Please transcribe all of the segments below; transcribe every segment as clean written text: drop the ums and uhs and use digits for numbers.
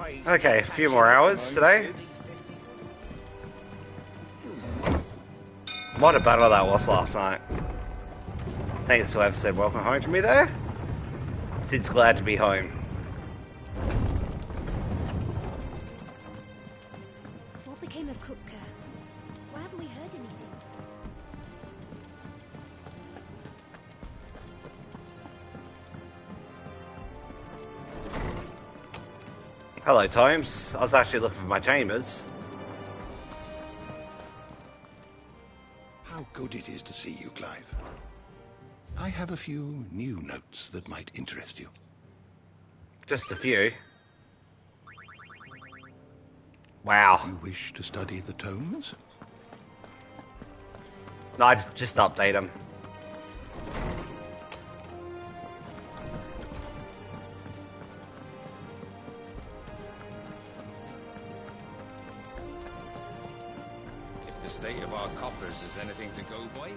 Okay, a few more hours today. What a battle that was last night. Thanks to whoever said welcome home to me there. Sid's glad to be home. What became of Kupka? Why haven't we heard anything? Hello, Times. I was actually looking for my chambers. How good it is to see you, Clive. I have a few new notes that might interest you. Just a few. Wow. You wish to study the tomes? No, I just update them. If the state of our coffers is anything to go by.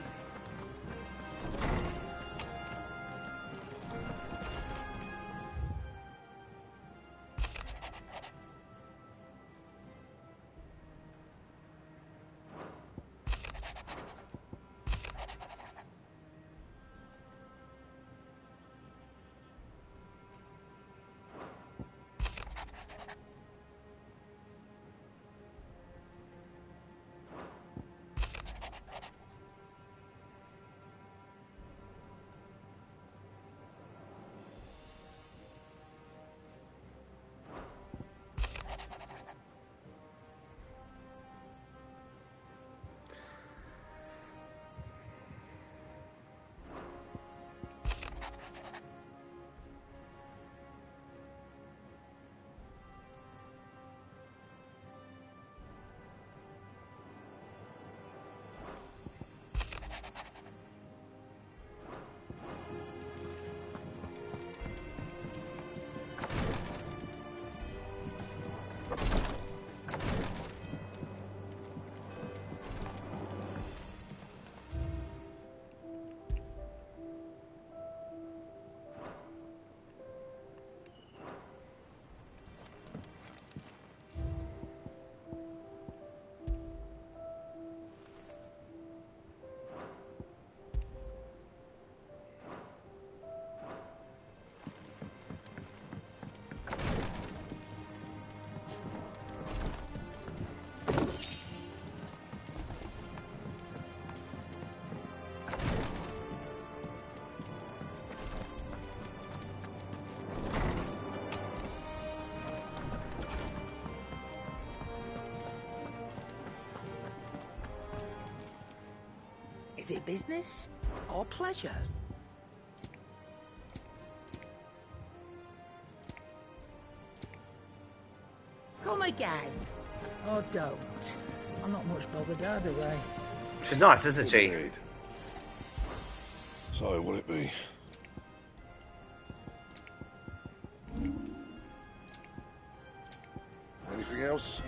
Is it business or pleasure? Come again. Or don't. I'm not much bothered either way. She's nice, isn't she? So, will it be? Anything else?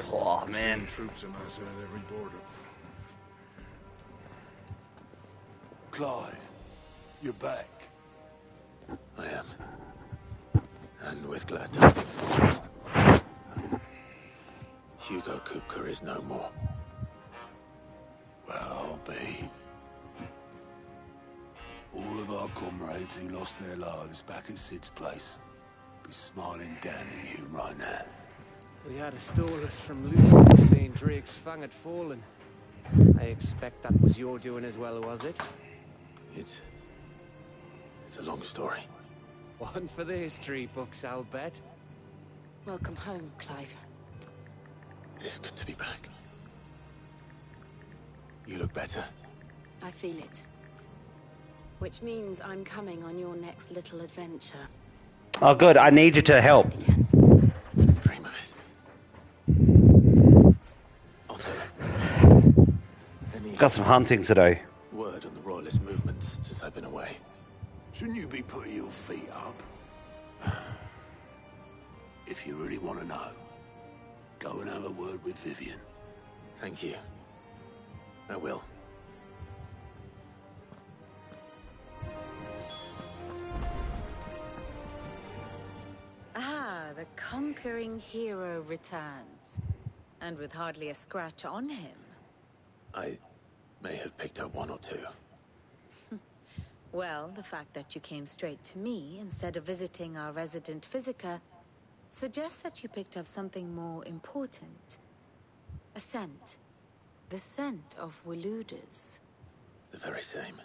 Oh, man. Troops amassing at every border. Clive, you're back. I am. And with glad tidings for once. Hugo Kupka is no more. Well, I'll be. All of our comrades who lost their lives back at Sid's place be smiling down at you right now. We had a stolus from Luke saying Drake's fang had fallen. I expect that was your doing as well, was it? It's a long story. One for the history books, I'll bet. Welcome home, Clive. It's good to be back. You look better. I feel it. Which means I'm coming on your next little adventure. Oh, good. I need you to help. Dream of it. I'll tell you. Got some hunting to do. Word on the royalist movements since I've been away. Shouldn't you be putting your feet up? If you really want to know, go and have a word with Vivian. Thank you. I will. Ah, the conquering hero returns. And with hardly a scratch on him. I may have picked up one or two. Well, the fact that you came straight to me instead of visiting our resident physiker suggests that you picked up something more important. A scent. The scent of Waludas. The very same.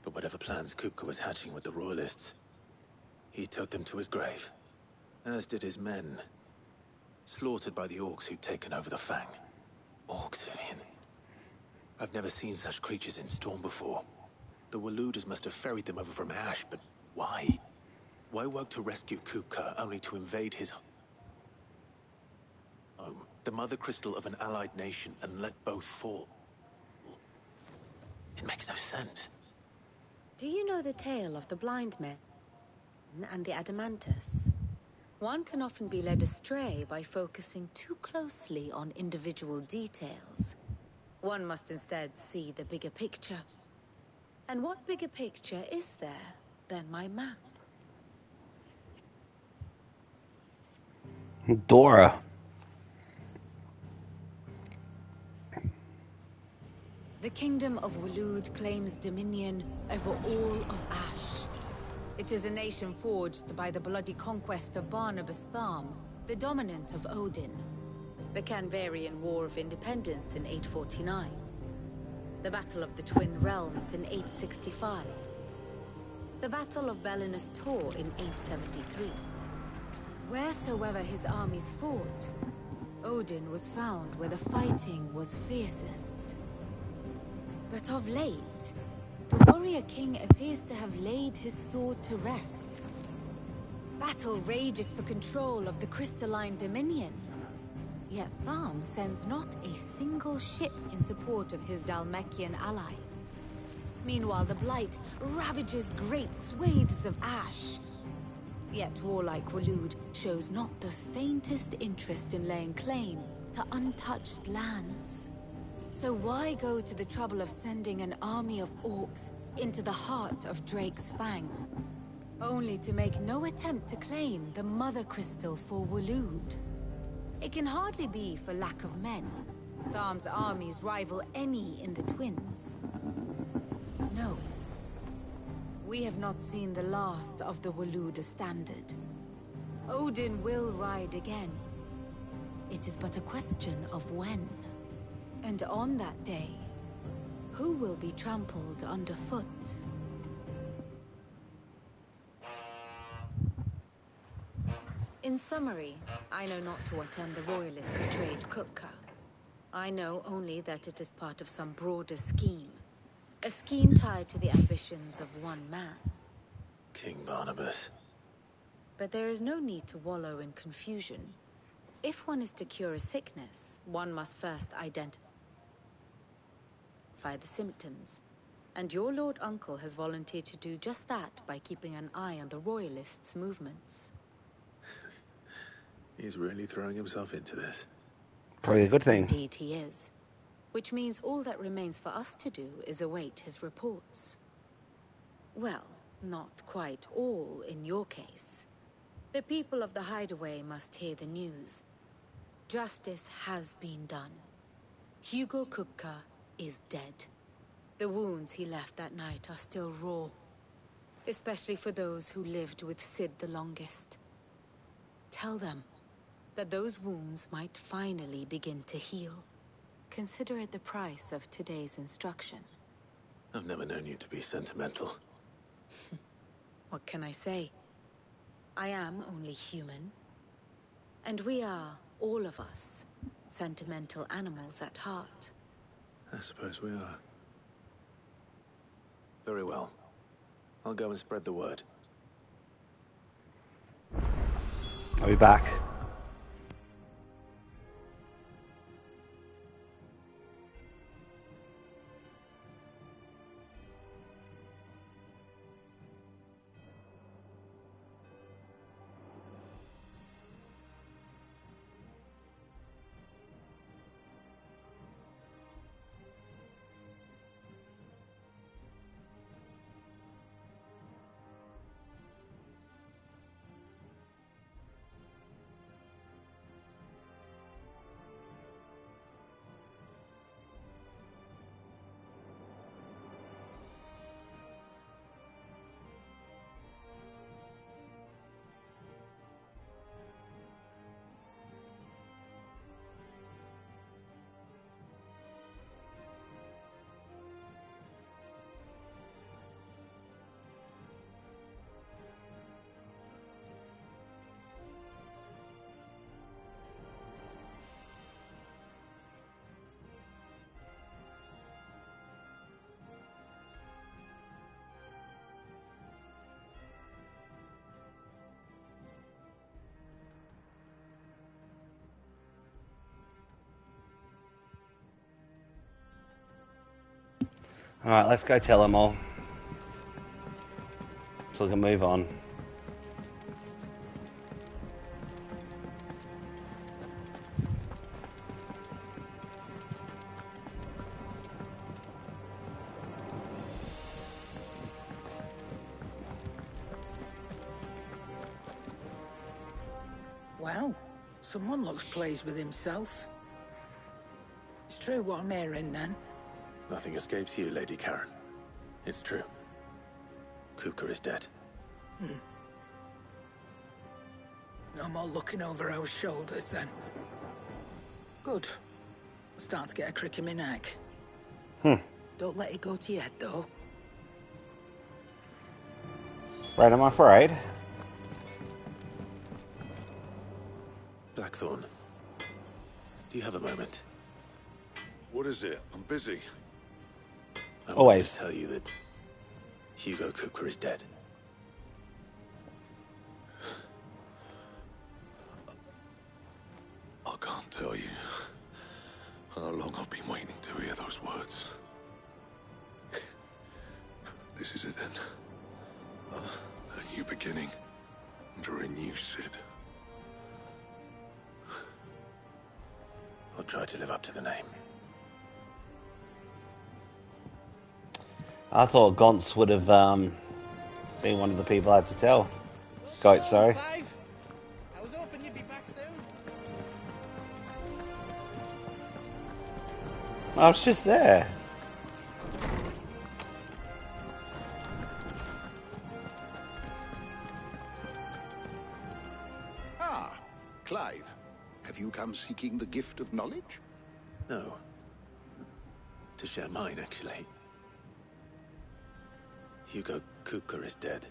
But whatever plans Kupka was hatching with the Royalists, he took them to his grave. As did his men. Slaughtered by the orcs who'd taken over the Fang. Orcs, Vivian. I've never seen such creatures in Storm before. The Waludas must have ferried them over from Ash, but why? Why work to rescue Kupka only to invade his home, the mother crystal of an allied nation, and let both fall? It makes no sense. Do you know the tale of the blind men and the Adamantus? One can often be led astray by focusing too closely on individual details. One must instead see the bigger picture. And what bigger picture is there than my map? Dora. The kingdom of Waloed claims dominion over all of Ash. It is a nation forged by the bloody conquest of Barnabas Tharm, the dominant of Odin. The Canvarian War of Independence in 849. The Battle of the Twin Realms in 865. The Battle of Belinus Tor in 873. Wheresoever his armies fought, Odin was found where the fighting was fiercest. But of late, the warrior king appears to have laid his sword to rest. Battle rages for control of the crystalline dominion. Yet Tharm sends not a single ship in support of his Dhalmekian allies. Meanwhile, the Blight ravages great swathes of Ash. Yet warlike Waloed shows not the faintest interest in laying claim to untouched lands. So why go to the trouble of sending an army of orcs into the heart of Drake's Fang, only to make no attempt to claim the Mother Crystal for Waloed? It can hardly be for lack of men. Tharm's armies rival any in the Twins. No. We have not seen the last of the Waluda standard. Odin will ride again. It is but a question of when. And on that day, who will be trampled underfoot? In summary, I know not to what end the Royalists betrayed Kupka. I know only that it is part of some broader scheme. A scheme tied to the ambitions of one man. King Barnabas. But there is no need to wallow in confusion. If one is to cure a sickness, one must first identify the symptoms. And your Lord Uncle has volunteered to do just that by keeping an eye on the Royalists' movements. He's really throwing himself into this. Probably a good thing. Indeed he is. Which means all that remains for us to do is await his reports. Well, not quite all in your case. The people of the Hideaway must hear the news. Justice has been done. Hugo Kupka is dead. The wounds he left that night are still raw. Especially for those who lived with Sid the longest. Tell them that those wounds might finally begin to heal. Consider it the price of today's instruction. I've never known you to be sentimental. What can I say? I am only human. And we are, all of us, sentimental animals at heart. I suppose we are. Very well. I'll go and spread the word. I'll be back. Alright, let's go tell them all. So we can move on. Well, someone looks pleased with himself. It's true what I'm hearing, then. Nothing escapes you, Lady Karen. It's true. Kupka is dead. No more looking over our shoulders, then. Good. I'm starting to get a crick in my neck. Don't let it go to your head, though. Right, I'm afraid. Blackthorn, do you have a moment? What is it? I'm busy. I want Always. to tell you that Hugo Kupka is dead. I can't tell you how long I've been waiting to hear those words. This is it then. A new beginning under a new Sid. I'll try to live up to the name. I thought Gauntz would have been one of the people I had to tell. Goat, sorry. Clive. I was hoping you'd be back soon. I was just there. Ah, Clive. Have you come seeking the gift of knowledge? No. To share mine, actually. Hugo Kupka is dead.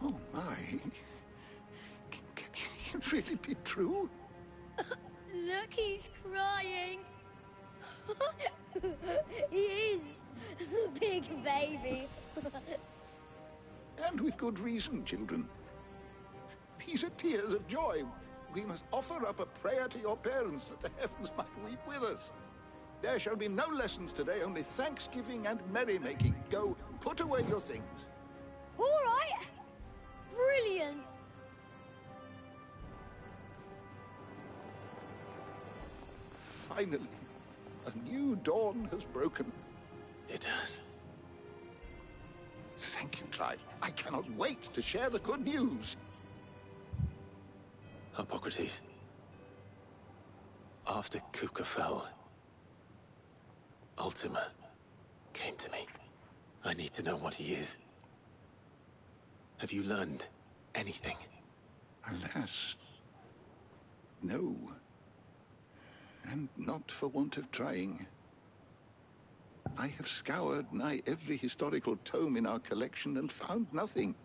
Oh my. Can it really be true? Look, he's crying. He is. The big baby. And with good reason, children. These are tears of joy. We must offer up a prayer to your parents that the heavens might weep with us. There shall be no lessons today, only thanksgiving and merrymaking. Go, put away your things. All right. Brilliant. Finally, a new dawn has broken. It has. Thank you, Clive. I cannot wait to share the good news. Hippocrates. After Kupka fell, Ultima came to me. I need to know what he is. Have you learned anything? Alas, no. And not for want of trying. I have scoured nigh every historical tome in our collection and found nothing.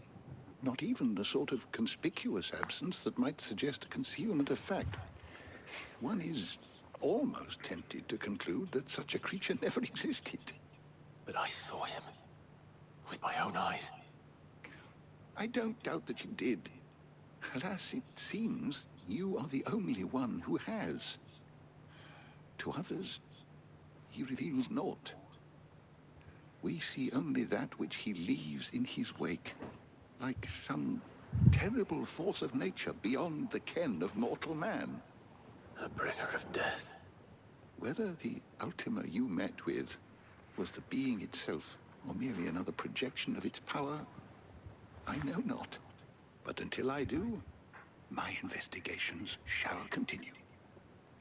Not even the sort of conspicuous absence that might suggest a concealment of fact. One is almost tempted to conclude that such a creature never existed. But I saw him. With my own eyes. I don't doubt that you did. Alas, it seems you are the only one who has. To others, he reveals naught. We see only that which he leaves in his wake, like some terrible force of nature beyond the ken of mortal man. A bringer of death. Whether the Ultima you met with was the being itself, or merely another projection of its power, I know not. But until I do, my investigations shall continue.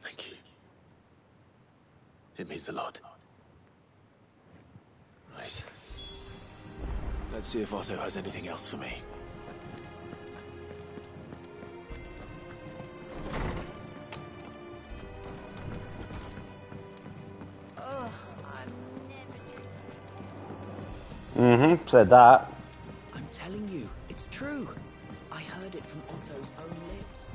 Thank you. It means a lot. Right. Let's see if Otto has anything else for me. Oh, I'm never Said that. I'm telling you, it's true. I heard it from Otto's own lips.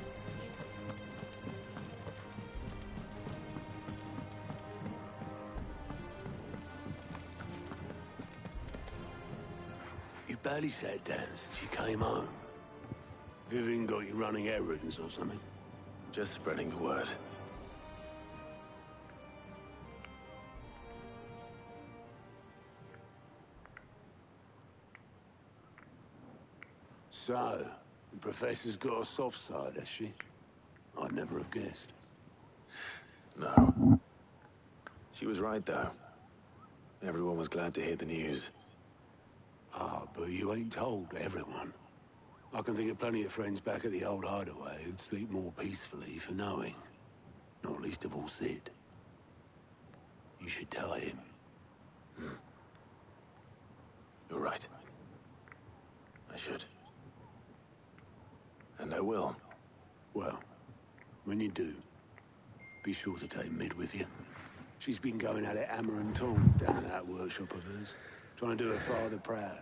You barely sat down since you came home. Vivian got you running errands or something? Just spreading the word. So, the Professor's got a soft side, has she? I'd never have guessed. No. She was right, though. Everyone was glad to hear the news. Ah, but you ain't told everyone. I can think of plenty of friends back at the old hideaway who'd sleep more peacefully for knowing. Not least of all Sid. You should tell him. You're right. I should. And I will. Well, when you do, be sure to take Mid with you. She's been going at it hammer and tongs down at that workshop of hers, trying to do her father proud.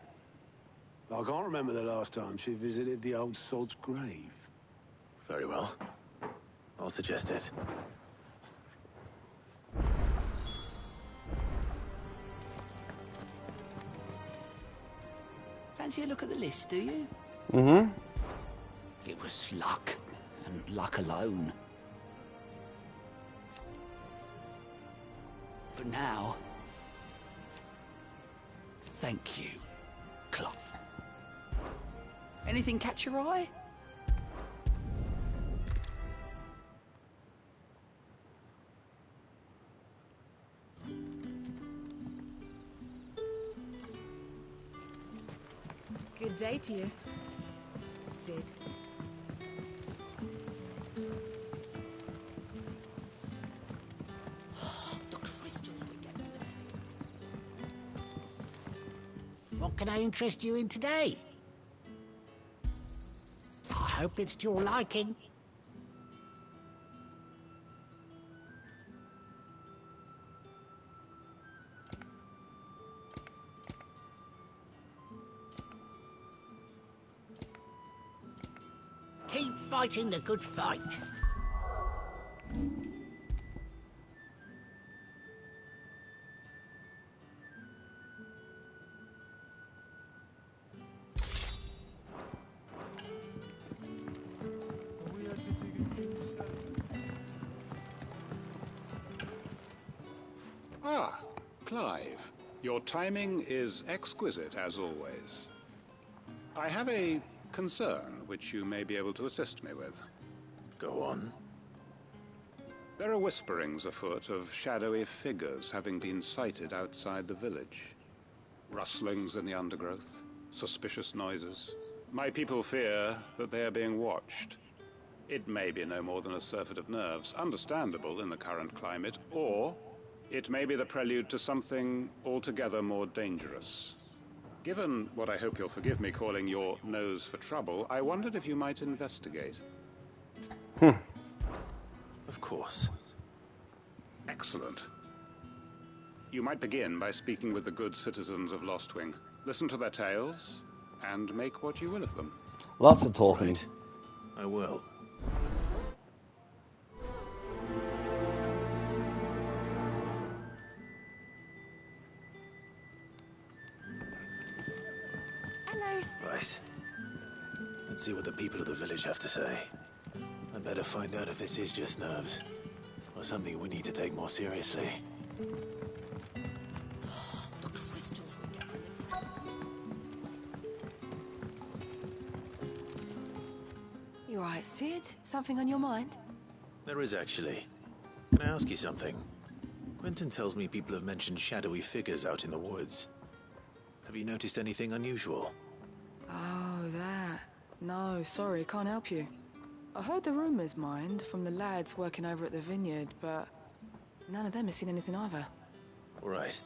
I can't remember the last time she visited the old sod's grave. Very well. I'll suggest it. Fancy a look at the list, do you? Mm-hmm. It was luck, and luck alone. But now, thank you, Klopp. Anything catch your eye? Good day to you, Sid. The crystals we get from the table. What can I interest you in today? I hope it's to your liking. Keep fighting the good fight. Ah, Clive. Your timing is exquisite, as always. I have a concern which you may be able to assist me with. Go on. There are whisperings afoot of shadowy figures having been sighted outside the village. Rustlings in the undergrowth, suspicious noises. My people fear that they are being watched. It may be no more than a surfeit of nerves, understandable in the current climate, or it may be the prelude to something altogether more dangerous. Given what I hope you'll forgive me calling your nose for trouble, I wondered if you might investigate. Of course. Excellent. You might begin by speaking with the good citizens of Lostwing. Listen to their tales, and make what you will of them. Lots of talking. Right. I will. Hello, Sid. Right. Let's see what the people of the village have to say. I better find out if this is just nerves, or something we need to take more seriously. The crystals we get from the table. You all right, Sid? Something on your mind? There is actually. Can I ask you something? Quentin tells me people have mentioned shadowy figures out in the woods. Have you noticed anything unusual? Oh, that. No, sorry, can't help you. I heard the rumours, mind, from the lads working over at the vineyard, but none of them has seen anything either. All right.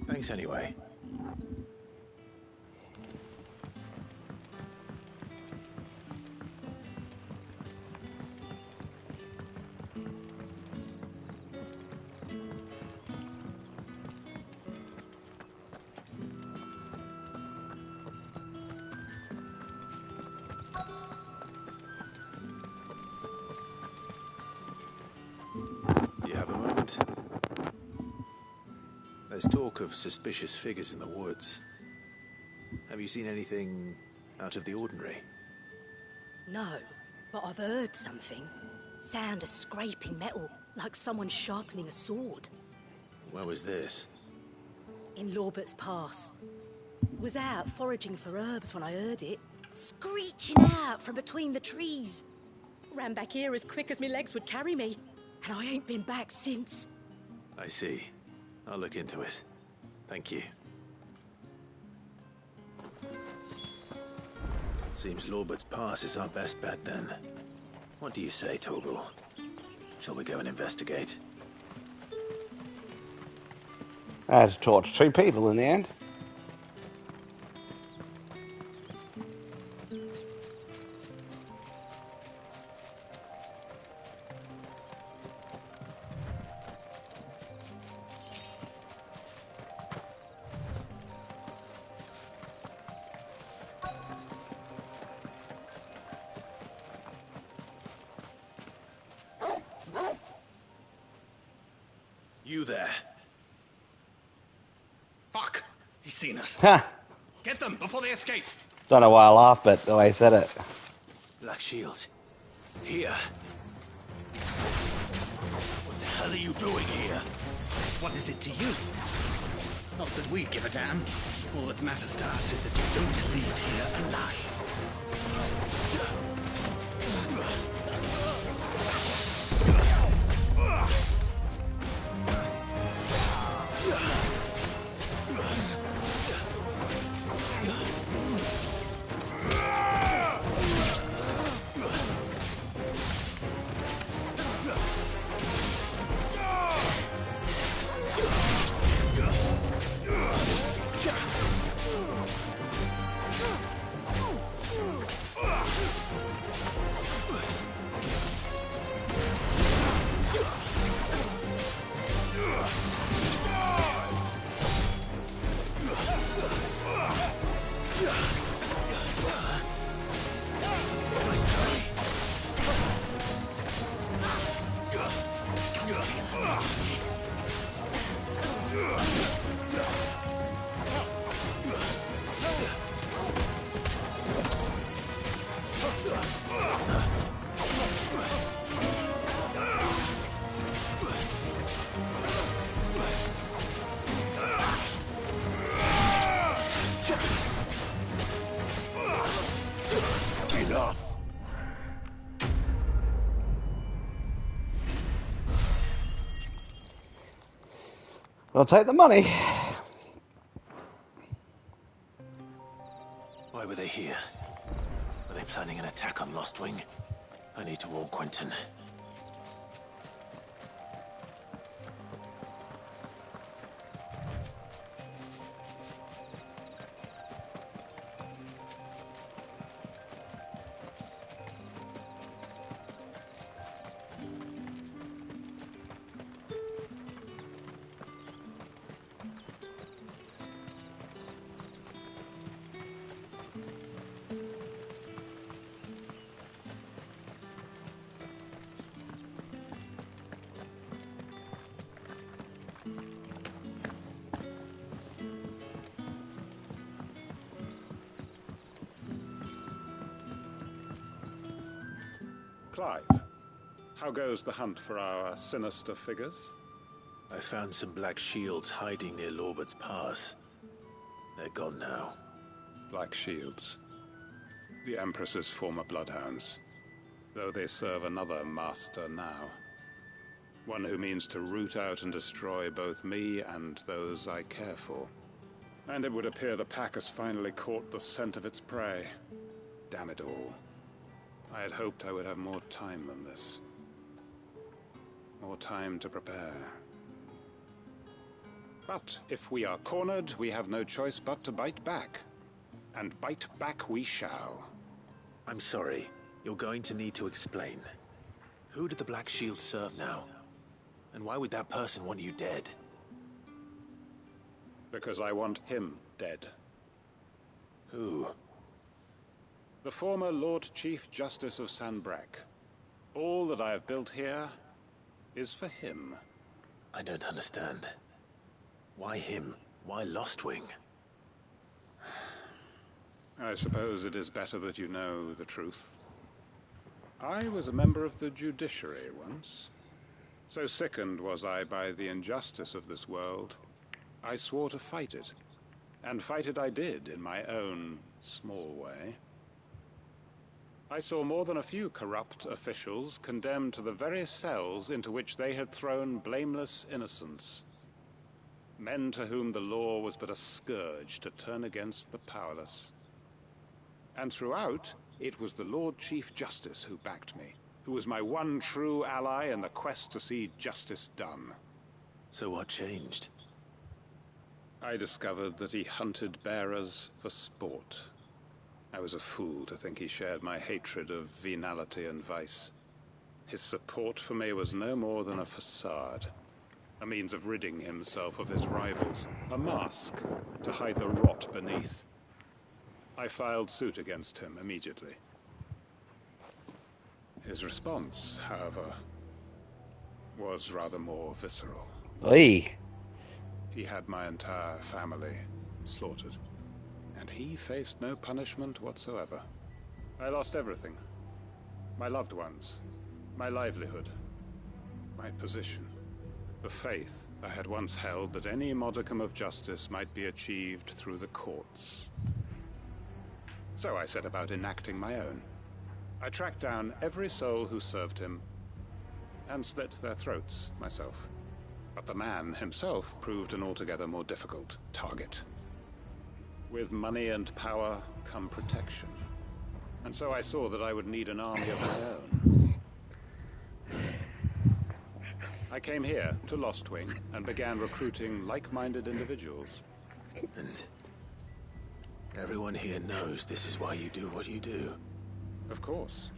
Thanks anyway. You have a moment? There's talk of suspicious figures in the woods. Have you seen anything out of the ordinary? No, but I've heard something. Sound of scraping metal, like someone sharpening a sword. Where was this? In Lorbert's Pass. Was out foraging for herbs when I heard it. screeching out from between the trees. Ran back here as quick as my legs would carry me, and I ain't been back since. I see. I'll look into it. Thank you. Seems Lorbert's Pass is our best bet then. What do you say, Torgal? Shall we go and investigate? I had to talk to two people in the end. You there. Fuck! He's seen us. Ha! Get them before they escape. Don't know why I laughed, but the way he said it. Black Shields. Here. What the hell are you doing here? What is it to you? Not that we give a damn. All that matters to us is that you don't leave here alive. I'll take the money. Why were they here? Were they planning an attack on Lostwing? I need to warn Quentin. Clive, how goes the hunt for our sinister figures? I found some black shields hiding near Lorbert's Pass. They're gone now. Black shields. The Empress's former bloodhounds. Though they serve another master now. One who means to root out and destroy both me and those I care for. And it would appear the pack has finally caught the scent of its prey. Damn it all. I had hoped I would have more time than this. More time to prepare. But if we are cornered, we have no choice but to bite back. And bite back we shall. I'm sorry. You're going to need to explain. Who did the Black Shield serve now? And why would that person want you dead? Because I want him dead. Who? The former Lord Chief Justice of Sanbreque. All that I have built here is for him. I don't understand. Why him? Why Lostwing? I suppose it is better that you know the truth. I was a member of the judiciary once. So sickened was I by the injustice of this world, I swore to fight it. And fight it I did in my own small way. I saw more than a few corrupt officials condemned to the very cells into which they had thrown blameless innocents. Men to whom the law was but a scourge to turn against the powerless. And throughout, it was the Lord Chief Justice who backed me, who was my one true ally in the quest to see justice done. So what changed? I discovered that he hunted bearers for sport. I was a fool to think he shared my hatred of venality and vice. His support for me was no more than a facade, a means of ridding himself of his rivals, a mask to hide the rot beneath. I filed suit against him immediately. His response, however, was rather more visceral. Oi. He had my entire family slaughtered, and he faced no punishment whatsoever. I lost everything. My loved ones, my livelihood, my position, the faith I had once held that any modicum of justice might be achieved through the courts. So I set about enacting my own. I tracked down every soul who served him, and slit their throats myself. But the man himself proved an altogether more difficult target. With money and power come protection. And so I saw that I would need an army of my own. I came here to Lostwing and began recruiting like-minded individuals. And everyone here knows this is why you do what you do. Of course.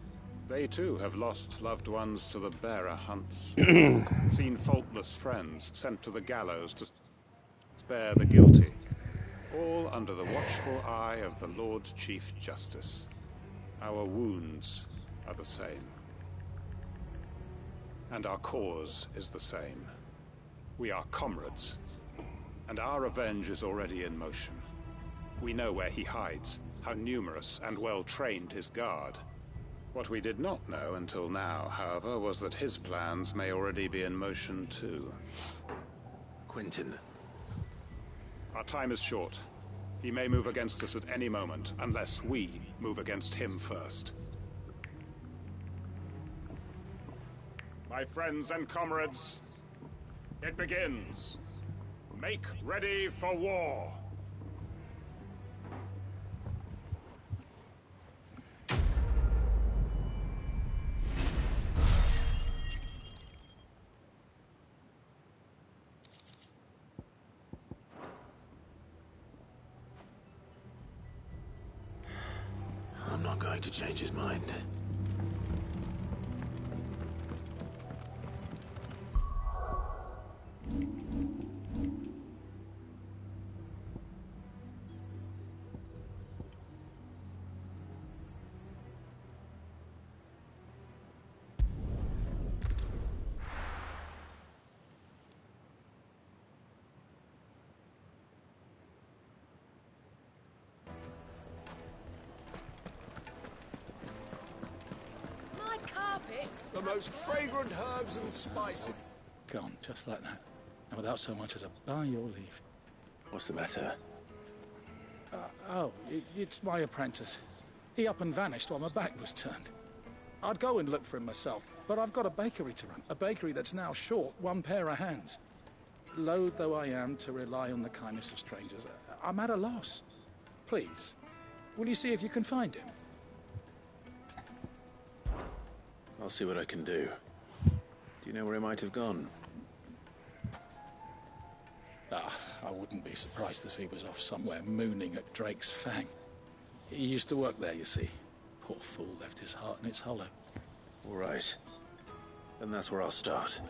They too have lost loved ones to the bearer hunts. Seen faultless friends sent to the gallows to spare the guilty. All under the watchful eye of the Lord Chief Justice. Our wounds are the same. And our cause is the same. We are comrades. And our revenge is already in motion. We know where he hides, how numerous and well-trained his guard. What we did not know until now, however, was that his plans may already be in motion too. Quentin. Our time is short. He may move against us at any moment, unless we move against him first. My friends and comrades, it begins. Make ready for war. I'm not going to change his mind. The most fragrant herbs and spices. Gone, just like that. And without so much as a by your leave. What's the matter? It's my apprentice. He up and vanished while my back was turned. I'd go and look for him myself, but I've got a bakery to run. A bakery that's now short one pair of hands. Loath though I am to rely on the kindness of strangers, I'm at a loss. Please, will you see if you can find him? I'll see what I can do. Do you know where he might have gone? I wouldn't be surprised if he was off somewhere mooning at Drake's Fang. He used to work there, you see. Poor fool left his heart in its hollow. All right. Then that's where I'll start.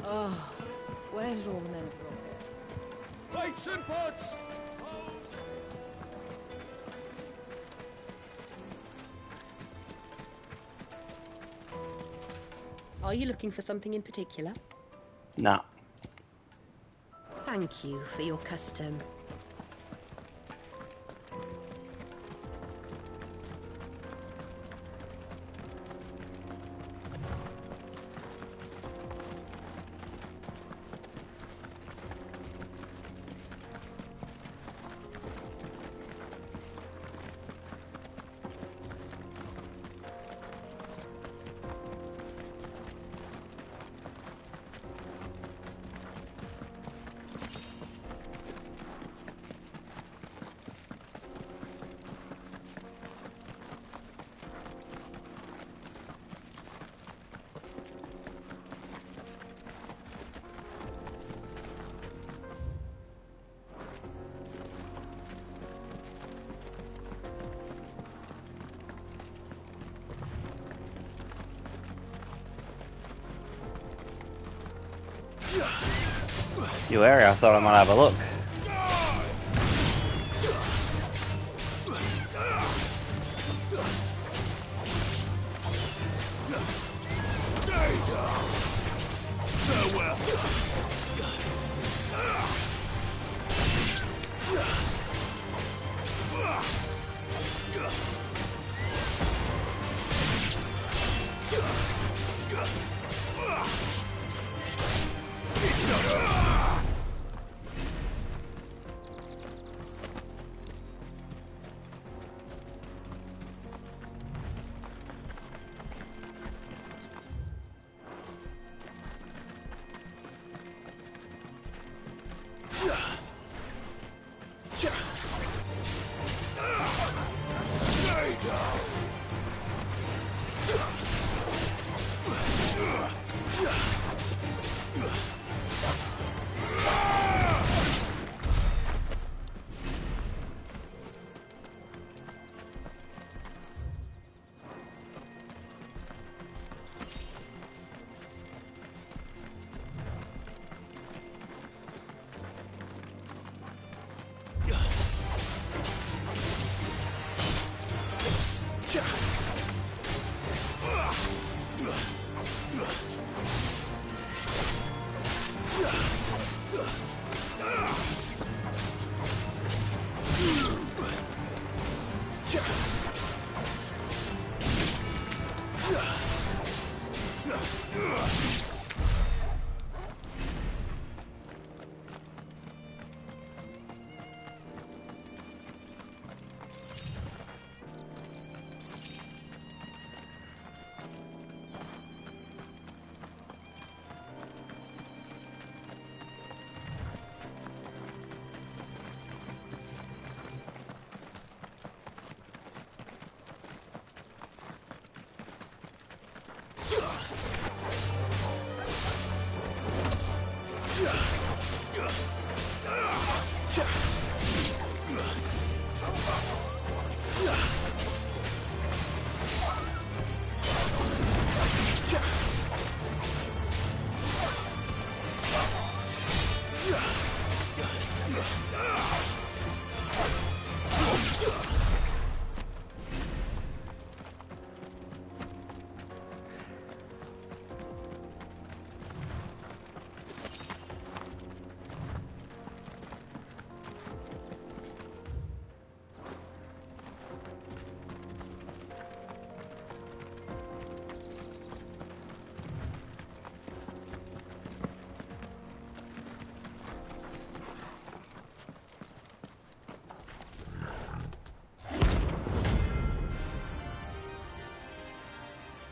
Oh, where did all the men of the rock go? Plates and pots! Are you looking for something in particular? No. Thank you for your custom. New area, I thought I might have a look.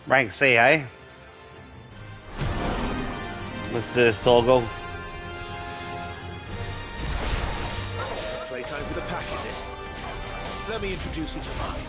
Rank C, eh? Let's do this, Torgal. Playtime for the pack, is it? Let me introduce you to mine.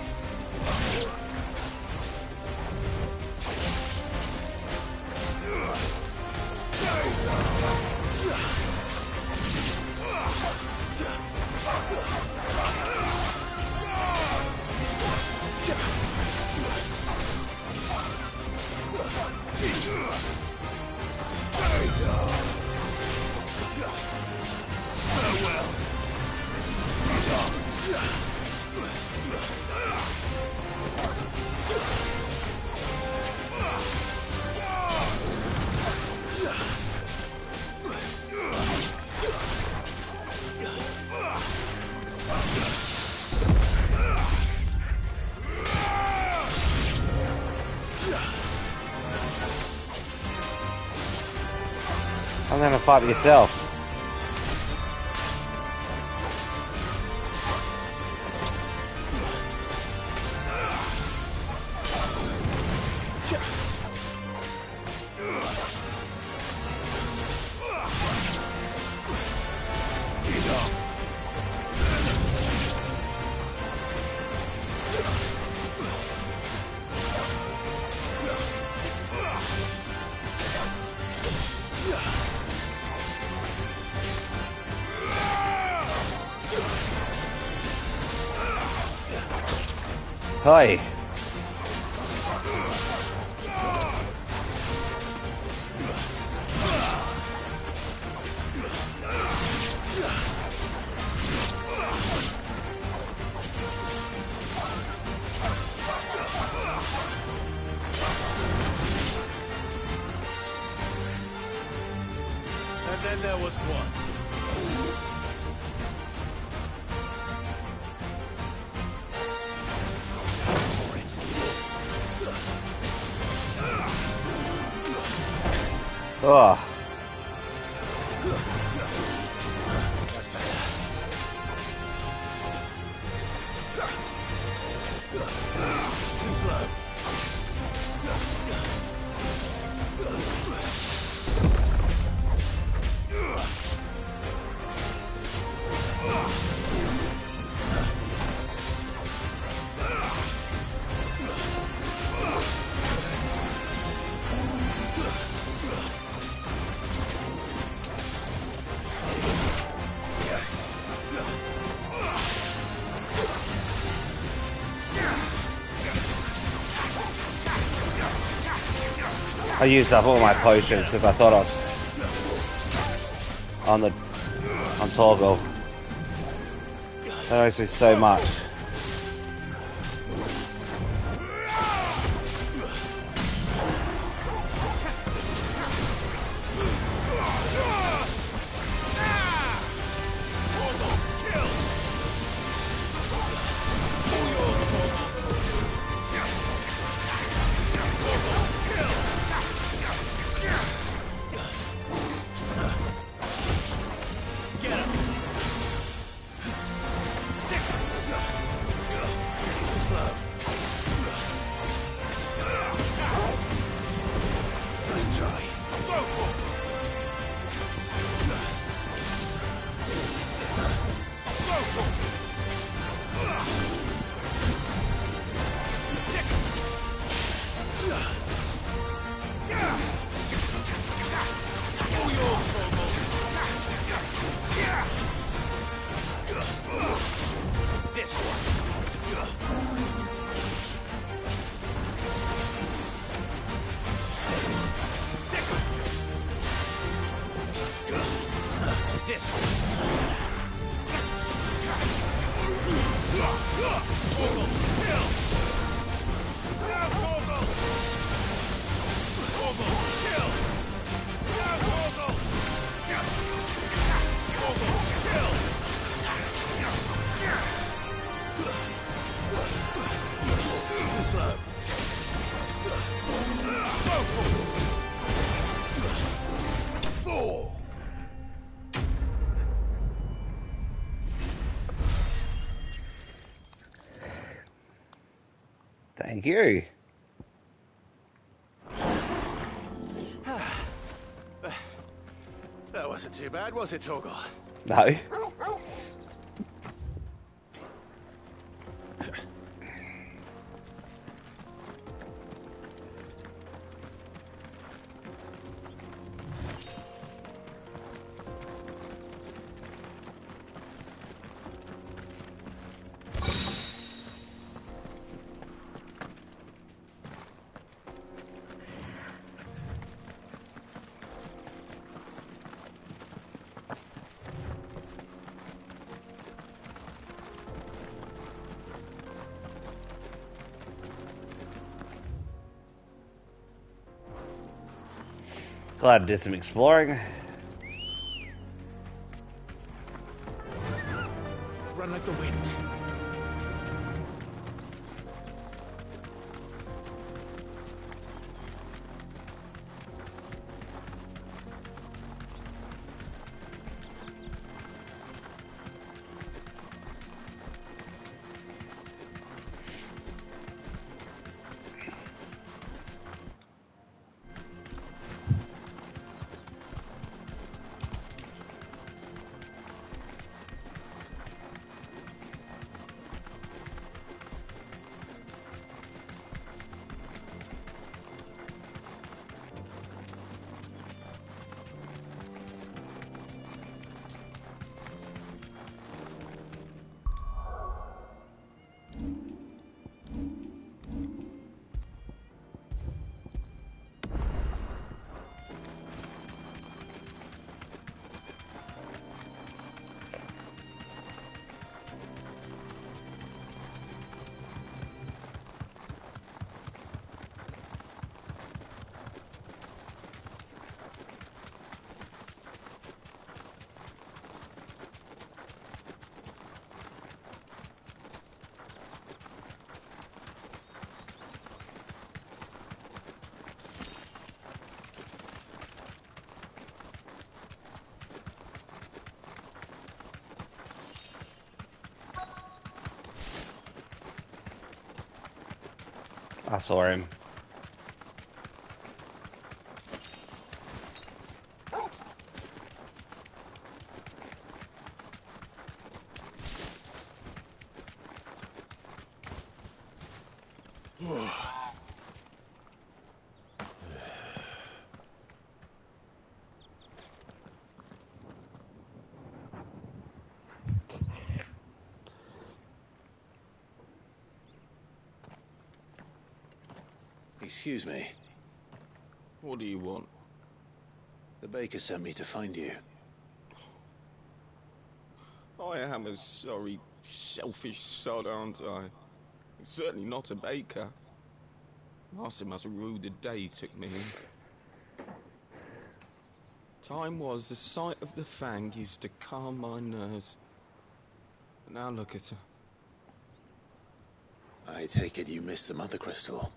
I'm gonna fight with yourself. Hi. There was one. Oh. That's better. Too slow. I used up all my potions because I thought I was on toggle. That always do so much. Thank you. That wasn't too bad, was it, Torgal? No. Glad I did some exploring. Run like the wind. I saw him. Excuse me. What do you want? The baker sent me to find you. I am a sorry, selfish sod, aren't I? It's certainly not a baker. Master must have ruled the day he took me in. Time was the sight of the fang used to calm my nerves. But now look at her. I take it you missed the Mother Crystal.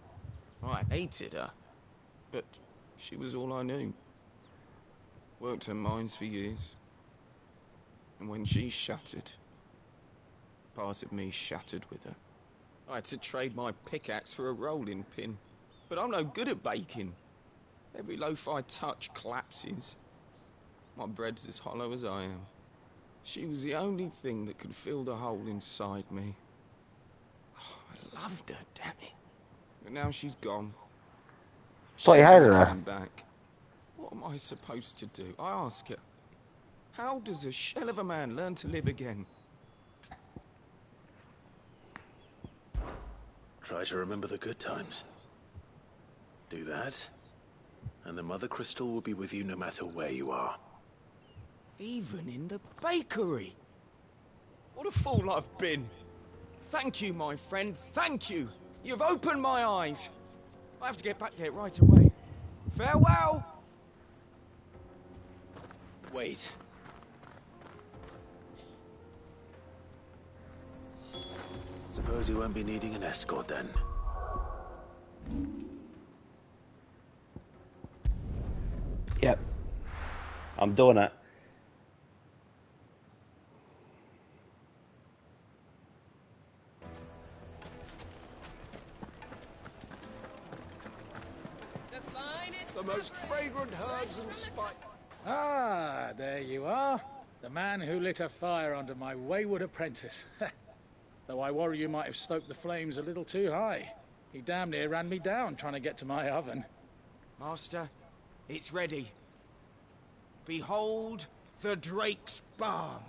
I hated her, but she was all I knew. Worked her mines for years. And when she shattered, part of me shattered with her. I had to trade my pickaxe for a rolling pin. But I'm no good at baking. Every loaf I touch collapses. My bread's as hollow as I am. She was the only thing that could fill the hole inside me. Oh, I loved her, damn it. But now she's gone. So you hated her? Coming back. What am I supposed to do? I ask her. How does a shell of a man learn to live again? Try to remember the good times. Do that, and the Mother Crystal will be with you no matter where you are. Even in the bakery. What a fool I've been. Thank you, my friend, thank you. You've opened my eyes. I have to get back there right away. Farewell! Wait. Suppose you won't be needing an escort then. Yep. I'm doing it. The most fragrant herbs and spice. Ah, there you are. The man who lit a fire under my wayward apprentice. Though I worry you might have stoked the flames a little too high. He damn near ran me down trying to get to my oven. Master, it's ready. Behold the Drake's Balm.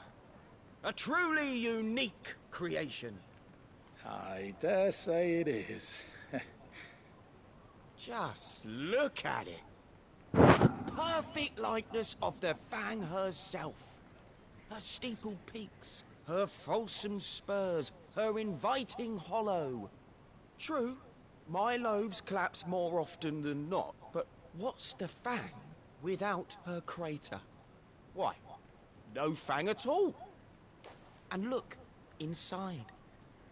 A truly unique creation. I dare say it is. Just look at it. A perfect likeness of the Fang herself. Her steepled peaks, her fulsome spurs, her inviting hollow. True, my loaves collapse more often than not, but what's the Fang without her crater? Why, no Fang at all. And look, inside.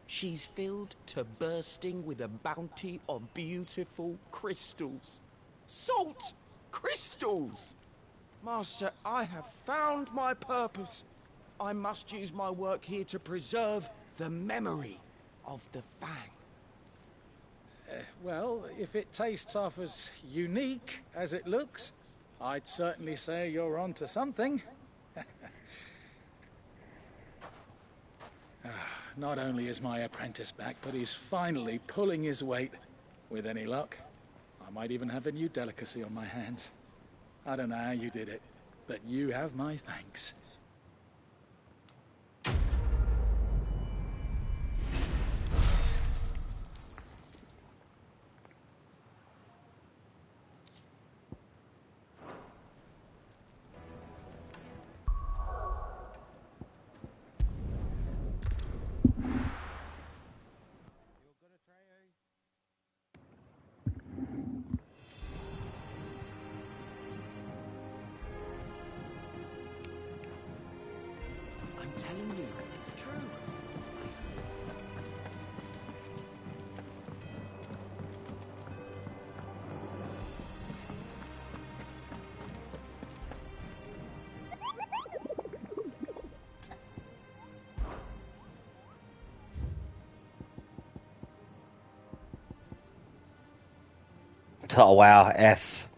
She's filled to bursting with a bounty of beautiful crystals. Salt crystals! Master, I have found my purpose. I must use my work here to preserve the memory of the Fang. Well, if it tastes half as unique as it looks, I'd certainly say you're onto something. Not only is my apprentice back, but he's finally pulling his weight. With any luck, I might even have a new delicacy on my hands. I don't know how you did it, but you have my thanks. I'm telling you, it's true. Oh, wow. S.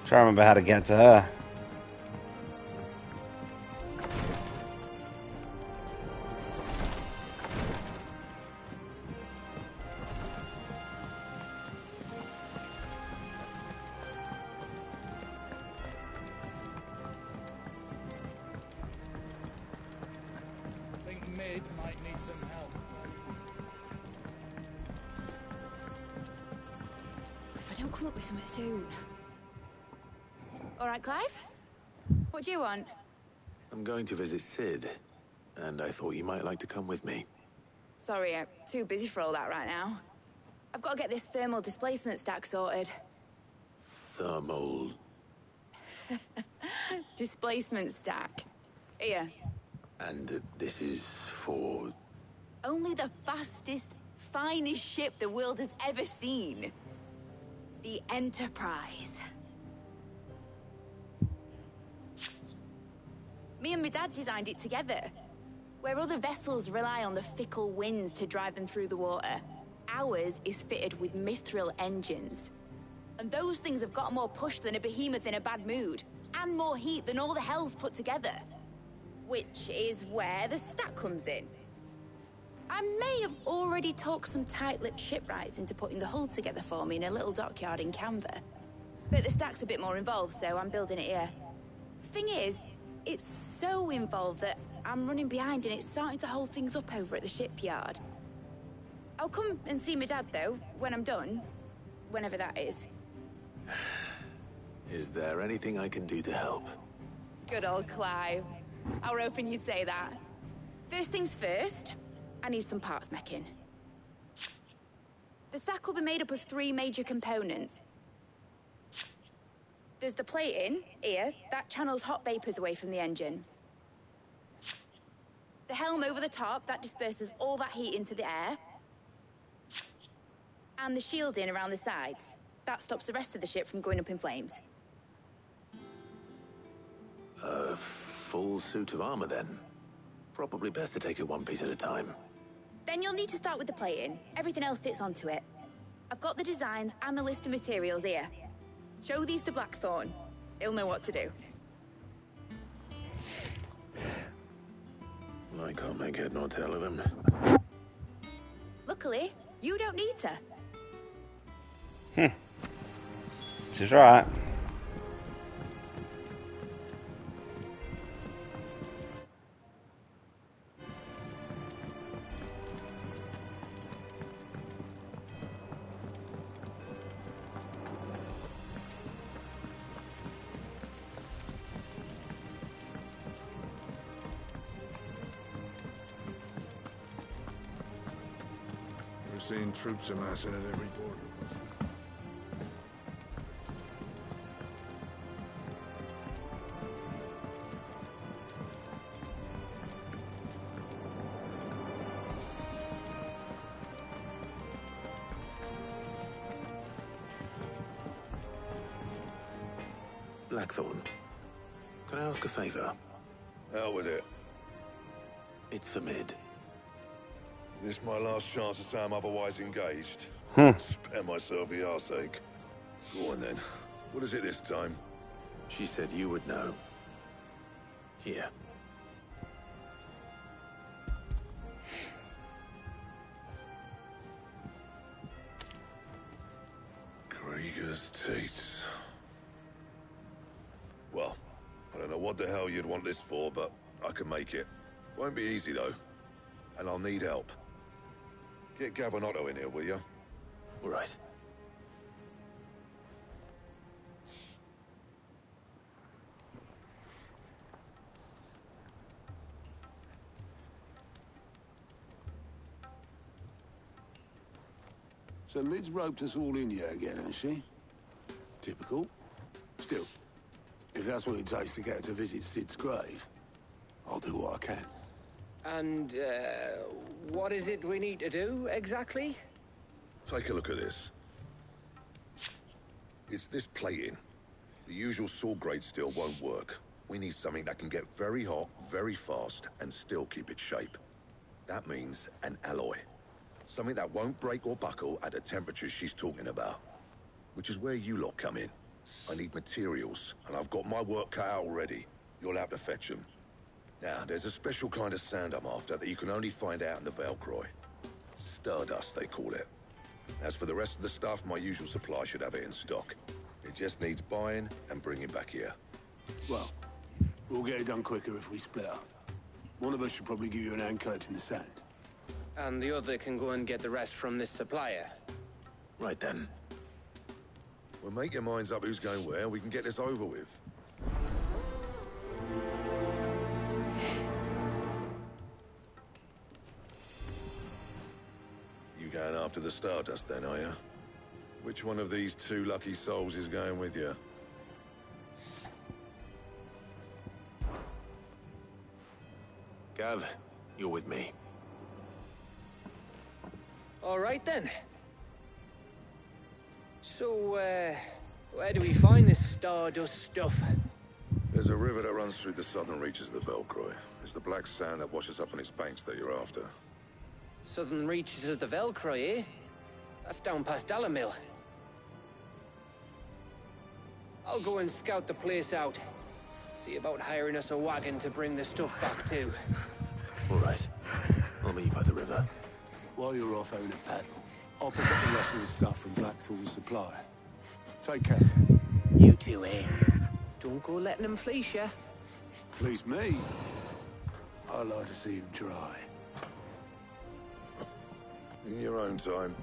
Try to remember how to get to her. I think Mid might need some help. If I don't come up with something soon. All right, Clive? What do you want? I'm going to visit Sid, and I thought you might like to come with me. Sorry, I'm too busy for all that right now. I've got to get this thermal displacement stack sorted. Thermal... Displacement stack. Here. And this is for... Only the fastest, finest ship the world has ever seen. The Enterprise. Me and my dad designed it together. Where other vessels rely on the fickle winds to drive them through the water, ours is fitted with mithril engines. And those things have got more push than a behemoth in a bad mood, and more heat than all the hells put together. Which is where the stack comes in. I may have already talked some tight-lipped shipwrights into putting the hull together for me in a little dockyard in Canva. But the stack's a bit more involved, so I'm building it here. Thing is, it's so involved that I'm running behind and it's starting to hold things up over at the shipyard. I'll come and see my dad, though, when I'm done. Whenever that is. Is there anything I can do to help? Good old Clive. I were hoping you'd say that. First things first, I need some parts meching. The stack will be made up of 3 major components. There's the plating, here, that channels hot vapors away from the engine. The helm over the top, that disperses all that heat into the air. And the shielding around the sides. That stops the rest of the ship from going up in flames. A full suit of armor, then? Probably best to take it one piece at a time. Then you'll need to start with the plating. Everything else fits onto it. I've got the designs and the list of materials here. Show these to Blackthorn. He'll know what to do. I can't make head nor tail of them. Luckily, you don't need to. She's right. We're seeing troops amassing at every border. Blackthorn, can I ask a favor? Hell with it. It's for Mid. This my last chance to say I'm otherwise engaged. Spare myself the arseache. Go on then. What is it this time? She said you would know. Here. Krieger's Tates. Well, I don't know what the hell you'd want this for, but I can make it. Won't be easy, though. And I'll need help. Get Gavin Otto in here, will you? All right. So Mid's roped us all in here again, has she? Typical. Still, If that's what it takes to get her to visit Sid's grave, I'll do what I can. And, what is it we need to do, exactly? Take a look at this. It's this plating. The usual sword grade steel won't work. We need something that can get very hot, very fast, and still keep its shape. That means an alloy. Something that won't break or buckle at the temperatures she's talking about. Which is where you lot come in. I need materials, and I've got my work cut out already. You'll have to fetch them. Now, there's a special kind of sand I'm after that you can only find out in the Velcroy. Stardust, they call it. As for the rest of the stuff, my usual supply should have it in stock. It just needs buying and bringing back here. Well, we'll get it done quicker if we split up. One of us should probably give you an hand collecting the sand. And the other can go and get the rest from this supplier. Right then. Well, make your minds up who's going where, and we can get this over with. You going after the Stardust then, are you? Which one of these two lucky souls is going with you? Gav, you're with me. All right then. So, where do we find this Stardust stuff? There's a river that runs through the southern reaches of the Velcroy. It's the black sand that washes up on its banks that you're after. Southern reaches of the Velcroy, eh? That's down past Dalamil. I'll go and scout the place out. See about hiring us a wagon to bring the stuff back to. All right. I'll meet you by the river. While you're off having a paddle, I'll pick up the rest of the stuff from Blackthorn's supply. Take care. You two, eh? Don't go letting him fleece ya. Fleece me? I'd like to see him try. In your own time.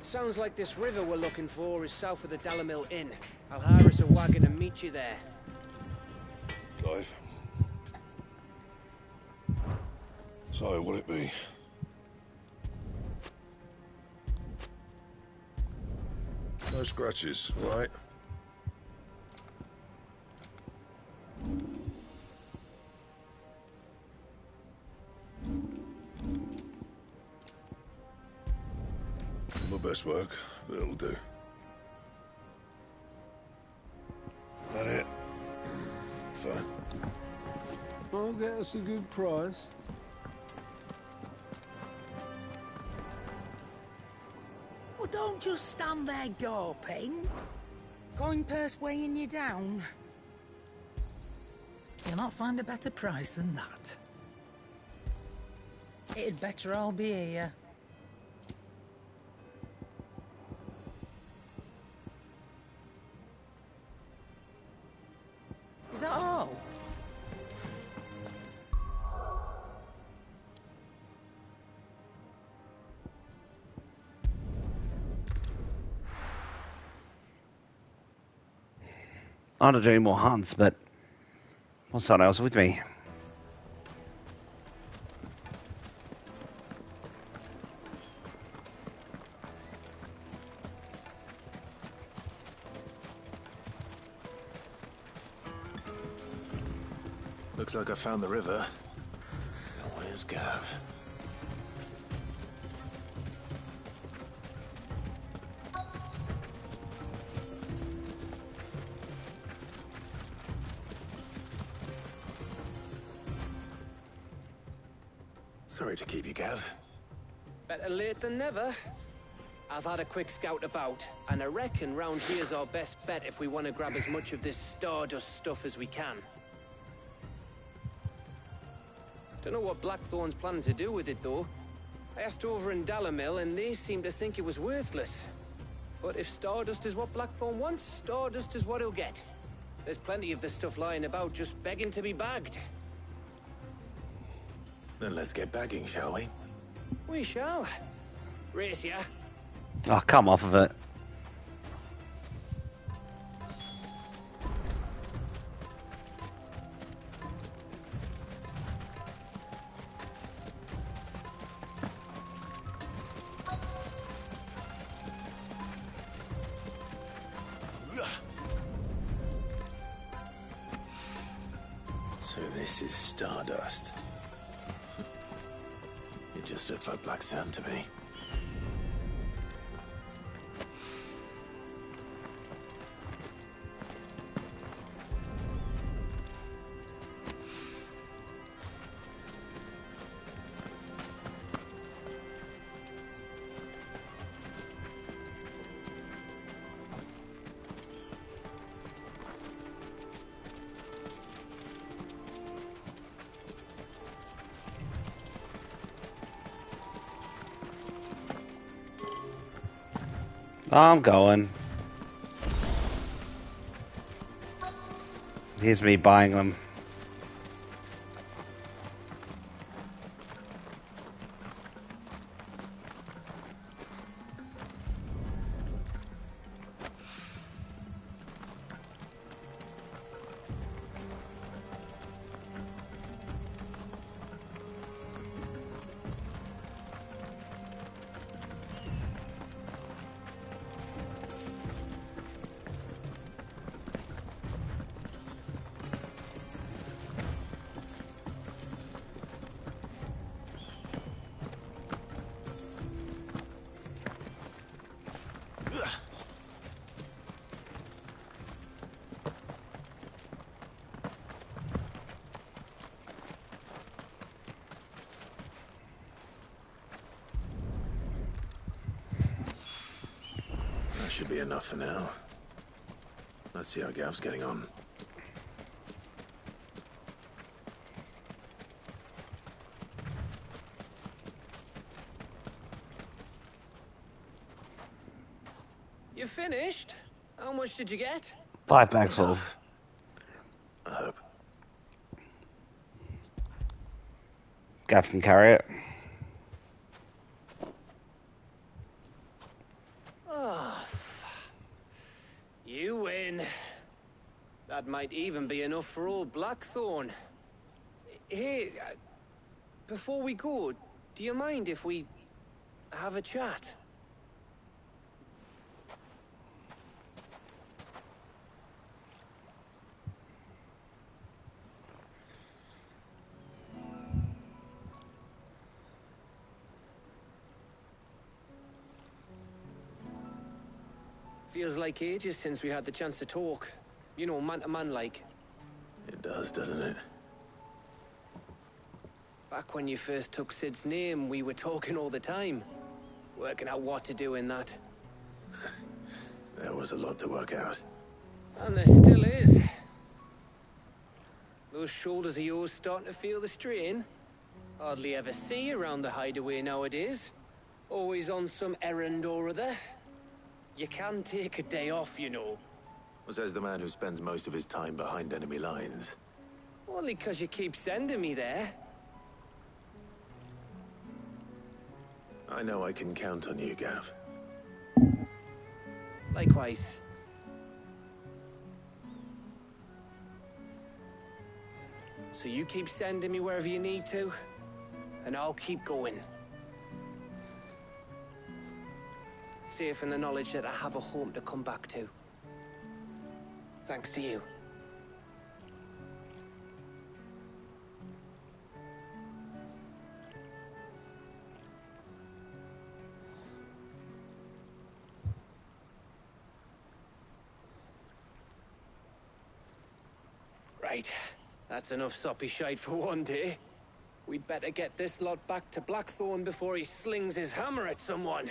Sounds like this river we're looking for is south of the Dalamil Inn. I'll hire us a wagon and meet you there. Clive. So, what'll it be? No scratches, all right? My best work, but it'll do. That it? Fine. I'll get us a good price. Well, don't just stand there gawping. Coin purse weighing you down. You'll not find a better price than that. It'd better all be here. Is that all? I'd have done more hunts, but what's someone else with me? Looks like I found the river. Now where's Gav? Sorry to keep you, Gav. Better late than never. I've had a quick scout about, and I reckon round here's our best bet if we want to grab as much of this Stardust stuff as we can. Don't know what Blackthorn's planning to do with it, though. I asked over in Dalamil, and they seem to think it was worthless. But if Stardust is what Blackthorn wants, Stardust is what he'll get. There's plenty of this stuff lying about, just begging to be bagged. Then let's get bagging, shall we? We shall. Race ya. Oh, come off of it. So this is Stardust. It just looked like black sand to me. I'm going. Here's me buying them. Should be enough for now. Let's see how Gav's getting on. You finished? How much did you get? 5 bags full. I hope. Gav can carry it. You win. That might even be enough for old Blackthorn. Hey, before we go, do you mind if we have a chat? Feels like ages since we had the chance to talk. You know, man to man like. It does, doesn't it? Back when you first took Sid's name, we were talking all the time. Working out what to do in that. There was a lot to work out. And there still is. Those shoulders of yours starting to feel the strain. Hardly ever see you around the hideaway nowadays. Always on some errand or other. You can take a day off, you know. Says the man who spends most of his time behind enemy lines. Only 'cause you keep sending me there. I know I can count on you, Gav. Likewise. So you keep sending me wherever you need to, and I'll keep going. Safe in the knowledge that I have a home to come back to. Thanks to you. Right. That's enough soppy shite for one day. We'd better get this lot back to Blackthorn before he slings his hammer at someone.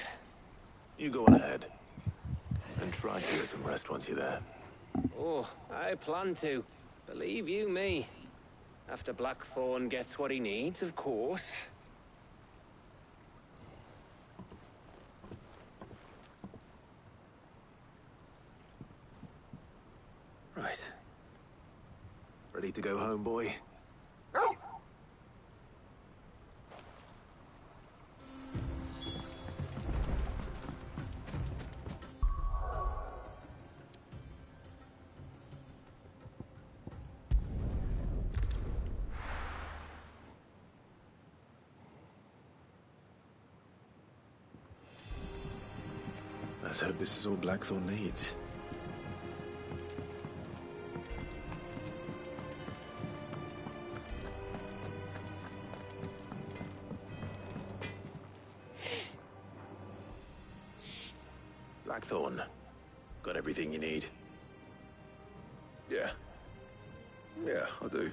You go on ahead. And try to get some rest once you're there. Oh, I plan to. Believe you me. After Blackthorn gets what he needs, of course. Right. Ready to go home, boy? Let's hope this is all Blackthorn needs. Blackthorn. Got everything you need? Yeah. Yeah, I do.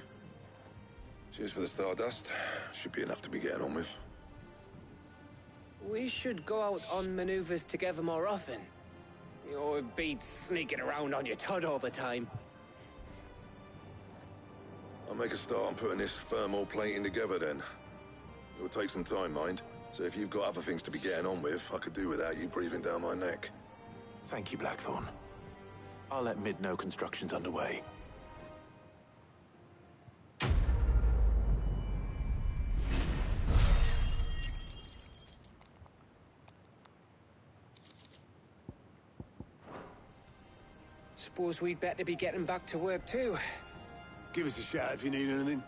Cheers for the Stardust. Should be enough to be getting on with. We should go out on maneuvers together more often. Or be sneaking around on your Todd all the time. I'll make a start on putting this thermal plating together then. It'll take some time, mind. So if you've got other things to be getting on with, I could do without you breathing down my neck. Thank you, Blackthorn. I'll let Mid know construction's underway. Suppose we'd better be getting back to work too. Give us a shout if you need anything.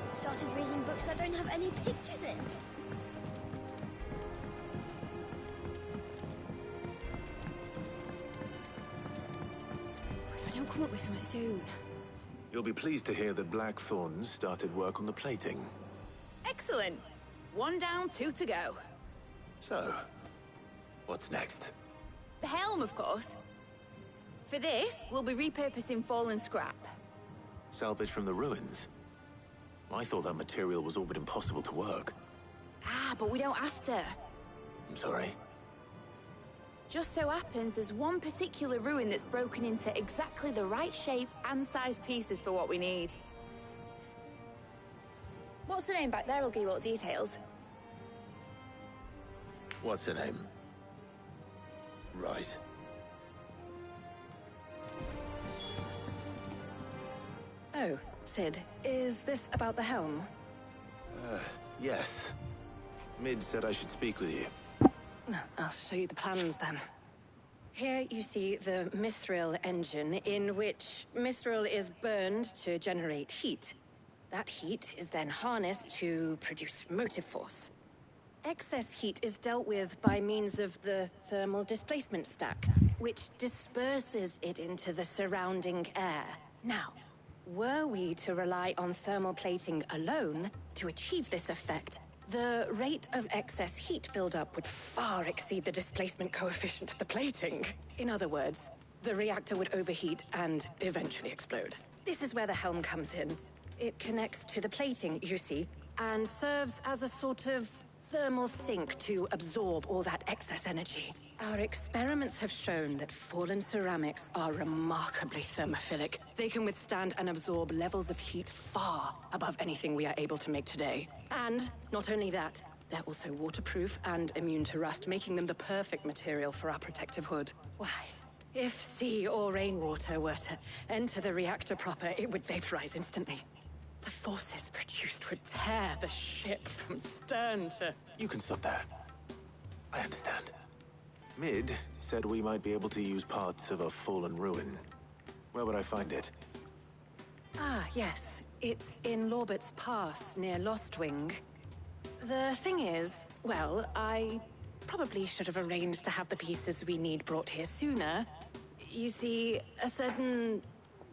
Started reading books that don't have any pictures in. If I don't come up with something soon. You'll be pleased to hear that Blackthorn started work on the plating. Excellent. 1 down, 2 to go. So, what's next? The helm, of course. For this, we'll be repurposing fallen scrap. Salvage from the ruins? I thought that material was all but impossible to work. Ah, but we don't have to. I'm sorry. Just so happens there's one particular ruin that's broken into exactly the right shape and size pieces for what we need. What's the name back there? I'll give you all the details. What's her name? Right. Oh, Sid, is this about the helm? Yes. Mid said I should speak with you. I'll show you the plans then. Here you see the mithril engine, in which mithril is burned to generate heat. That heat is then harnessed to produce motive force. Excess heat is dealt with by means of the thermal displacement stack, which disperses it into the surrounding air. Now, were we to rely on thermal plating alone to achieve this effect, the rate of excess heat buildup would far exceed the displacement coefficient of the plating. In other words, the reactor would overheat and eventually explode. This is where the helm comes in. It connects to the plating, you see, and serves as a sort of thermal sink to absorb all that excess energy. Our experiments have shown that fallen ceramics are remarkably thermophilic. They can withstand and absorb levels of heat far above anything we are able to make today. And not only that, they're also waterproof and immune to rust, making them the perfect material for our protective hood. Why, if sea or rainwater were to enter the reactor proper, it would vaporize instantly. The forces produced would tear the ship from stern to... You can stop there. I understand. Mid said we might be able to use parts of a fallen ruin. Where would I find it? Ah, yes. It's in Lorbert's Pass, near Lostwing. The thing is, well, I probably should have arranged to have the pieces we need brought here sooner. You see, a certain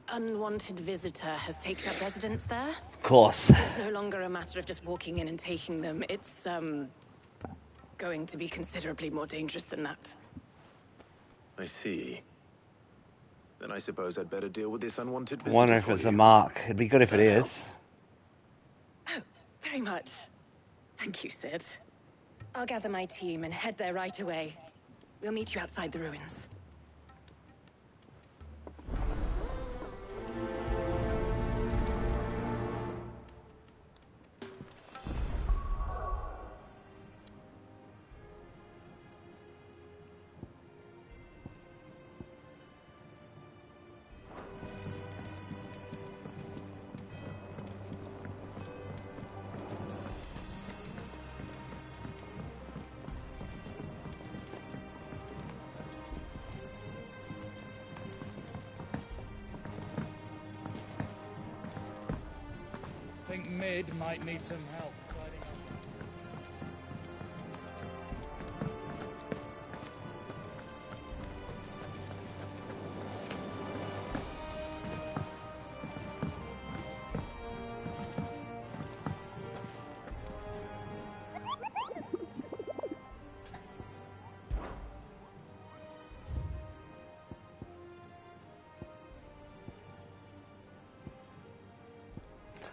unwanted visitor has taken up residence there. Of course. It's no longer a matter of just walking in and taking them. It's, going to be considerably more dangerous than that. I see. Then I suppose I'd better deal with this unwanted I visitor. wonder if it's a mark. It'd be good if it is. Oh, very much. Thank you, Sid. I'll gather my team and head there right away. We'll meet you outside the ruins. mid might need some help tidying up.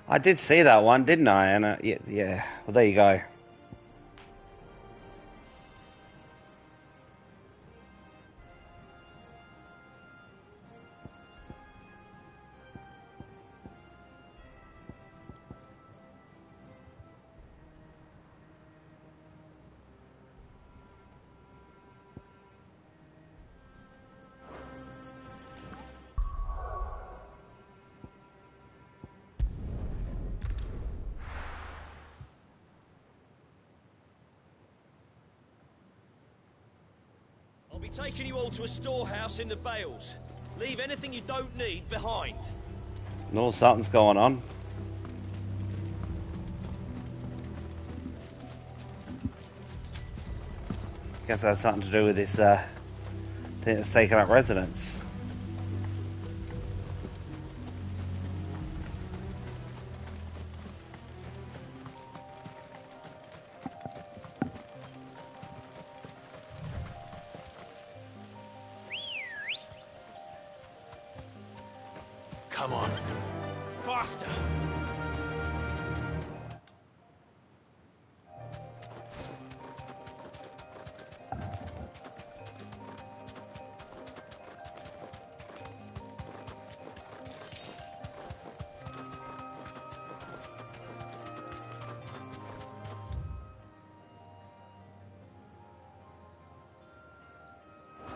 I did see that one, didn't I? And yeah. Well, there you go. I'll be taking you all to a storehouse in the Bales. Leave anything you don't need behind. No, something's going on. Guess that's something to do with this thing that's taken up residence. Come on. Faster!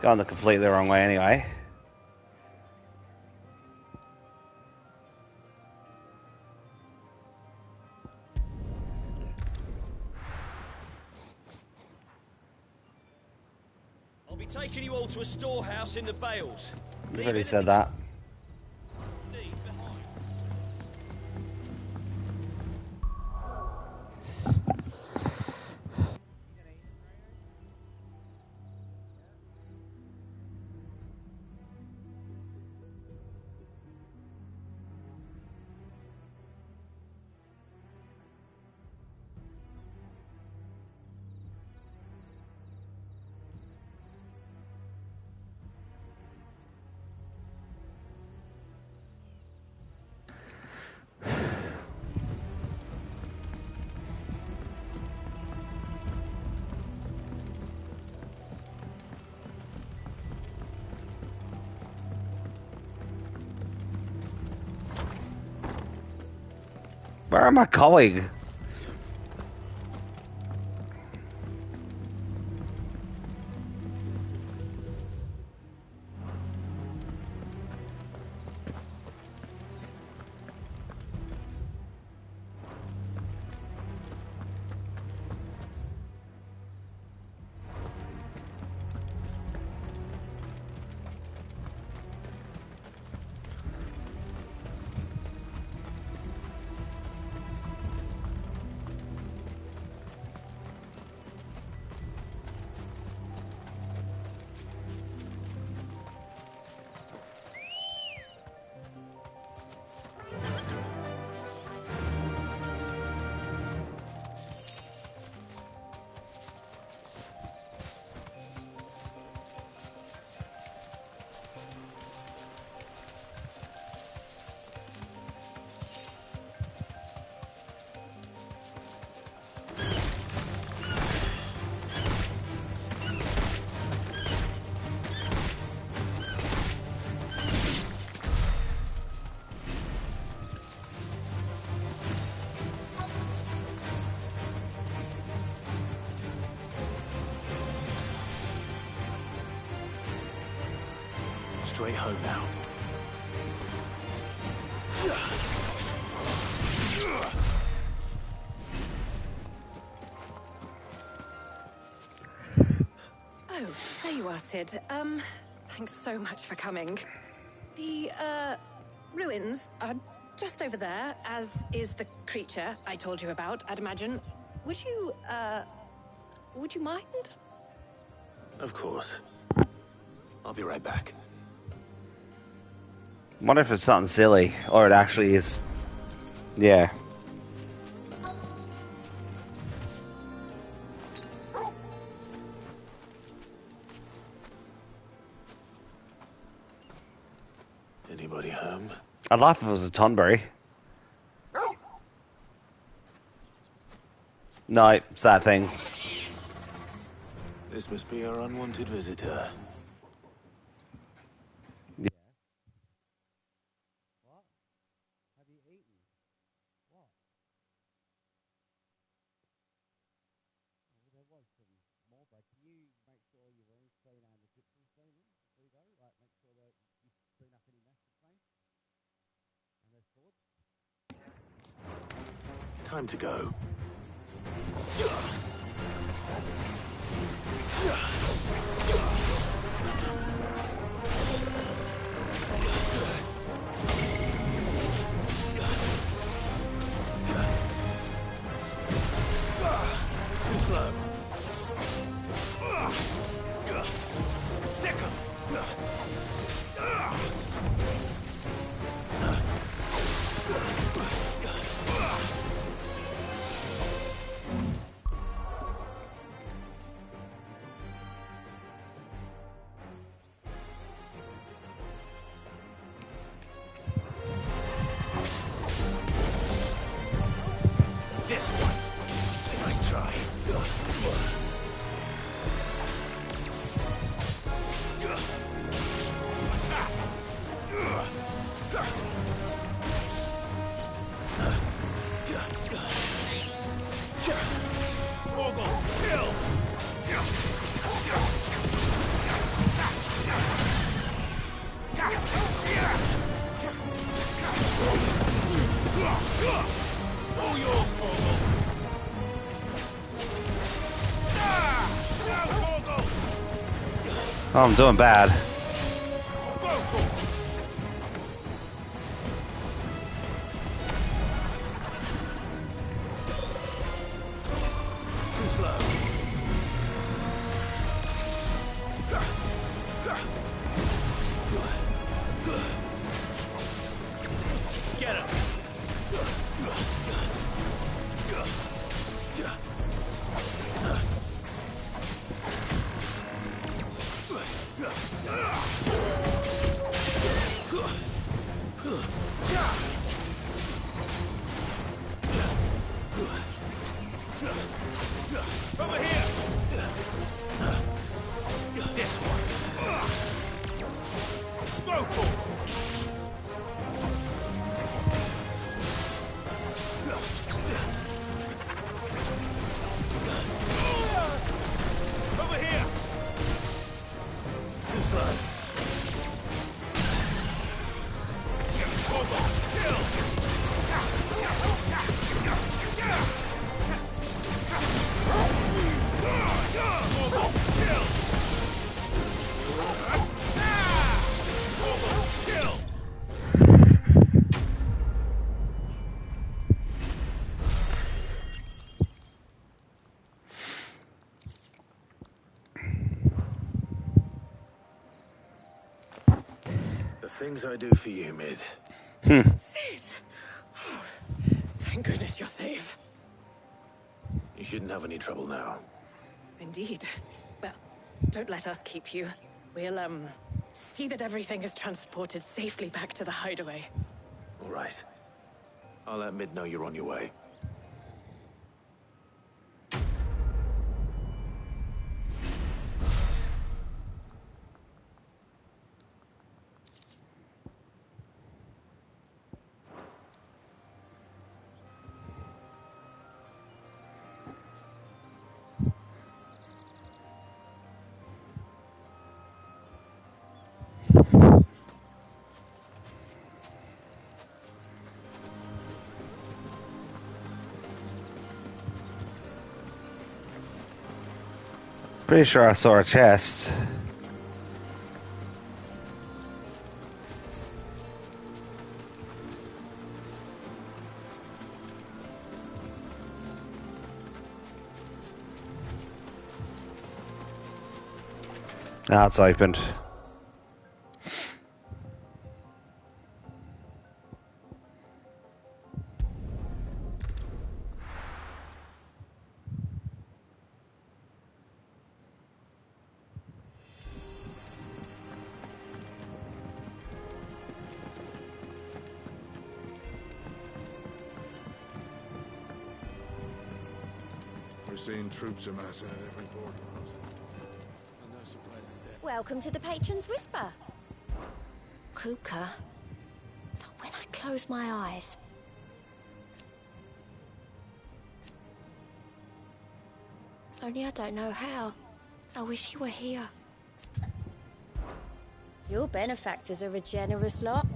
Going the completely wrong way anyway. I'll be taking you all to a storehouse in the Bales. You've already said that. Where am I going? Straight home now. Oh, there you are, Sid. Thanks so much for coming. The, ruins are just over there, as is the creature I told you about, I'd imagine. Would you mind? Of course. I'll be right back. Wonder if it's something silly, or it actually is. Yeah. Anybody home? I'd laugh if it was a Tonberry. No, it's that thing. This must be our unwanted visitor. Yeah. What? Have you eaten? What? Well, there was some more, but can you make sure your room's clean and the kitchen's clean before you go? Like, make sure that you clean up any mess that's made? And those thoughts? Time to go. Too slow. Sick 'em. This one. Nice try. All yours, Torgal. Oh, I'm doing bad. Too slow. Get him. Over here. This one. Vocal. Over here. Too slow. The things I do for you, Mid. Sid! Oh, thank goodness you're safe. You shouldn't have any trouble now. Indeed. Well, don't let us keep you. We'll, see that everything is transported safely back to the hideaway. All right. I'll let Mid know you're on your way. Pretty sure I saw a chest. That's opened. We're seeing troops amassing at every port. No surprises there. Welcome to the Patron's Whisper. Kuka. But when I close my eyes... Only I don't know how. I wish you were here. Your benefactors are a generous lot.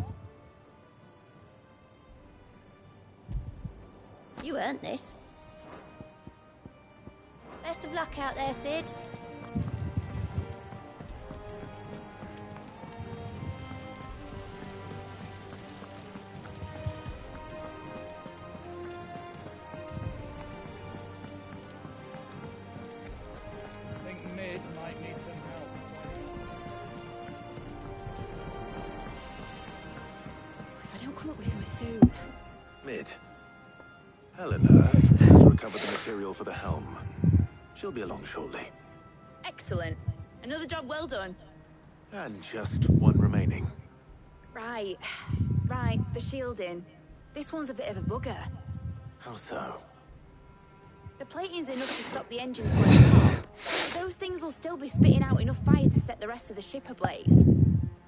You earned this. Best of luck out there, Sid. I think Mid might need some help. If I don't come up with something soon. Mid. Helena has recovered the material for the helm. She'll be along shortly. Excellent. Another job well done. And just one remaining. Right. The shielding. This one's a bit of a bugger. How so? The plating's enough to stop the engines going top. Those things will still be spitting out enough fire to set the rest of the ship ablaze.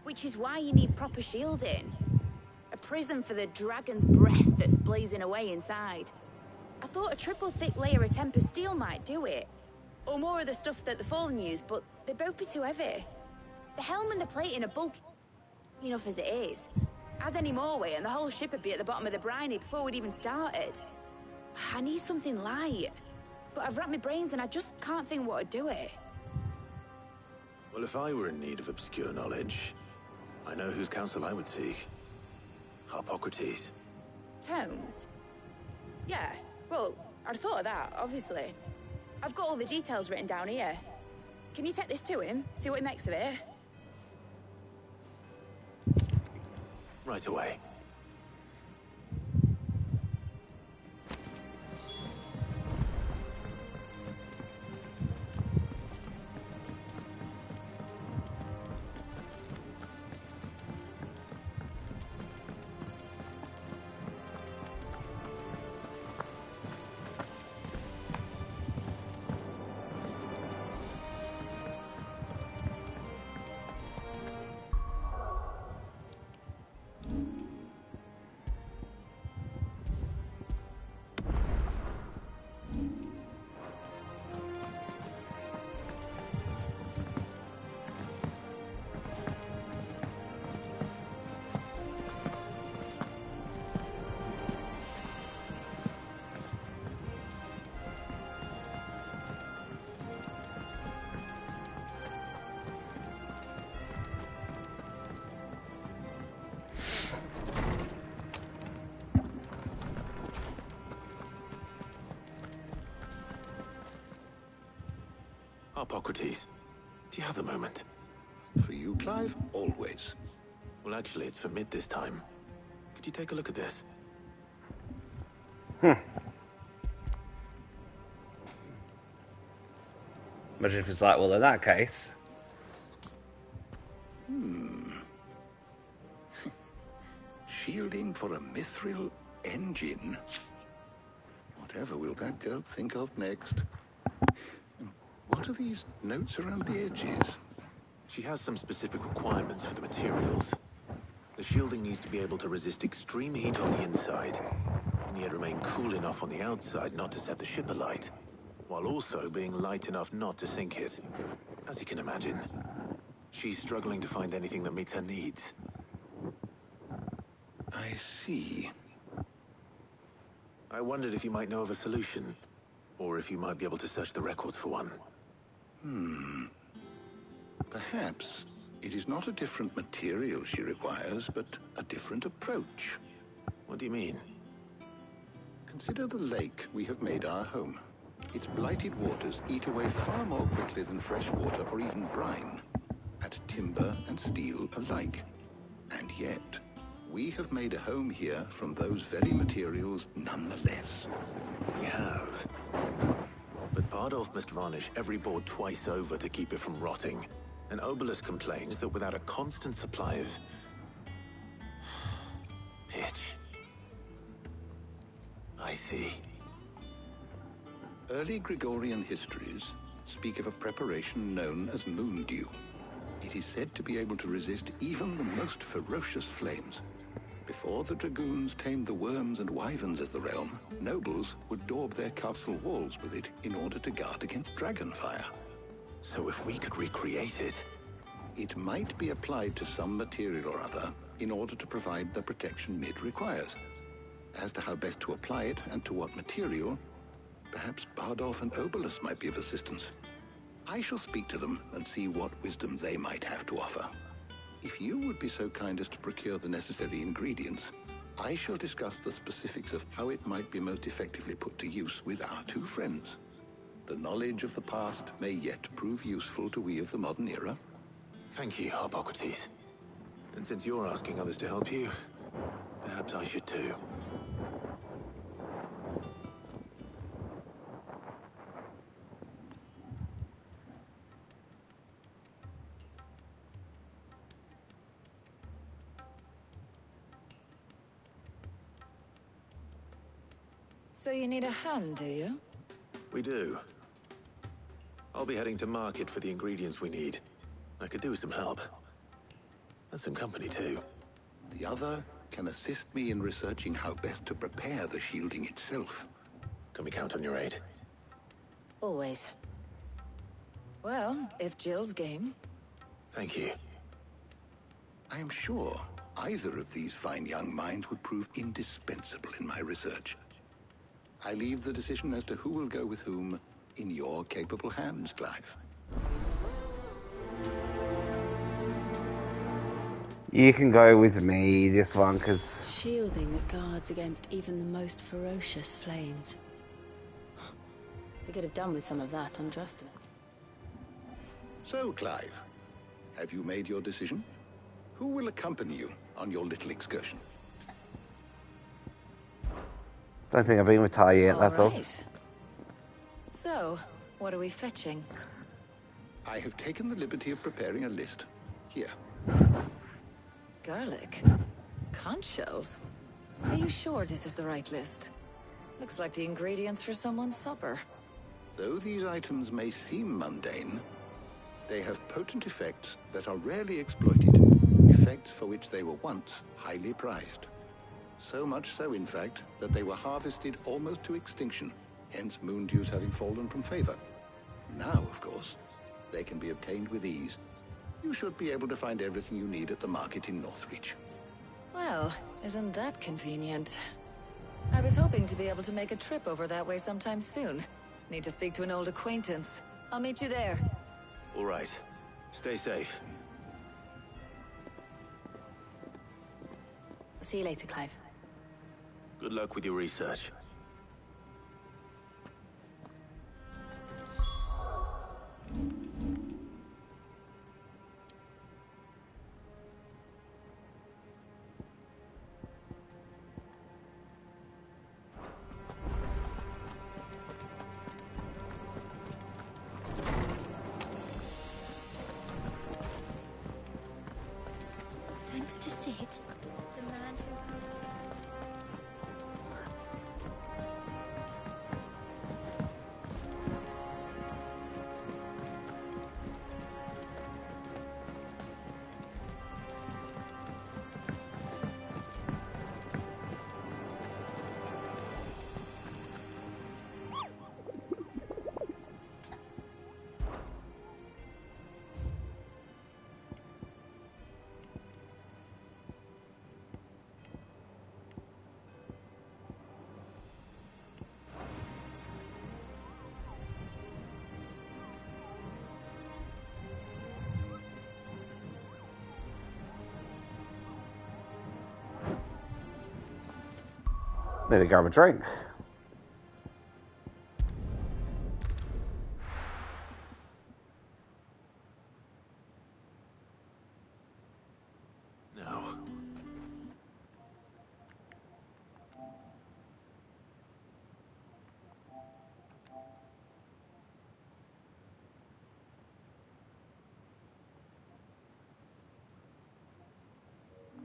Which is why you need proper shielding. A prison for the dragon's breath that's blazing away inside. I thought a triple thick layer of tempered steel might do it. Or more of the stuff that the Fallen use, but they'd both be too heavy. The helm and the plating are bulky enough as it is. Add any more weight and the whole ship would be at the bottom of the briny before we'd even started. I need something light. But I've racked my brains and I just can't think what would do it. Well, if I were in need of obscure knowledge, I know whose counsel I would seek. Hippocrates. Tomes? Yeah, well, I'd thought of that, obviously. I've got all the details written down here. Can you take this to him, see what he makes of it? Right away. Hippocrates, do you have a moment? For you, Clive, always. Well, actually, it's for Mid this time. Could you take a look at this? Imagine if it's like, well, in that case. Shielding for a mithril engine. Whatever will that girl think of next? What are these notes around the edges? She has some specific requirements for the materials. The shielding needs to be able to resist extreme heat on the inside, and yet remain cool enough on the outside not to set the ship alight, while also being light enough not to sink it. As you can imagine, she's struggling to find anything that meets her needs. I see. I wondered if you might know of a solution, or if you might be able to search the records for one. Perhaps it is not a different material she requires, but a different approach. What do you mean? Consider the lake we have made our home. Its blighted waters eat away far more quickly than fresh water or even brine. timber and steel alike. And yet, we have made a home here from those very materials nonetheless. We have. But Bardolph must varnish every board twice over to keep it from rotting. And Obelisk complains that without a constant supply of pitch. I see. Early Gregorian histories speak of a preparation known as moon dew. It is said to be able to resist even the most ferocious flames. Before the dragoons tamed the worms and wyverns of the realm, nobles would daub their castle walls with it in order to guard against dragonfire. So if we could recreate it... It might be applied to some material or other in order to provide the protection Mid requires. As to how best to apply it and to what material, perhaps Bardolph and Obelisk might be of assistance. I shall speak to them and see what wisdom they might have to offer. If you would be so kind as to procure the necessary ingredients, I shall discuss the specifics of how it might be most effectively put to use with our two friends. The knowledge of the past may yet prove useful to we of the modern era. Thank you, Hippocrates. And since you're asking others to help you, perhaps I should too. So you need a hand, do you? We do. I'll be heading to market for the ingredients we need. I could do with some help. And some company too. The other can assist me in researching how best to prepare the shielding itself. Can we count on your aid? Always. Well, if Jill's game. Thank you. I am sure either of these fine young minds would prove indispensable in my research. I leave the decision as to who will go with whom in your capable hands, Clive. You can go with me, this one, because... Shielding that guards against even the most ferocious flames. We could have done with some of that, I'm trusting it. So, Clive, have you made your decision? Who will accompany you on your little excursion? Don't think I've been with Ty yet, that's all. So, what are we fetching? I have taken the liberty of preparing a list. Here. Garlic? Conch shells? Are you sure this is the right list? Looks like the ingredients for someone's supper. Though these items may seem mundane, they have potent effects that are rarely exploited. Effects for which they were once highly prized. So much so, in fact, that they were harvested almost to extinction, hence moon dews having fallen from favor. Now, of course, they can be obtained with ease. You should be able to find everything you need at the market in Northreach. Well, isn't that convenient? I was hoping to be able to make a trip over that way sometime soon. Need to speak to an old acquaintance. I'll meet you there. All right. Stay safe. I'll see you later, Clive. Good luck with your research. Thanks to Sid, the man who... Need to grab a drink.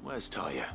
Where's Talia?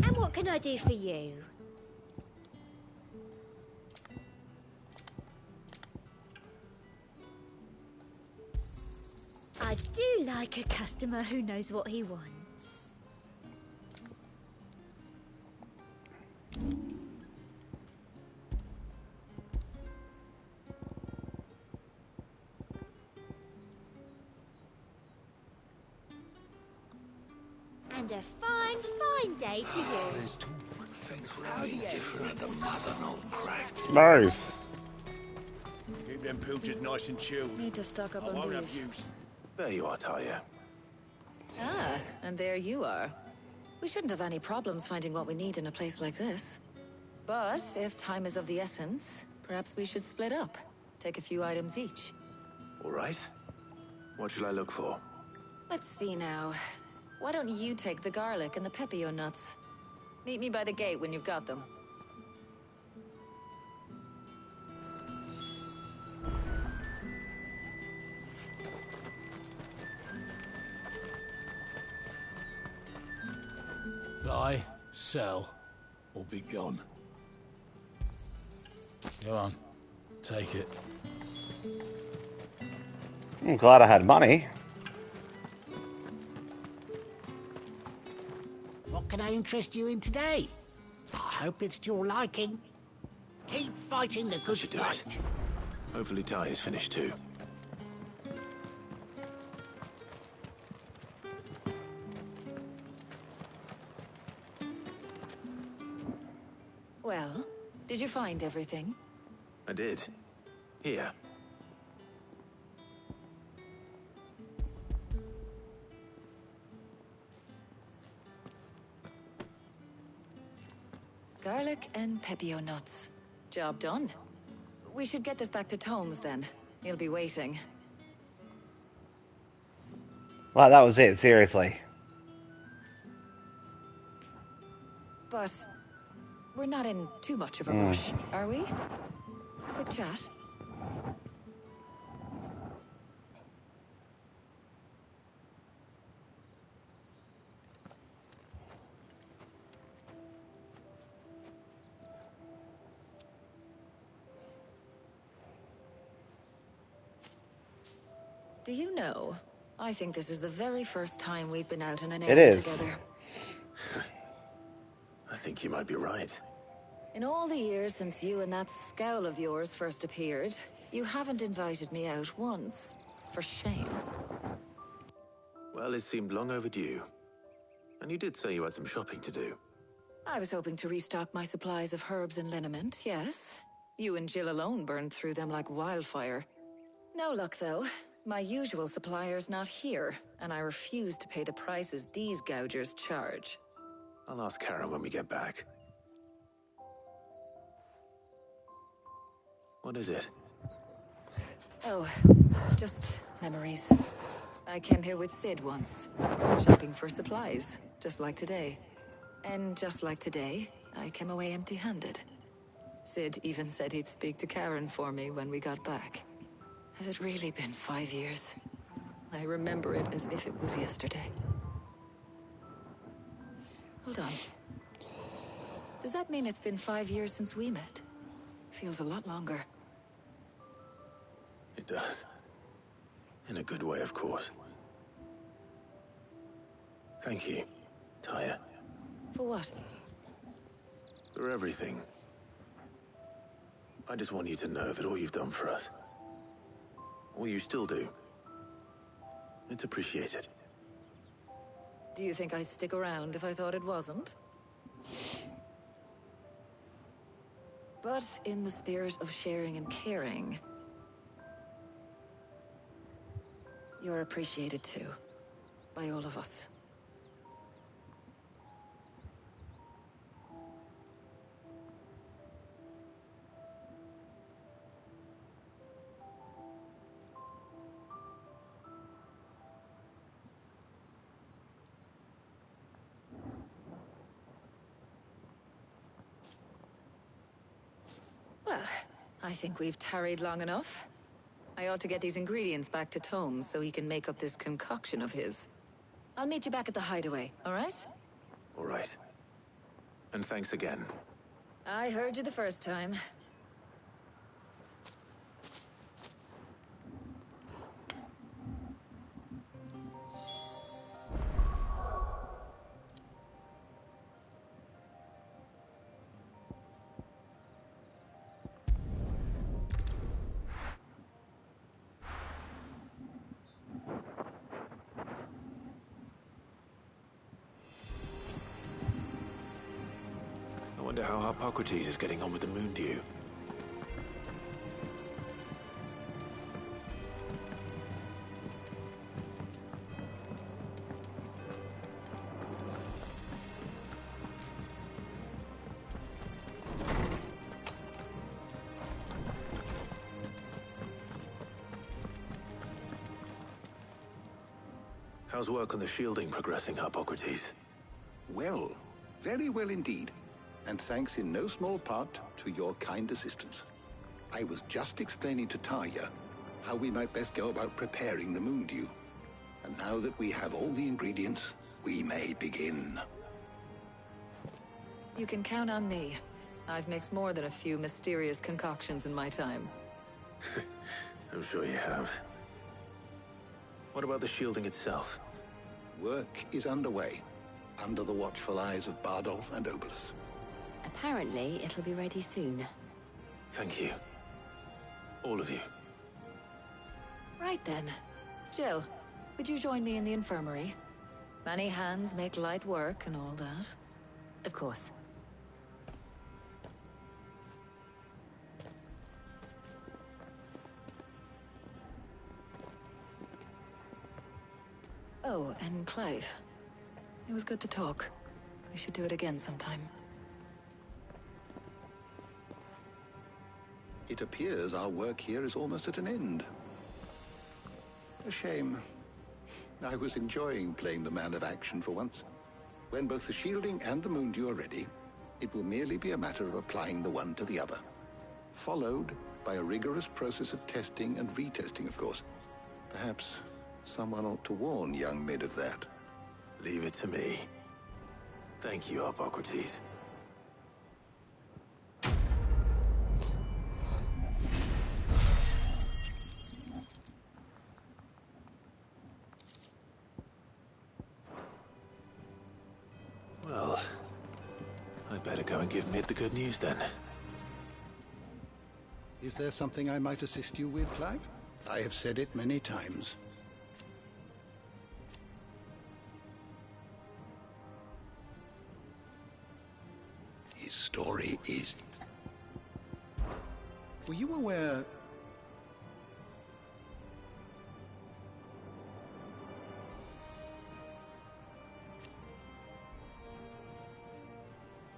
And what can I do for you? I do like a customer who knows what he wants. And a fine, fine day to you. There's talk. Things really different at the mother not cracked. Nice. Keep them pilchards nice and chilled. Need to stock up I on won't have these. use. There you are, Talia. Ah, and there you are. We shouldn't have any problems finding what we need in a place like this. But if time is of the essence, perhaps we should split up. Take a few items each. All right. What shall I look for? Let's see now. Why don't you take the garlic and the pepio nuts? Meet me by the gate when you've got them. Buy, sell, or be gone. Go on, take it. I'm glad I had money. What can I interest you in today? I hope it's to your liking. Keep fighting the good should do fight. it. Hopefully Talia's finished too. Well, did you find everything? I did. Here. Garlic and pepio nuts. Job done. We should get this back to Tomes then. He'll be waiting. Like, that was it, seriously. But we're not in too much of a rush, are we? Quick chat. Do you know, I think this is the very first time we've been out on an errand together. I think you might be right. In all the years since you and that scowl of yours first appeared, you haven't invited me out once. For shame. Well, it seemed long overdue. And you did say you had some shopping to do. I was hoping to restock my supplies of herbs and liniment, yes. You and Jill alone burned through them like wildfire. No luck, though. My usual supplier's not here, and I refuse to pay the prices these gougers charge. I'll ask Karen when we get back. What is it? Oh, just memories. I came here with Sid once, shopping for supplies, just like today. And just like today, I came away empty-handed. Sid even said he'd speak to Karen for me when we got back. Has it really been 5 years? I remember it as if it was yesterday. Hold on. Does that mean it's been 5 years since we met? Feels a lot longer. It does. In a good way, of course. Thank you, Tyre. For what? For everything. I just want you to know that all you've done for us, all you still do, it's appreciated. Do you think I'd stick around if I thought it wasn't? But in the spirit of sharing and caring, you're appreciated too, by all of us. Well, I think we've tarried long enough. I ought to get these ingredients back to Tome so he can make up this concoction of his. I'll meet you back at the hideaway, all right? All right. And thanks again. I heard you the first time. I wonder how Hippocrates is getting on with the moon dew. How's work on the shielding progressing, Hippocrates? Well, very well indeed. And thanks in no small part to your kind assistance. I was just explaining to Tarja how we might best go about preparing the moon dew. And now that we have all the ingredients, we may begin. You can count on me. I've mixed more than a few mysterious concoctions in my time. I'm sure you have. What about the shielding itself? Work is underway, under the watchful eyes of Bardolph and Obolus. Apparently, it'll be ready soon. Thank you. All of you. Right then. Jill, would you join me in the infirmary? Many hands make light work and all that. Of course. Oh, and Clive. It was good to talk. We should do it again sometime. It appears our work here is almost at an end. A shame. I was enjoying playing the man of action for once. When both the shielding and the moon dew are ready, it will merely be a matter of applying the one to the other. Followed by a rigorous process of testing and retesting, of course. Perhaps someone ought to warn young Mid of that. Leave it to me. Thank you, Hippocrates. Well, I'd better go and give Mid the good news then. Is there something I might assist you with, Clive? I have said it many times. His story is... Were you aware...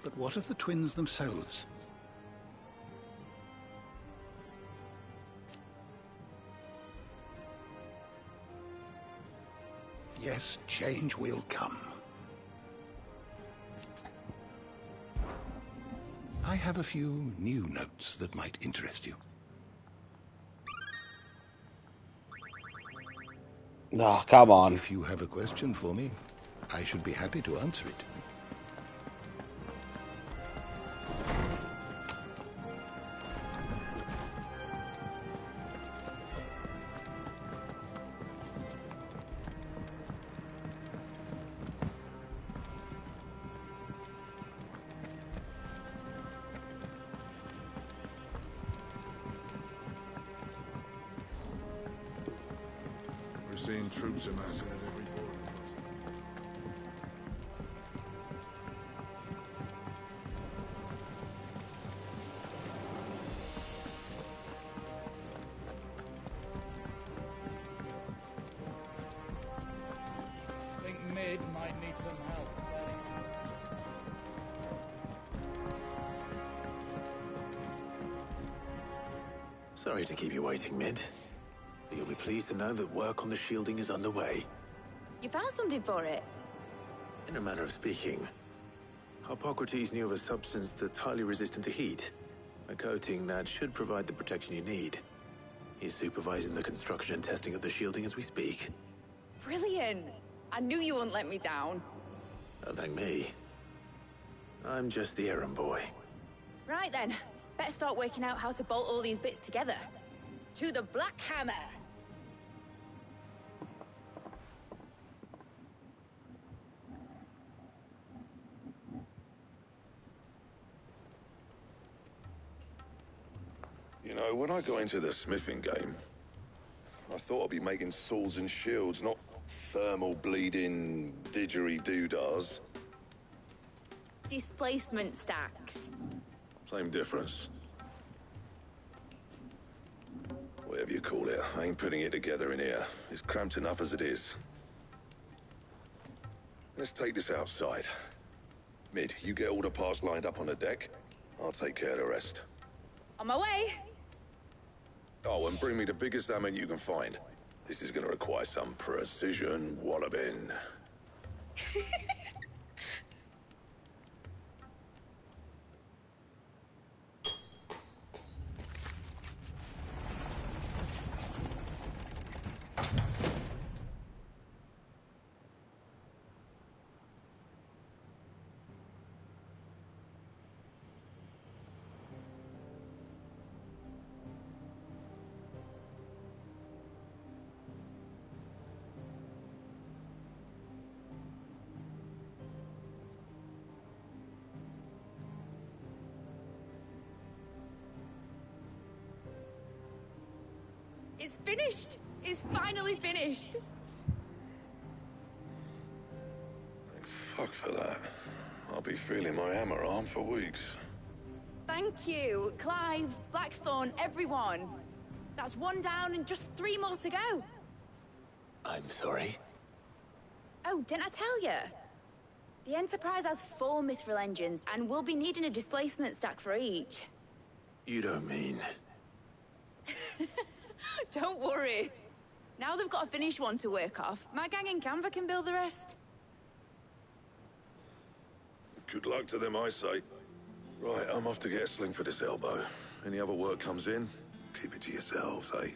But what of the twins themselves? Yes, change will come. I have a few new notes that might interest you. Oh, come on. If you have a question for me, I should be happy to answer it. We're seeing troops amassing at every border crossing. I think Mid might need some help, Teddy. Sorry to keep you waiting, Mid. But you'll be pleased to know that work on the shielding is underway. You found something for it? In a manner of speaking, Hippocrates knew of a substance that's highly resistant to heat. A coating that should provide the protection you need. He's supervising the construction and testing of the shielding as we speak. Brilliant! I knew you wouldn't let me down. Don't thank me. I'm just the errand boy. Right then, better start working out how to bolt all these bits together. To the Black Hammer! You know, when I got into the smithing game, I thought I'd be making swords and shields, not thermal bleeding didgeridoo-dahs. Displacement stacks. Same difference. Whatever you call it, I ain't putting it together in here. It's cramped enough as it is. Let's take this outside. Mid, you get all the parts lined up on the deck. I'll take care of the rest. On my way! Oh, and bring me the biggest hammer you can find. This is gonna require some precision walloping. It's finished! It's finally finished! Thank fuck for that. I'll be feeling my hammer arm for weeks. Thank you, Clive, Blackthorn, everyone. That's one down and just 3 more to go. I'm sorry. Oh, didn't I tell you? The Enterprise has 4 mithril engines, and we'll be needing a displacement stack for each. You don't mean... Don't worry. Now they've got a finished one to work off, my gang in Canva can build the rest. Good luck to them, I say. Right, I'm off to get a sling for this elbow. Any other work comes in, keep it to yourselves, eh?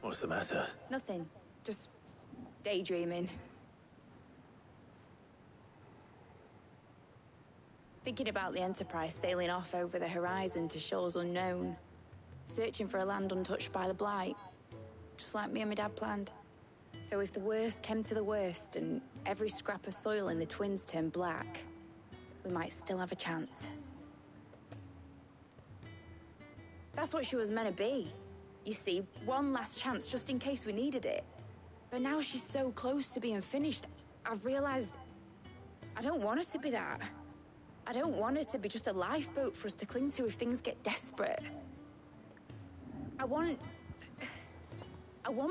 What's the matter? Nothing. Just daydreaming. Thinking about the Enterprise sailing off over the horizon to shores unknown, searching for a land untouched by the Blight, just like me and my dad planned. So if the worst came to the worst and every scrap of soil in the Twins turned black, we might still have a chance. That's what she was meant to be. You see, one last chance just in case we needed it. But now she's so close to being finished, I've realized I don't want her to be that. I don't want her to be just a lifeboat for us to cling to if things get desperate. I want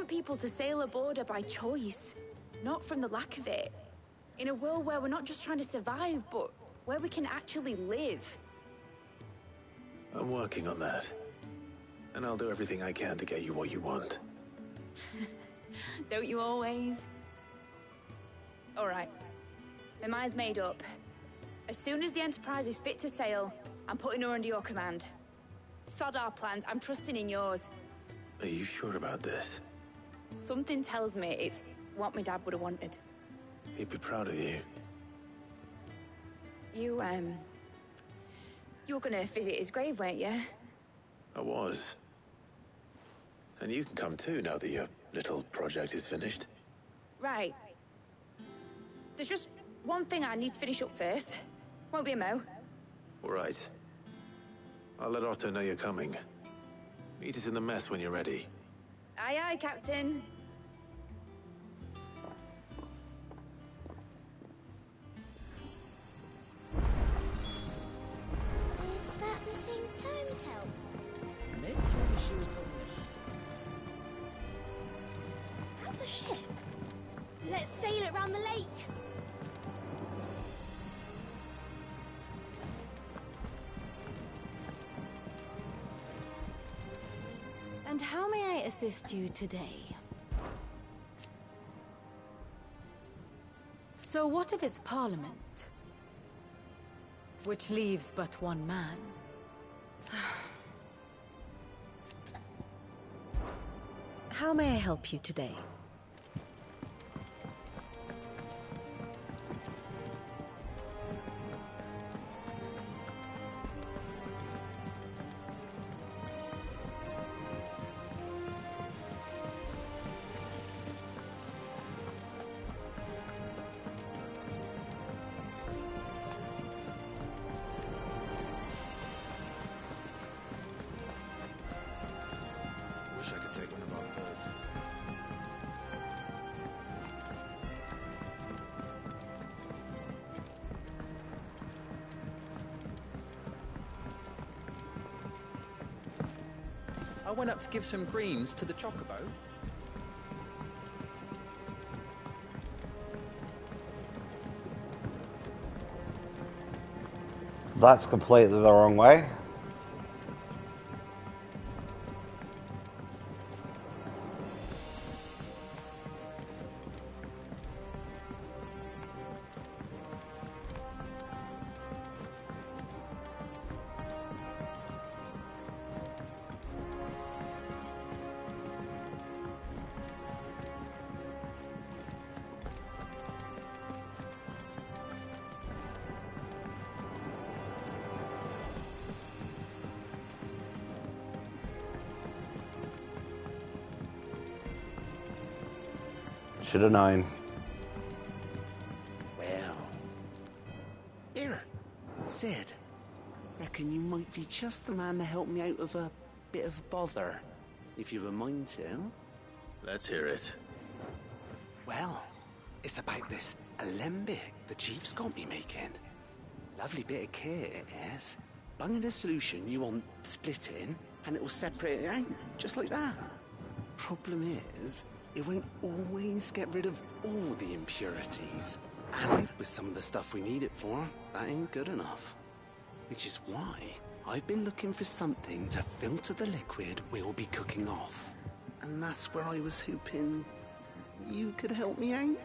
people to sail aboard her by choice, not from the lack of it. In a world where we're not just trying to survive, but where we can actually live. I'm working on that. And I'll do everything I can to get you what you want. Don't you always? All right. My mind's made up. As soon as the Enterprise is fit to sail, I'm putting her under your command. Sod our plans, I'm trusting in yours. Are you sure about this? Something tells me it's what my dad would have wanted. He'd be proud of you. You were gonna visit his grave, weren't you? I was. And you can come too now that your little project is finished. Right. There's just one thing I need to finish up first. Won't be a mo. All right. I'll let Otto know you're coming. Meet us in the mess when you're ready. Aye, aye, Captain. Is that the thing Tomes helped? Ned told me she was building a That's a ship. Let's sail it round the lake. And how may I assist you today? So what of its parliament? Which leaves but one man. How may I help you today? Wish I could take one of our birds. I went up to give some greens to the chocobo. That's completely the wrong way. Should have known. Well. Here, Sid. Reckon you might be just the man to help me out of a bit of bother, if you've a mind to. Let's hear it. Well, it's about this alembic the Chief's got me making. Lovely bit of kit it is. Bunging a solution you want splitting, and it will separate it out, just like that. Problem is, it won't always get rid of all the impurities. And with some of the stuff we need it for, that ain't good enough. Which is why I've been looking for something to filter the liquid we'll be cooking off. And that's where I was hoping you could help me out.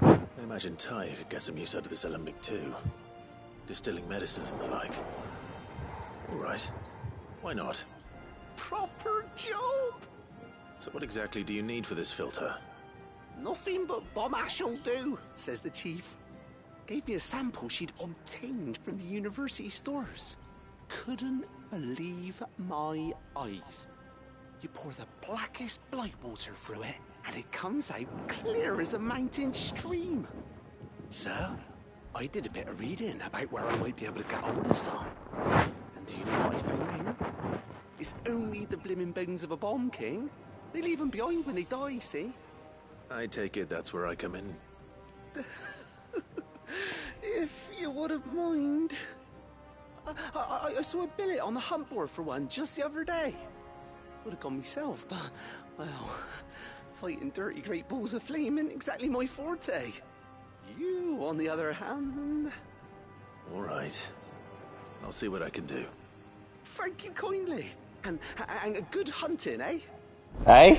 I imagine Ty could get some use out of this alembic too. Distilling medicines and the like. All right. Why not? Proper job! So what exactly do you need for this filter? Nothing but bomb ash'll do, says the chief. Gave me a sample she'd obtained from the university stores. Couldn't believe my eyes. You pour the blackest blight water through it, and it comes out clear as a mountain stream. So, I did a bit of reading about where I might be able to get hold of some. And do you know what I found out? It's only the blimmin' bones of a bomb king. They leave them behind when they die, see? I take it that's where I come in. If you wouldn't mind. I saw a billet on the hunt board for one just the other day. Would have gone myself, but, well, fighting dirty great balls of flame ain't exactly my forte. You, on the other hand... All right. I'll see what I can do. Thank you kindly. And good hunting, eh? Eh?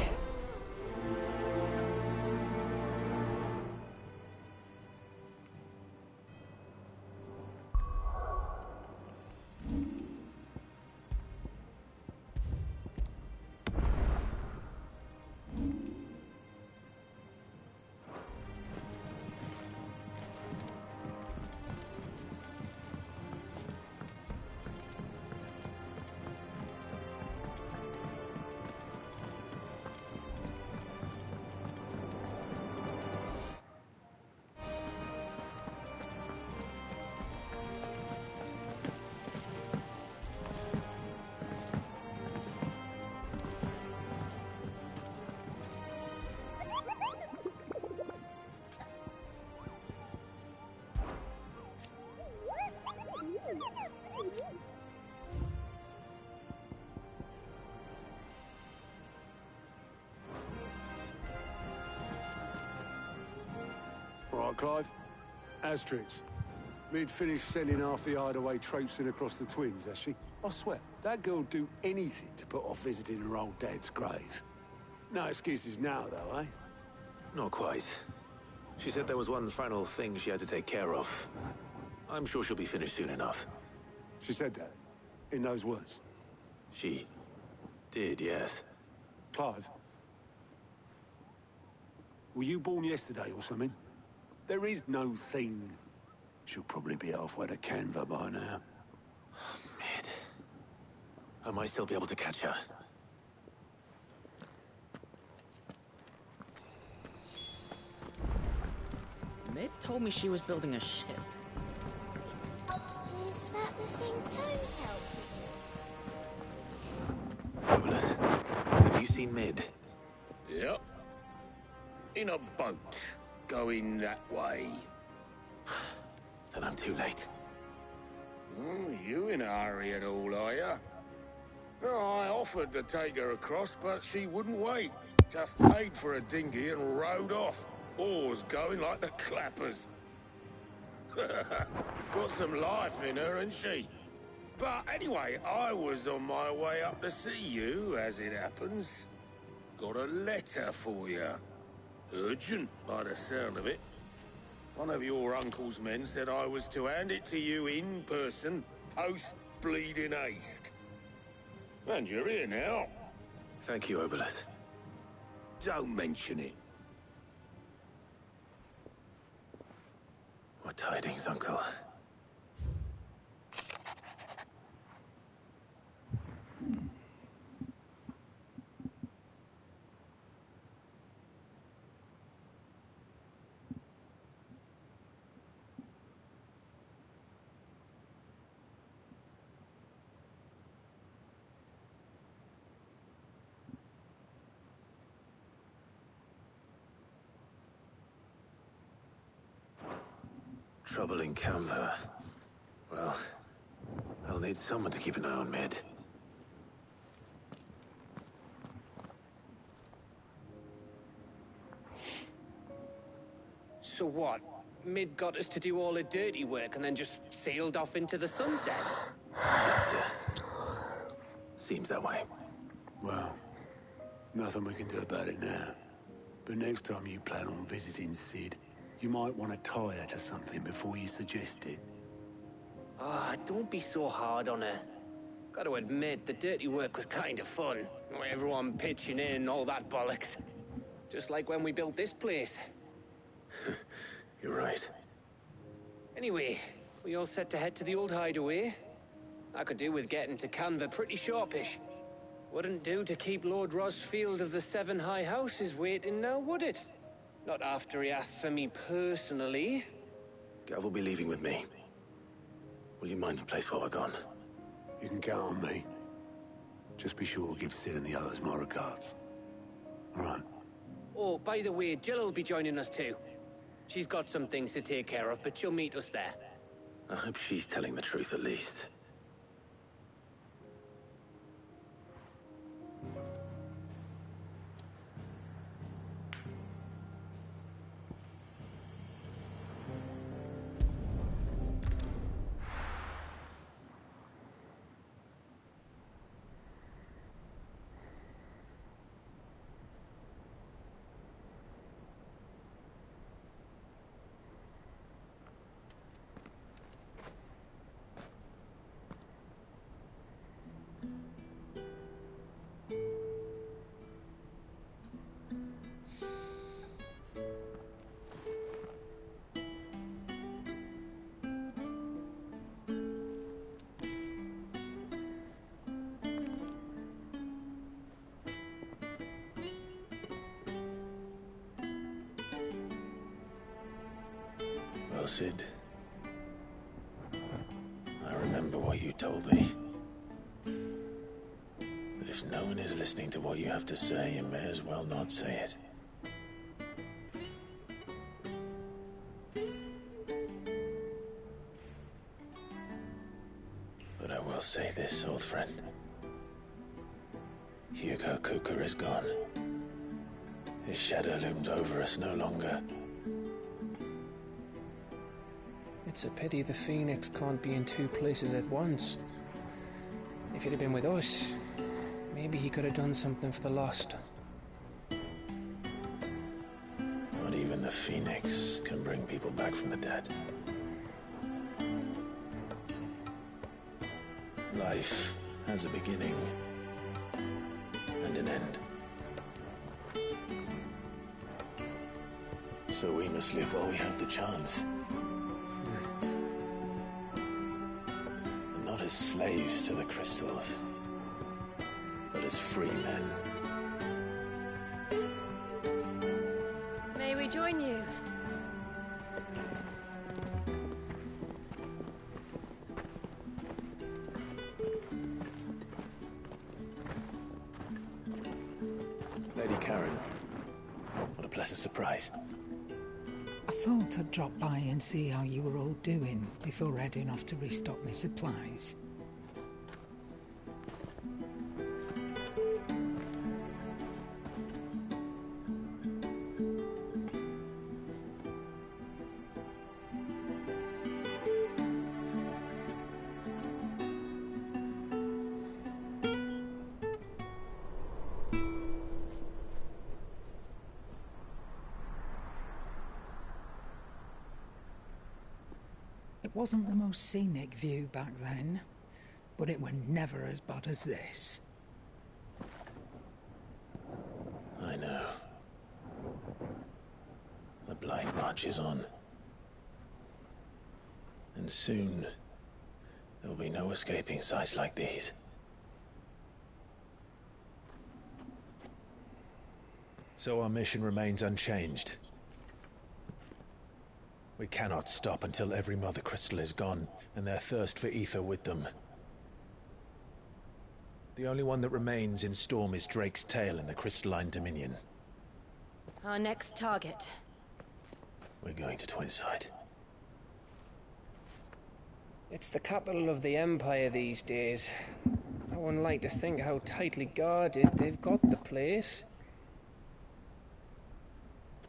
All right, Clive. Asterix. Mid finished sending half the hideaway traipsing across the twins, has she? I swear, that girl'd do anything to put off visiting her old dad's grave. No excuses now, though, eh? Not quite. She said there was one final thing she had to take care of. I'm sure she'll be finished soon enough. She said that? In those words? She did, yes. Clive? Were you born yesterday or something? There is no thing. She'll probably be halfway to Canva by now. Mid. I might still be able to catch her. Mid told me she was building a ship. Is that the thing Tomes helped? Obelith, have you seen Mid? Yep. In a boat, going that way. Then I'm too late. You in a hurry at all, are you? No, I offered to take her across, but she wouldn't wait. Just paid for a dinghy and rowed off. Oars going like the clappers. Got some life in her, ain't she? But anyway, I was on my way up to see you, as it happens. Got a letter for you. Urgent, by the sound of it. One of your uncle's men said I was to hand it to you in person, post-bleeding haste. And you're here now. Thank you, Obelith. Don't mention it. What tidings, Uncle? Trouble in Canva. Well, I'll need someone to keep an eye on Mid. So what? Mid got us to do all the dirty work and then just sailed off into the sunset? Seems that way. Well, nothing we can do about it now. But next time you plan on visiting Sid, you might want to tie her to something before you suggest it. Ah, don't be so hard on her. Got to admit, the dirty work was kind of fun. Everyone pitching in, all that bollocks. Just like when we built this place. You're right. Anyway, we all set to head to the old hideaway. I could do with getting to Canva pretty sharpish. Wouldn't do to keep Lord Rosfield of the Seven High Houses waiting now, would it? Not after he asked for me personally. Gav will be leaving with me. Will you mind the place while we're gone? You can count on me. Just be sure to give Sid and the others my regards. All right. Oh, by the way, Jill will be joining us too. She's got some things to take care of, but she'll meet us there. I hope she's telling the truth at least. Well, Sid, I remember what you told me. That if no one is listening to what you have to say, you may as well not say it. But I will say this, old friend. Hugo Kuka is gone. His shadow looms over us no longer. It's a pity the Phoenix can't be in two places at once. If he'd have been with us, maybe he could have done something for the lost. Not even the Phoenix can bring people back from the dead. Life has a beginning and an end. So we must live while we have the chance. And not as slaves to the crystals, but as free men. May we join you? Lady Karen, what a pleasant surprise. I thought I'd drop by and see how you were all doing before heading off to restock my supplies. It wasn't the most scenic view back then, but it were never as bad as this. I know. The blind march is on. And soon, there'll be no escaping sights like these. So our mission remains unchanged. We cannot stop until every Mother Crystal is gone, and their thirst for ether with them. The only one that remains in Storm is Drake's Tail in the Crystalline Dominion. Our next target. We're going to Twinside. It's the capital of the Empire these days. I wouldn't like to think how tightly guarded they've got the place.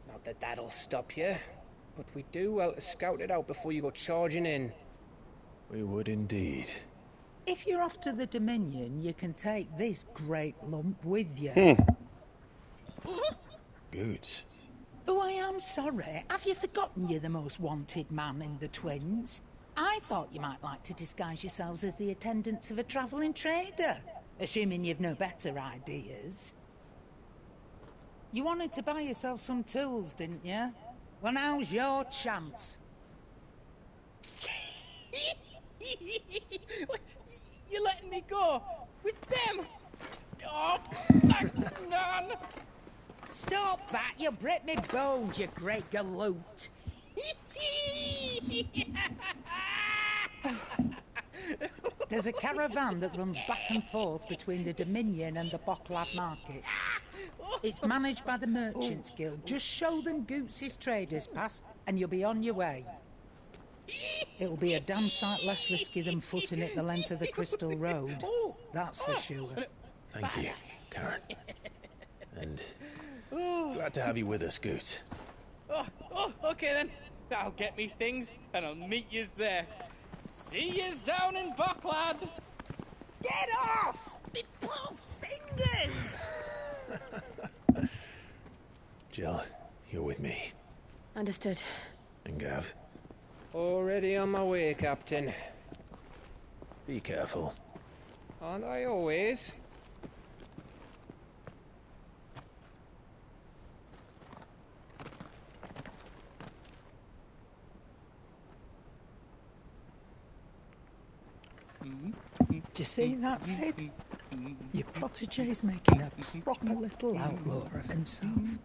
Not that that'll stop you, but we do well to scout it out before you go charging in. We would indeed. If you're off to the Dominion, you can take this great lump with you. Goods. Oh, I am sorry. Have you forgotten you're the most wanted man in the Twins? I thought you might like to disguise yourselves as the attendants of a travelling trader, assuming you've no better ideas. You wanted to buy yourself some tools, didn't you? Well, now's your chance. You're letting me go? With them? Oh, thanks, Nan! Stop that! You'll break me bones, you great galoot! There's a caravan that runs back and forth between the Dominion and the Bocklad markets. It's managed by the Merchants Guild. Just show them Goots' traders pass and you'll be on your way. It'll be a damn sight less risky than footing it the length of the Crystal Road. That's for sure. Thank you, Karen. And glad to have you with us, Goots. Okay then. I'll get me things and I'll meet yous there. See yous down in Bocklad. Get off! Me poor fingers! Jill, you're with me. Understood. And Gav? Already on my way, Captain. Be careful. Aren't I always? Do you see that, Sid? Your protégé's making a proper little outlaw of himself.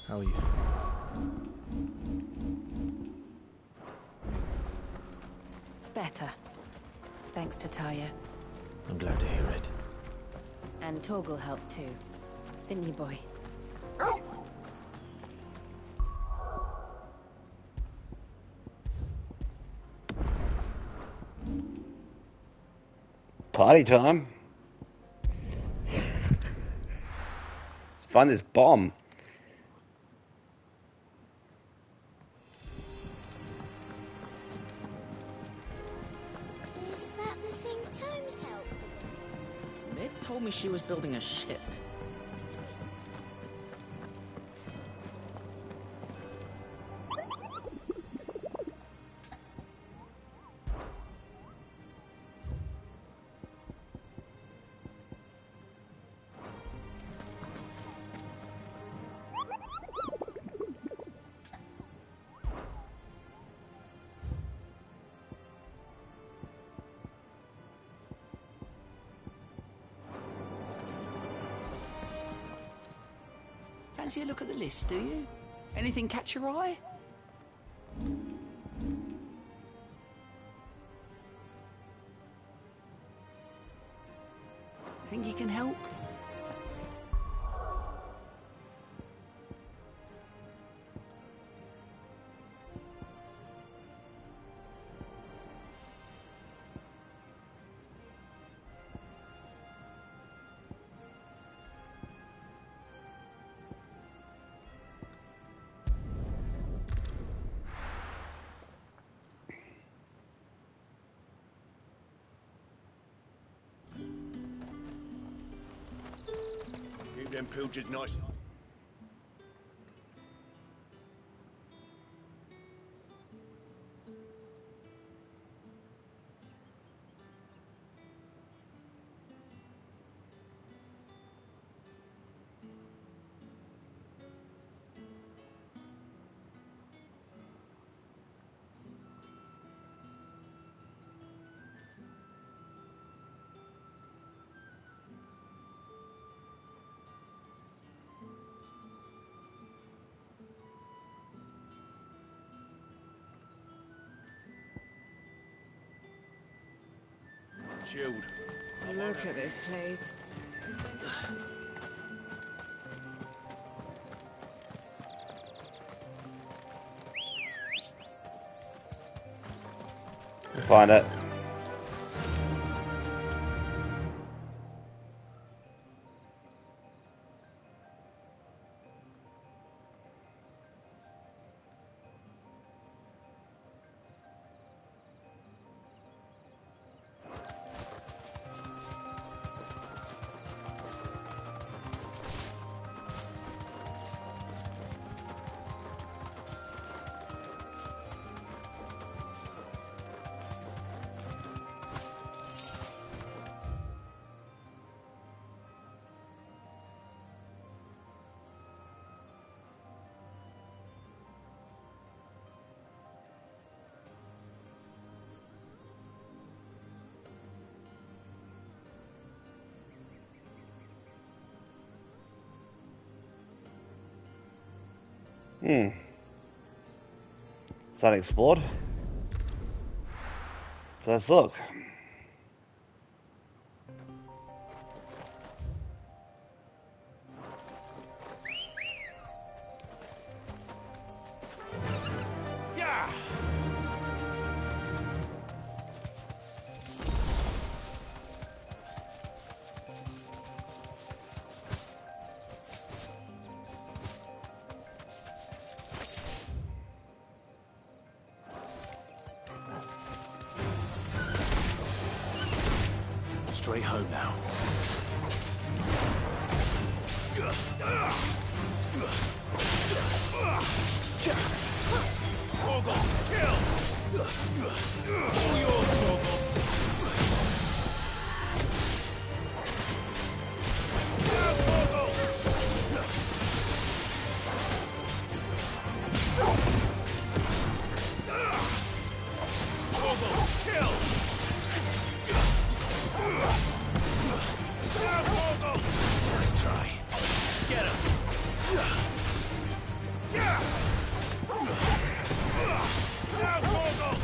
How are you? Better. Thanks to Taya. I'm glad to hear it. And Torgal helped too. Didn't you, boy? Party time. Let's find this bomb. Is that the thing Tomes helped with? Mid told me she was building a ship. Fancy a look at the list, do you? Anything catch your eye? Think you can help? Keep them pilgers nice. chilled. Look at this place. Find it. It's unexplored. So let's look. Yeah. Straight home now. Torgal, kill! All yours, Torgal! Nice try. Get him! Now, Torgal!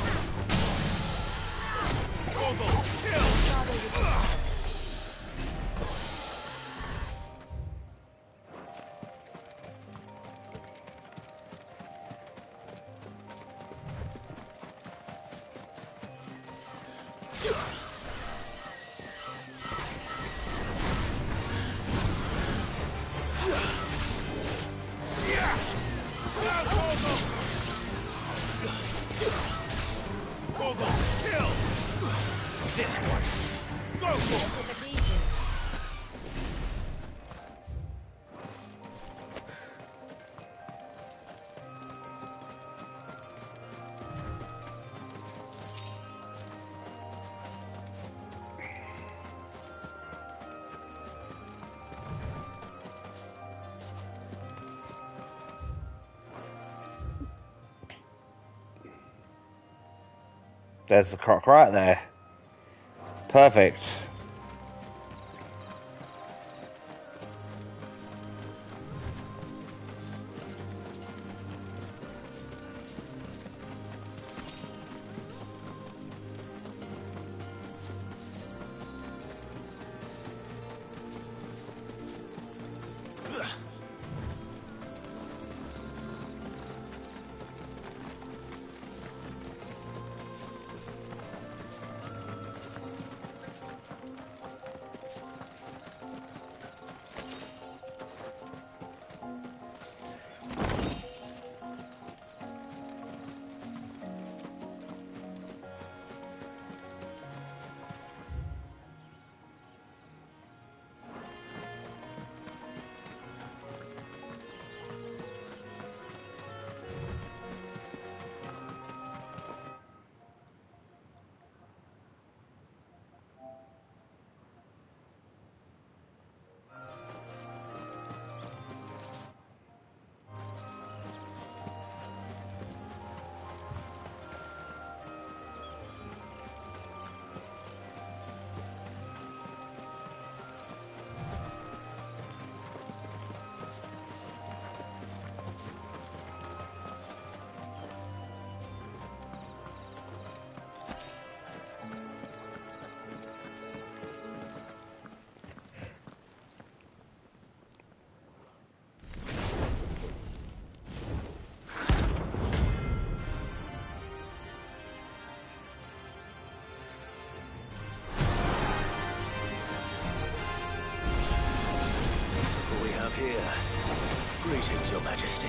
Torgal, kill! This one. Go for it. There's the croc right there. Perfect. Greetings, Your Majesty.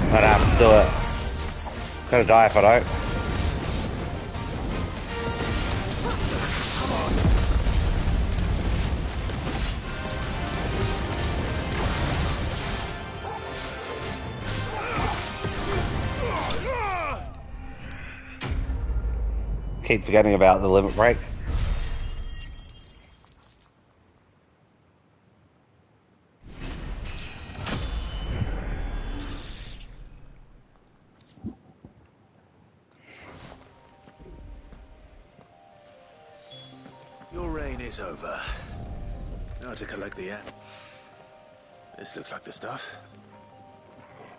I'd have to do it. Gonna die if I don't. Keep forgetting about the limit break. Your reign is over. Now to collect the app. This looks like the stuff.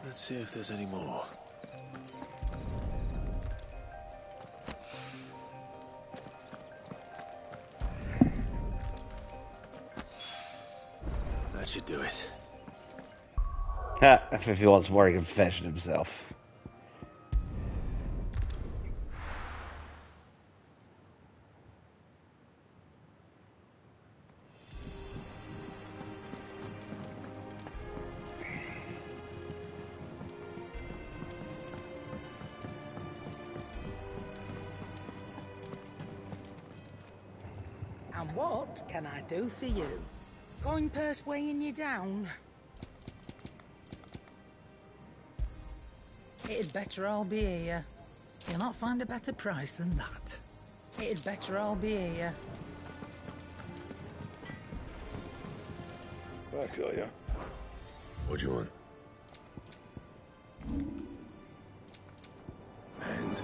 Let's see if there's any more. That should do it. Ha, if he wants more, he can fetch it himself. And what can I do for you? Coin purse weighing you down? It'd better all be here. You'll not find a better price than that. It'd better all be here. Back, are ya? What do you want? And?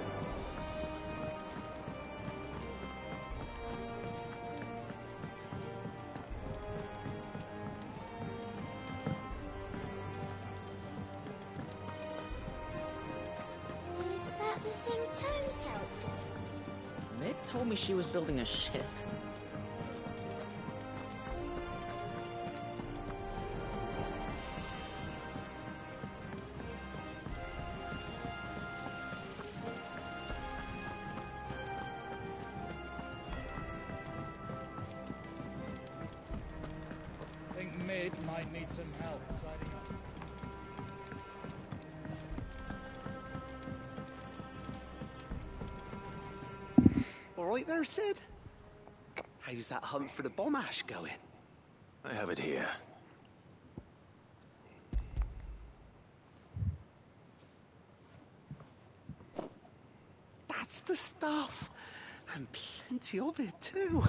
Is that the thing Tomes helped with? Mid told me she was building a ship. I think Mid might need some help tidying up. All right there, Sid? How's that hunt for the bomb ash going? I have it here. That's the stuff. And plenty of it, too.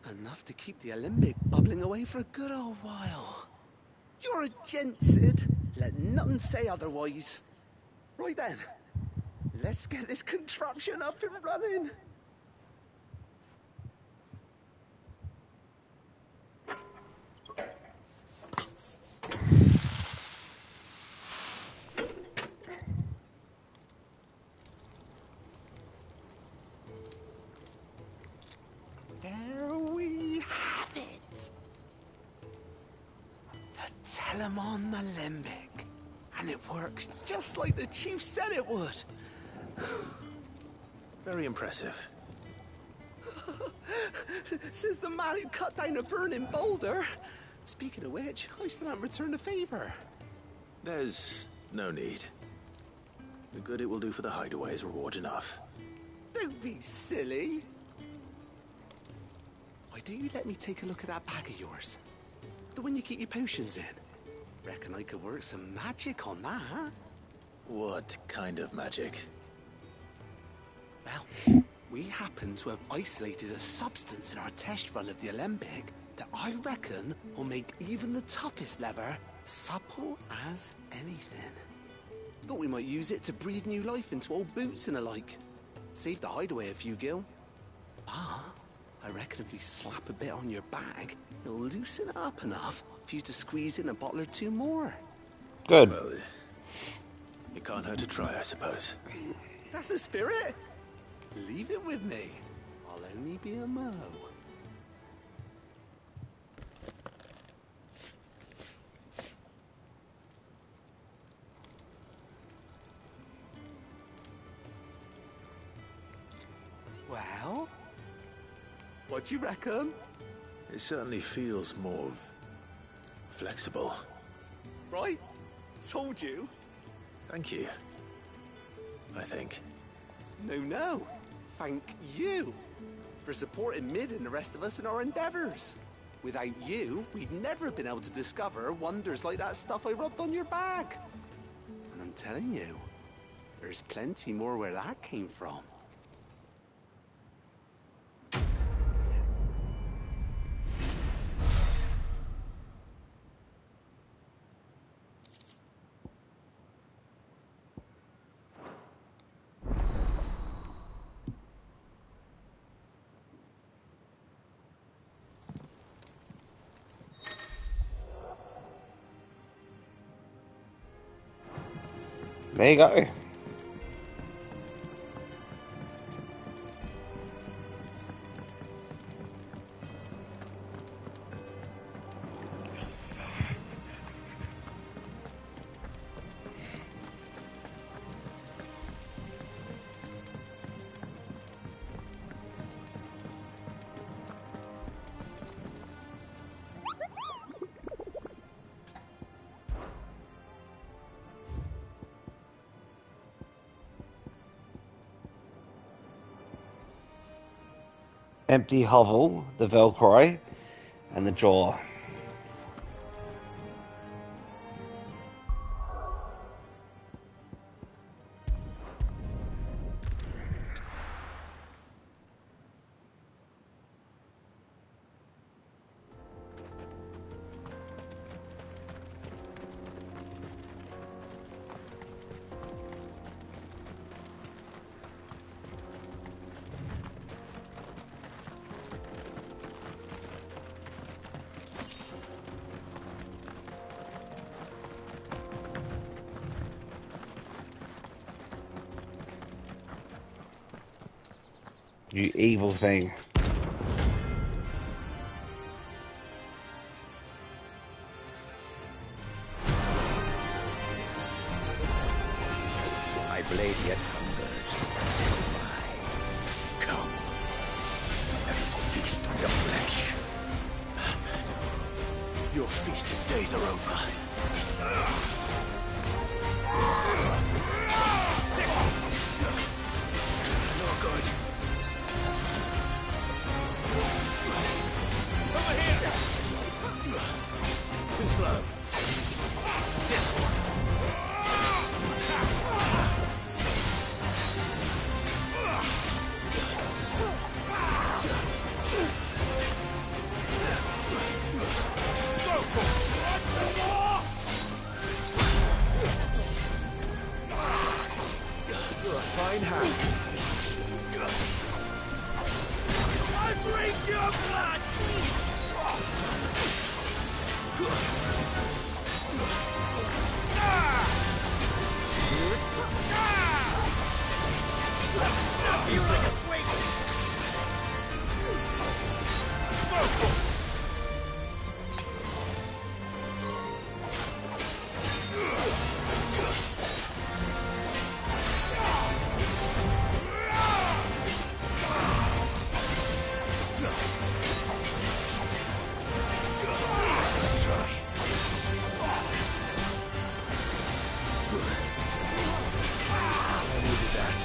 Enough to keep the alembic bubbling away for a good old while. You're a gent, Sid. Let nothing say otherwise. Right then. Let's get this contraption up and running. There we have it. The Telemon Alembic. And it works just like the chief said it would. Very impressive. Says the man who cut down a burning boulder. Speaking of which, I still haven't returned the favor. There's no need. The good it will do for the hideaway is reward enough. Don't be silly. Why don't you let me take a look at that bag of yours? The one you keep your potions in. Reckon I could work some magic on that. What kind of magic? Well, we happen to have isolated a substance in our test run of the alembic that I reckon will make even the toughest lever supple as anything. Thought we might use it to breathe new life into old boots and the like. Save the hideaway a few gil. Ah, I reckon if we slap a bit on your bag, it'll loosen it up enough for you to squeeze in a bottle or two more. Good. Well, it can't hurt to try, I suppose. That's the spirit. Leave it with me. I'll only be a mo. Well, what do you reckon? It certainly feels more flexible. Right? Told you. Thank you. I think. No. Thank you for supporting Mid and the rest of us in our endeavors. Without you, we'd never have been able to discover wonders like that stuff I rubbed on your bag. And I'm telling you, there's plenty more where that came from. There you go. Empty hovel, the Velcro, and the jaw. You evil thing. My blade yet hungers, and so do I. Come. Let us feast on your flesh. Your feasting days are over. No good. Over here! Too slow. This one. Fine hand. I drink your blood! Snap you like a twig! Let's try. I needed that.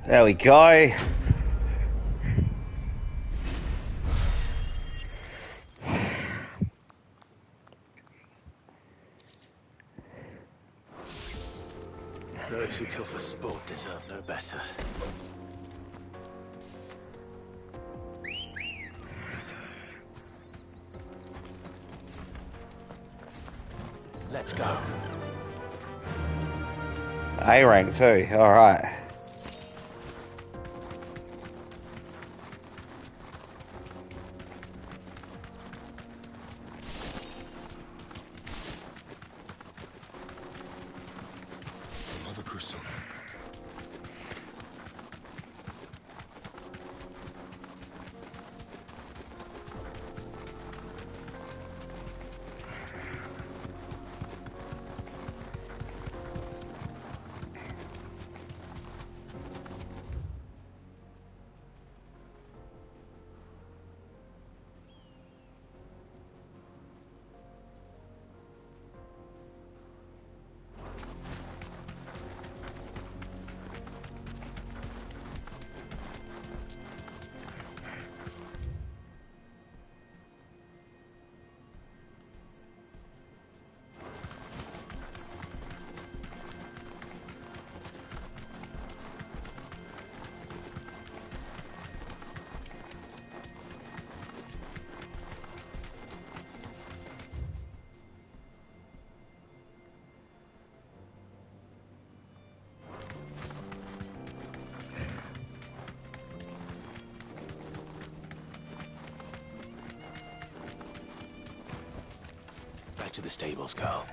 There we go. Those who kill for sport deserve no better. Let's go. A rank too, alright. Another crystal. Back to the stables, Carl.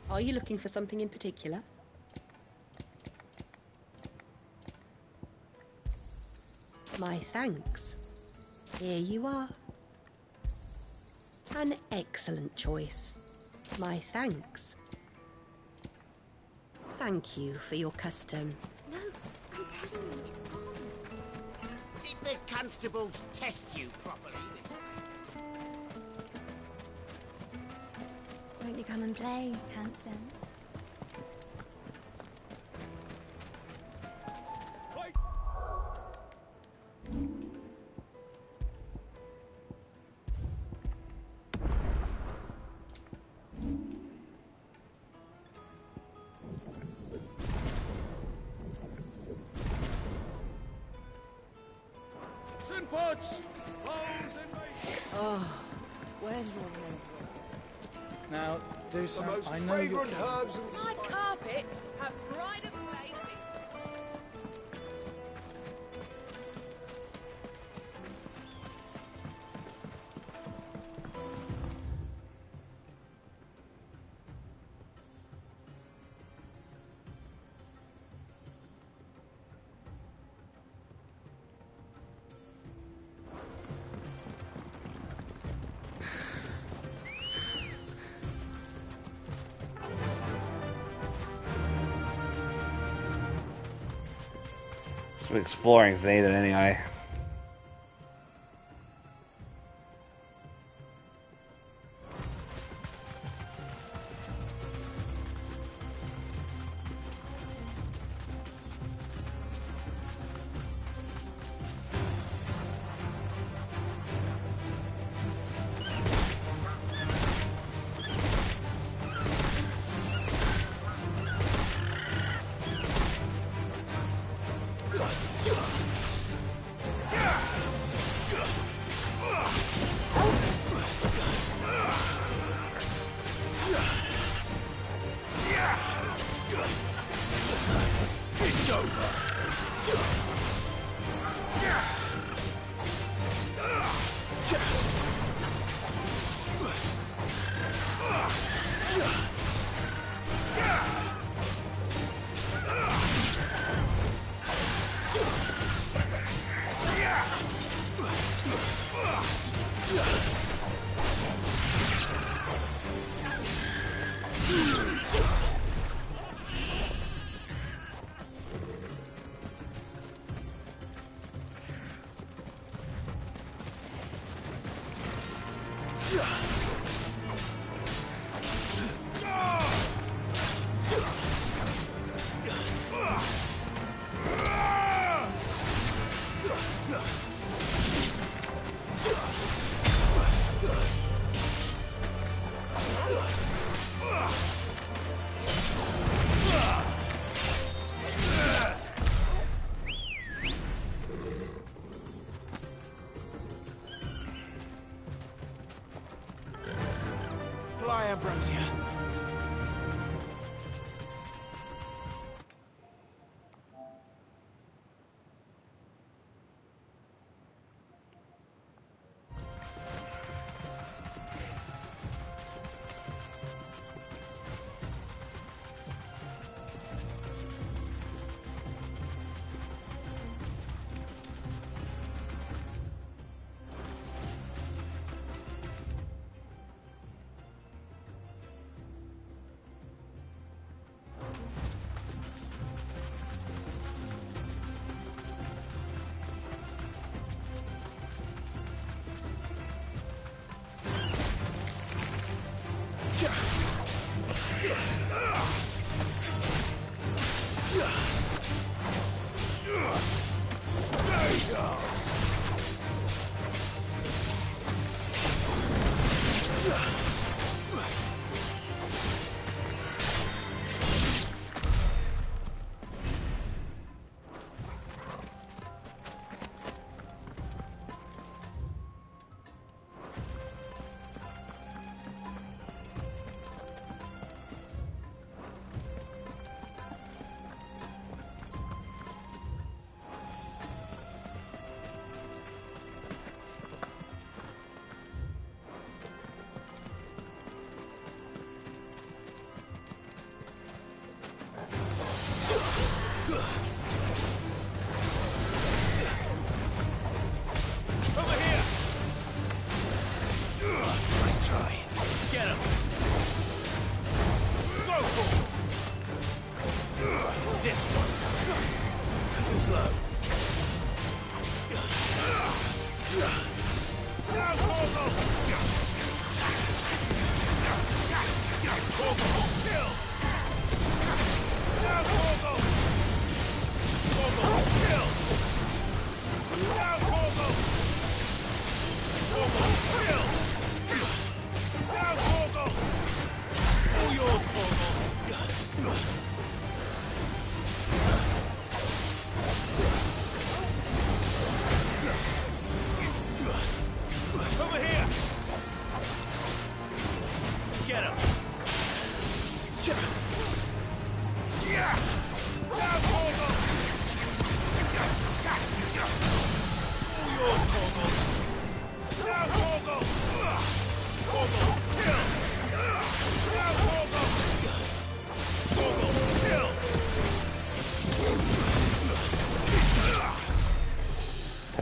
Are you looking for something in particular? My thanks. Here you are. An excellent choice. My thanks. Thank you for your custom. No, I'm telling you, it's gone. Did the constables test you properly? Won't you come and play, handsome? Oh, where's your men? Now, do some. The most I know you're. fragrant herbs and My carpets have pride of place in... Some exploring's needed anyway. Ambrosia.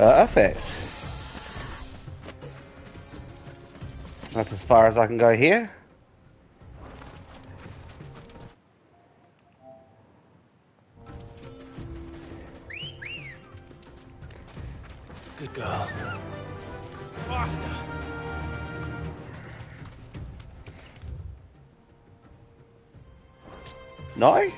Perfect. That's as far as I can go here. Good girl. Faster. No?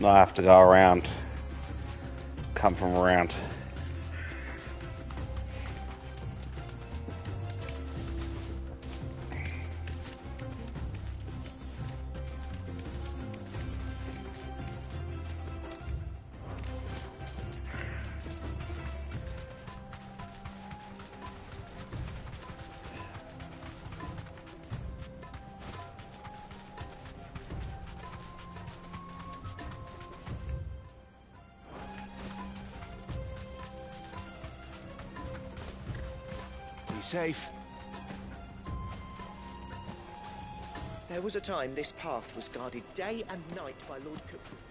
I have to go around. Come from around. Safe. There was a time this path was guarded day and night by Lord Cook's.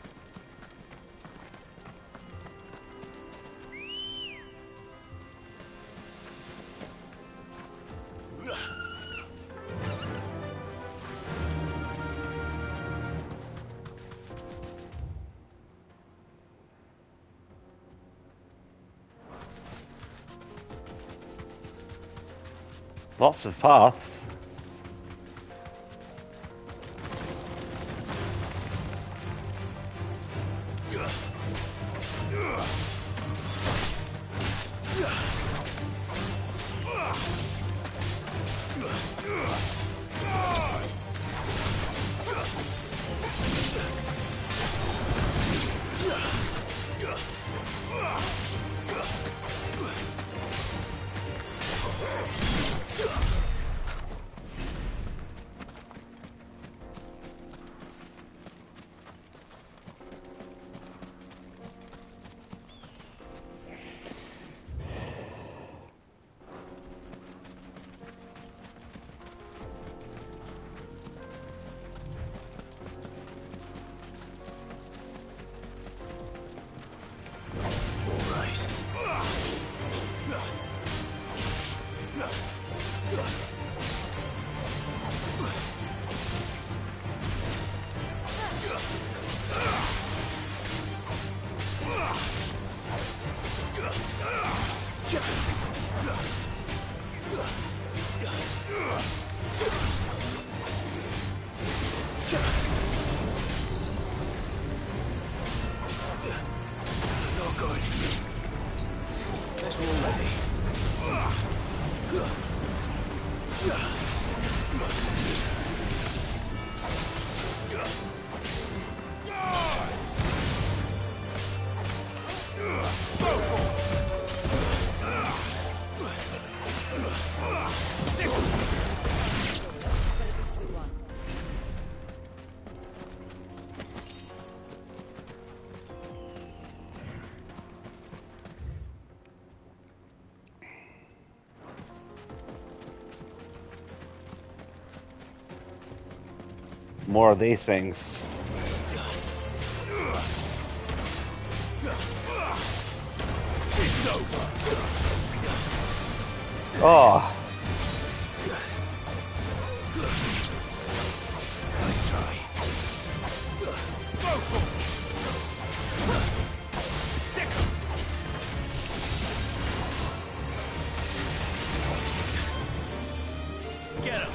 Lots of paths. more of these things. It's over. Oh. Nice try. Go for it. Sick 'em. Get him.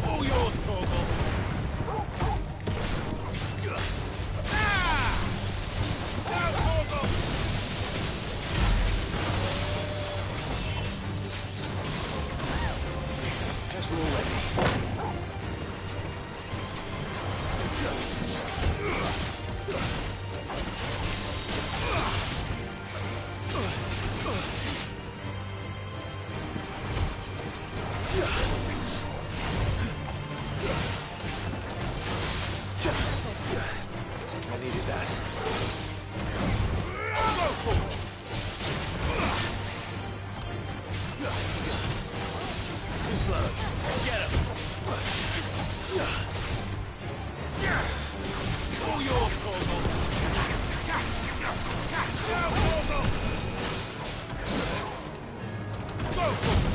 All yours, Torgal. Guess we're all ready. I needed that. Too slow. Get him. All yours, Torgal. Go for it.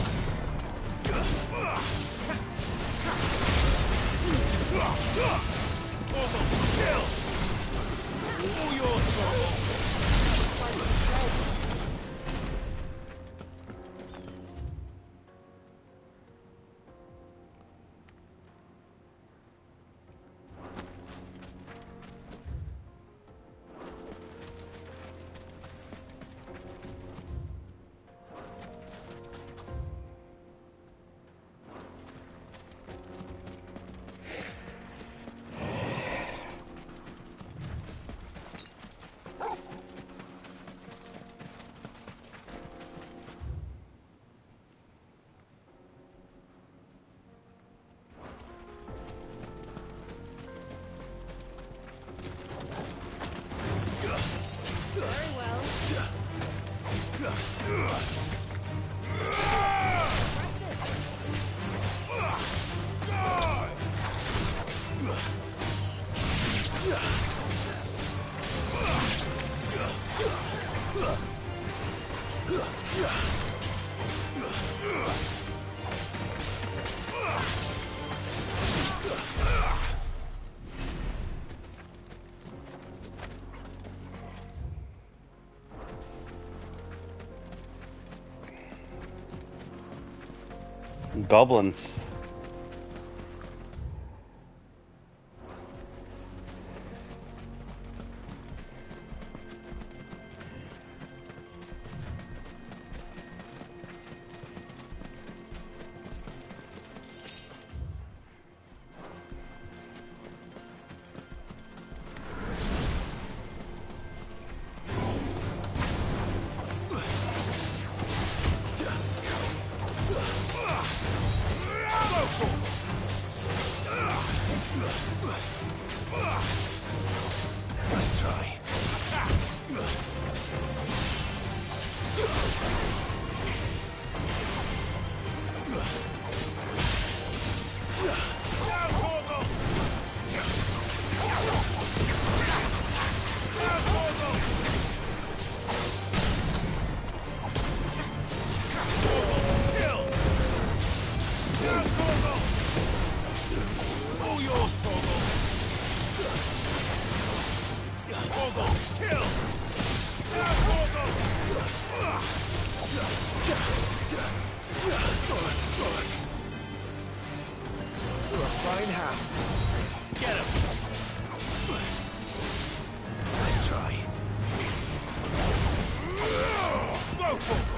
Torgal, kill. All yours, Torgal. Goblins. Nice try. All yours, Torgal. Torgal, kill! Now, Torgal! You're a fine hound. Get him! Nice try. Go, Torgal!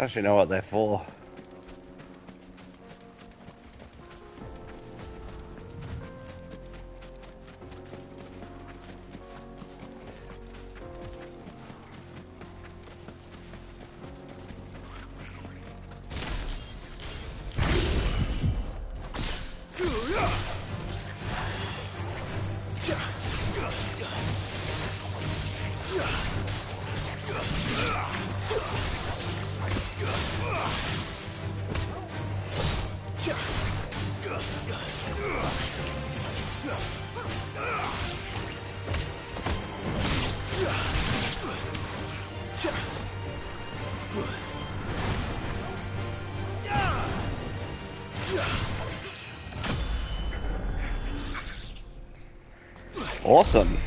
Don't actually know what they're for. Awesome.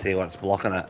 See what's blocking it.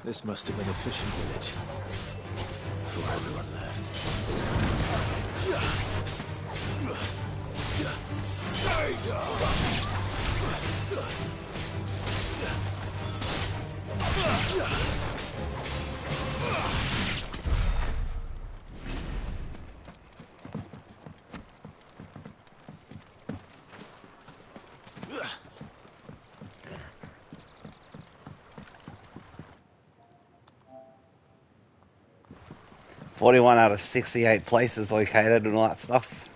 This must have been a fishing village. Before everyone left. "41 out of 68 places located and all that stuff."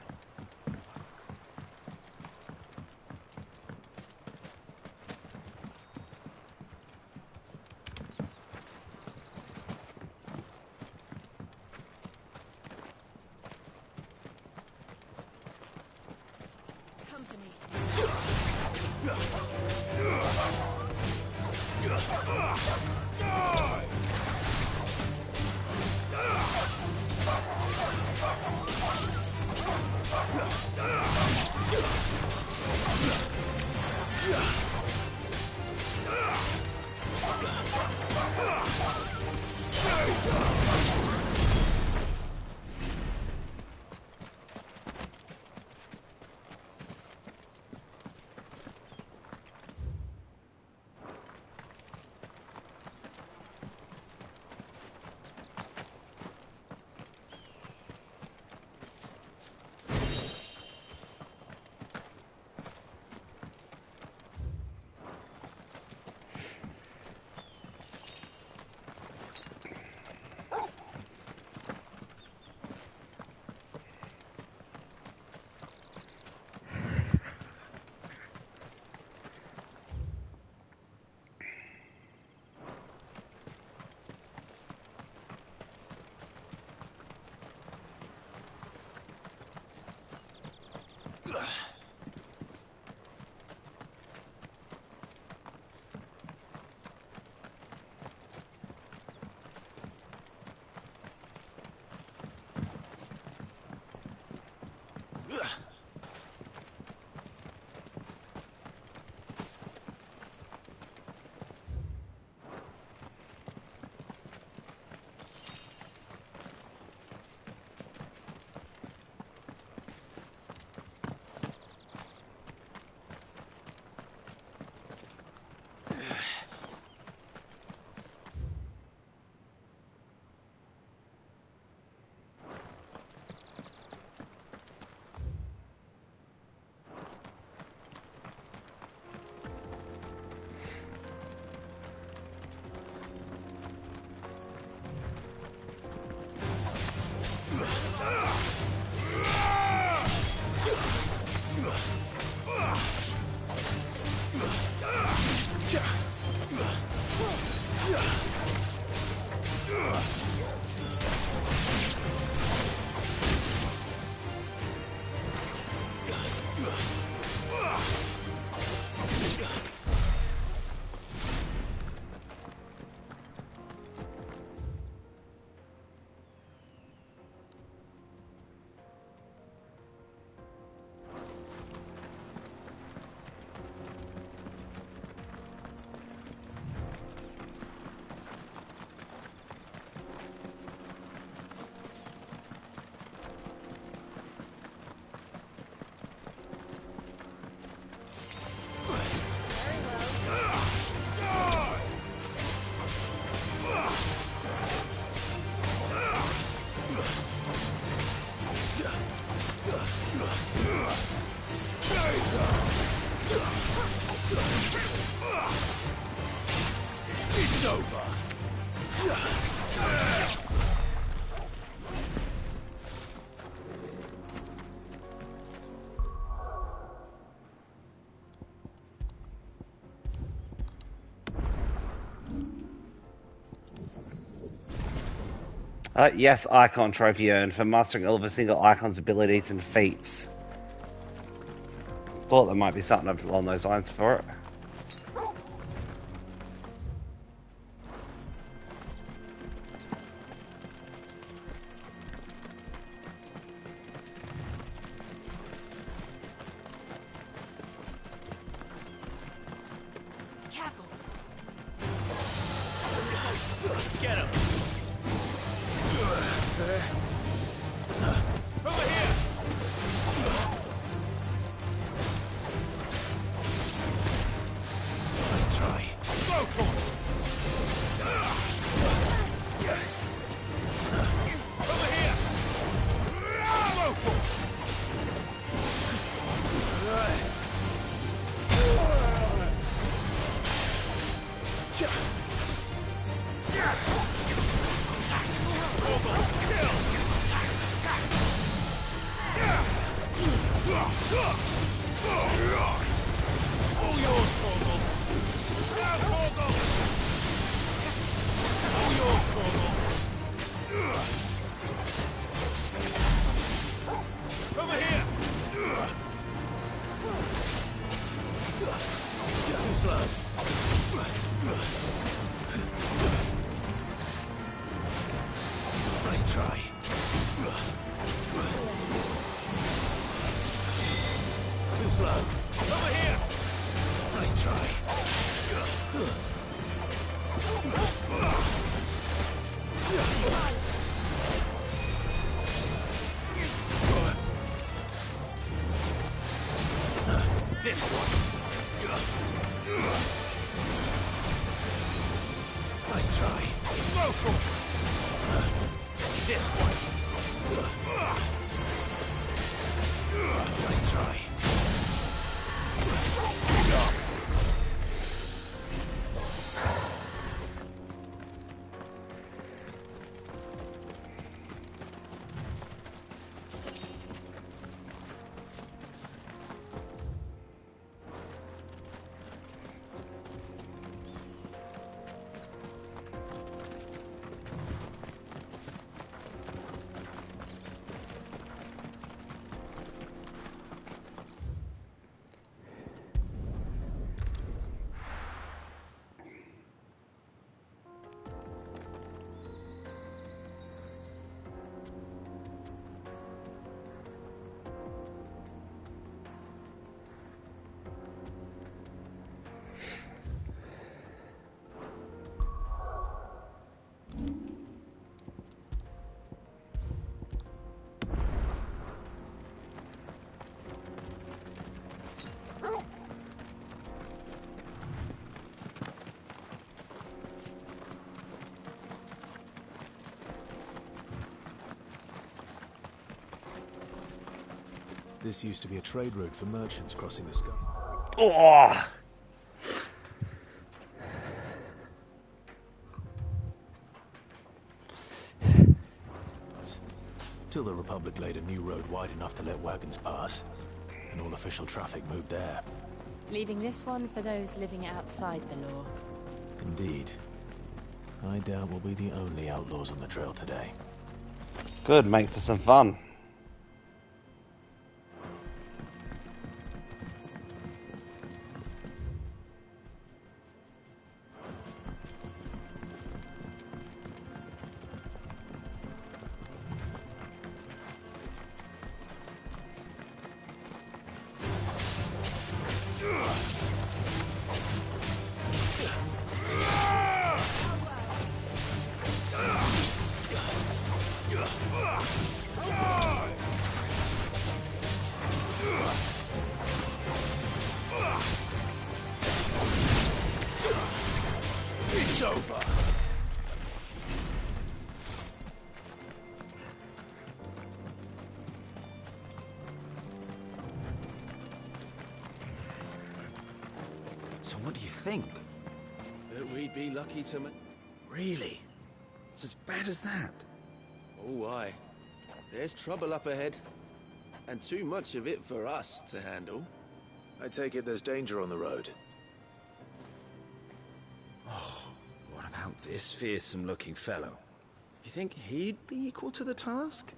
It's over. Yes, Eikon trophy earned for mastering all of a single Eikon's abilities and feats. Thought there might be something along those lines for it. Careful. Get him! Over here! Nice try. Go, Tom! Over here! Go, Tom! All yours, Torgal. Now, Torgal. All yours, Torgal. Over here. Too slow. Nice try. Too slow. Over here! Nice try. This one. Nice try. Local. This one. Nice try. This used to be a trade route for merchants crossing the sky. Oh! Till the Republic laid a new road wide enough to let wagons pass, and all official traffic moved there. Leaving this one for those living outside the law. Indeed. I doubt we'll be the only outlaws on the trail today. Good, make for some fun. It's over. So what do you think? That we'd be lucky to Really? It's as bad as that? Oh, aye. There's trouble up ahead. And too much of it for us to handle. I take it there's danger on the road. What about this fearsome-looking fellow? You think he'd be equal to the task?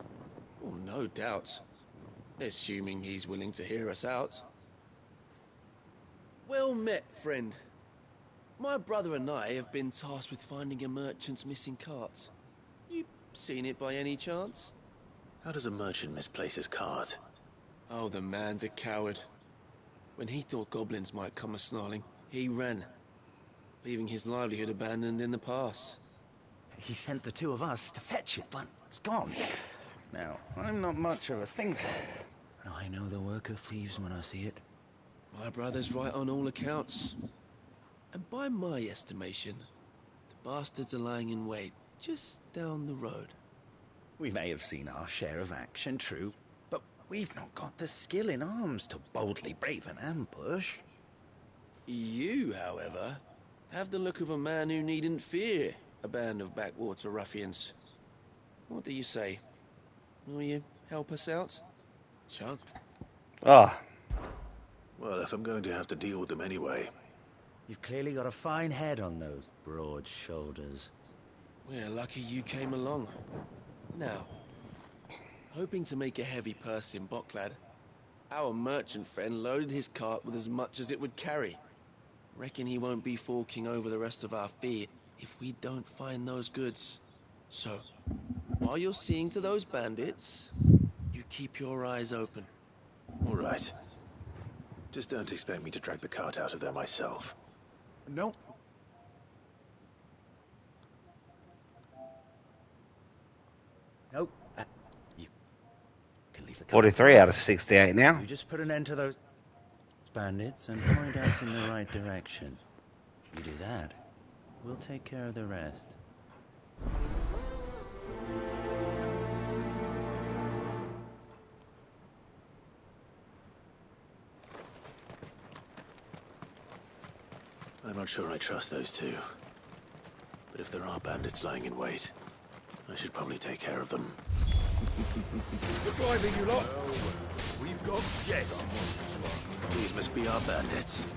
Well, no doubt. Assuming he's willing to hear us out. Well met, friend. My brother and I have been tasked with finding a merchant's missing cart. You seen it by any chance? How does a merchant misplace his cart? Oh, the man's a coward. When he thought goblins might come a-snarling, he ran, leaving his livelihood abandoned in the pass. he sent the two of us to fetch it, but it's gone. Now, I'm not much of a thinker, but I know the work of thieves when I see it. My brother's right on all accounts. And by my estimation, the bastards are lying in wait just down the road. We may have seen our share of action, true, but we've not got the skill in arms to boldly brave an ambush. You, however, have the look of a man who needn't fear a band of backwater ruffians. What do you say? Will you help us out? Chuck? Ah. Well, if I'm going to have to deal with them anyway. You've clearly got a fine head on those broad shoulders. We're lucky you came along. Now, hoping to make a heavy purse in Boklad, our merchant friend loaded his cart with as much as it would carry. Reckon he won't be forking over the rest of our fee if we don't find those goods. So, while you're seeing to those bandits, you keep your eyes open. All right. Just don't expect me to drag the cart out of there myself. Nope. Nope. You can leave the cart 43 out of 68 now. You just put an end to those bandits and point us in the right direction. You do that, we'll take care of the rest. I'm not sure I trust those two. But if there are bandits lying in wait, I should probably take care of them. Good driving, you lot. We've got guests. These must be our bandits.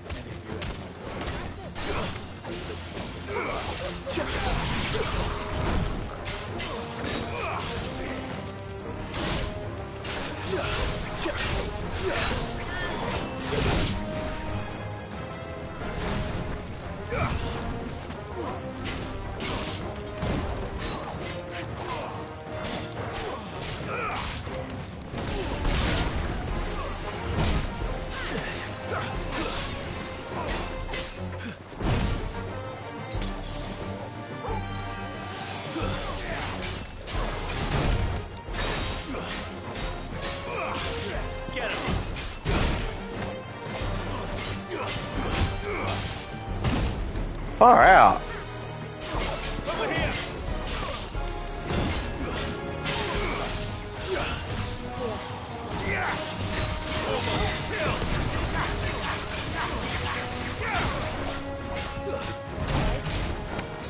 Far out.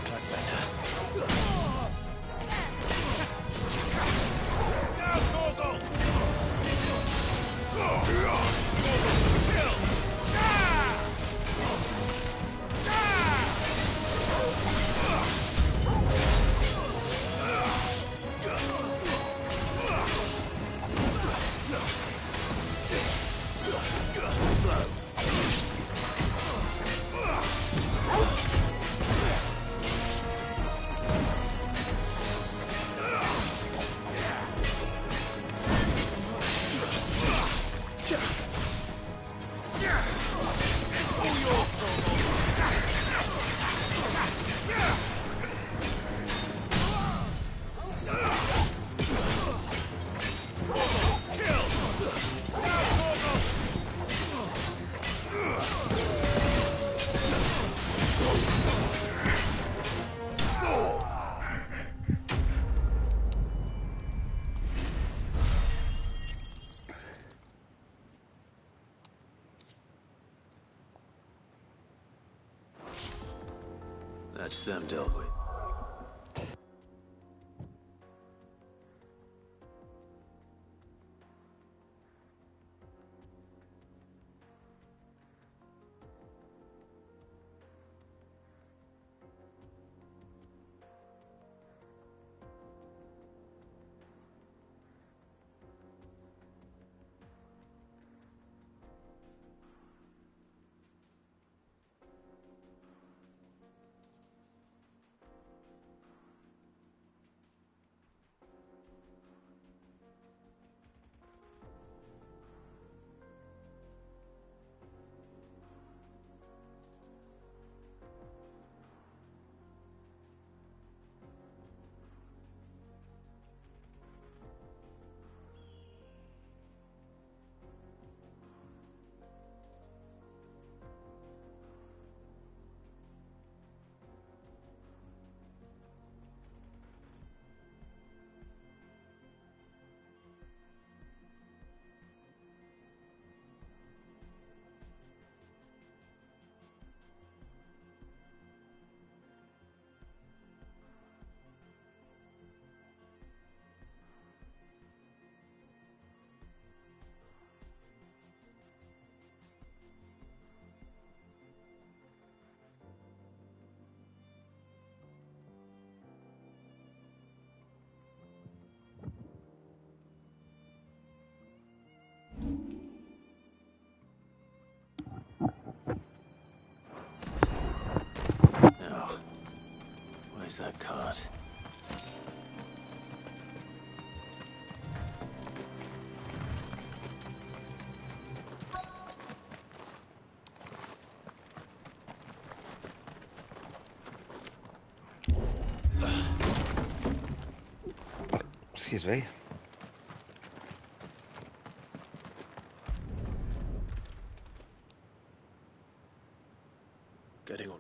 That's better. That's them dealt with. use that card. Excuse me. Getting on.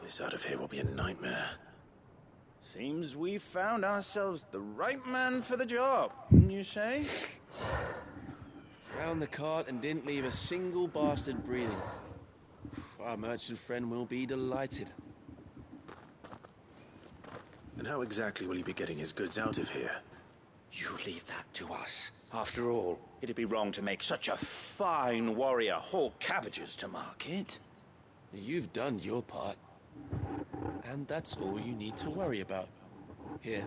This out of here will be a nightmare. Seems we found ourselves the right man for the job, wouldn't you say? Found the cart and didn't leave a single bastard breathing. Our merchant friend will be delighted. And how exactly will he be getting his goods out of here? You leave that to us. After all, it'd be wrong to make such a fine warrior haul cabbages to market. You've done your part. And that's all you need to worry about. Here.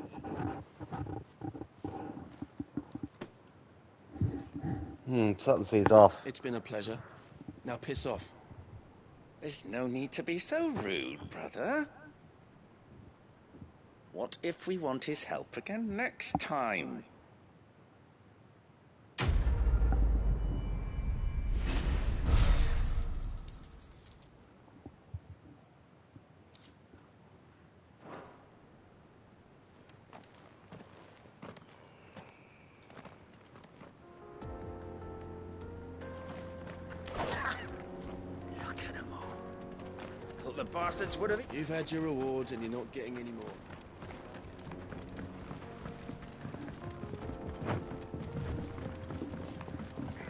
Something seems off. It's been a pleasure. Now piss off. There's no need to be so rude, brother. What if we want his help again next time? The bastards would have... You've had your reward and you're not getting any more.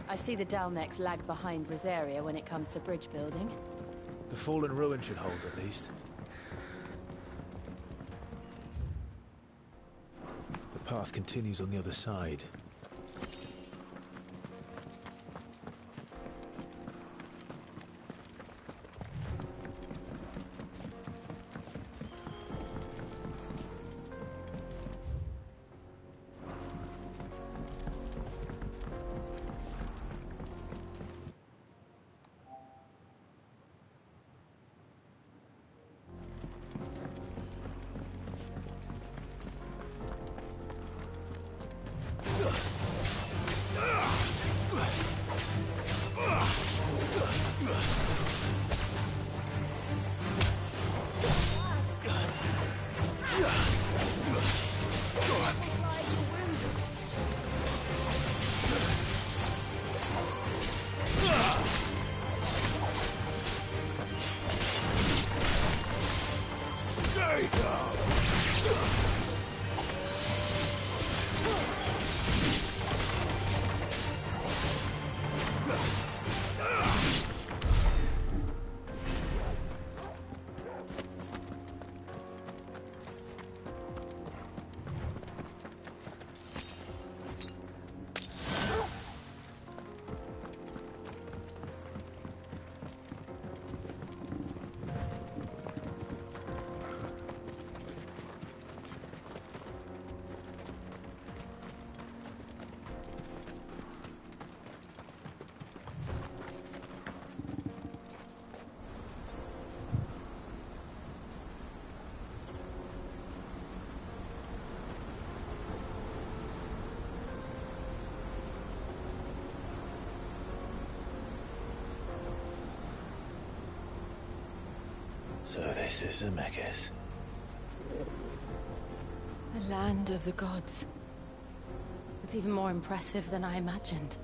I see the Dalmex lag behind Rosaria when it comes to bridge building. The fallen ruin should hold, at least. The path continues on the other side. So this is Zemeckis. The land of the gods. It's even more impressive than I imagined.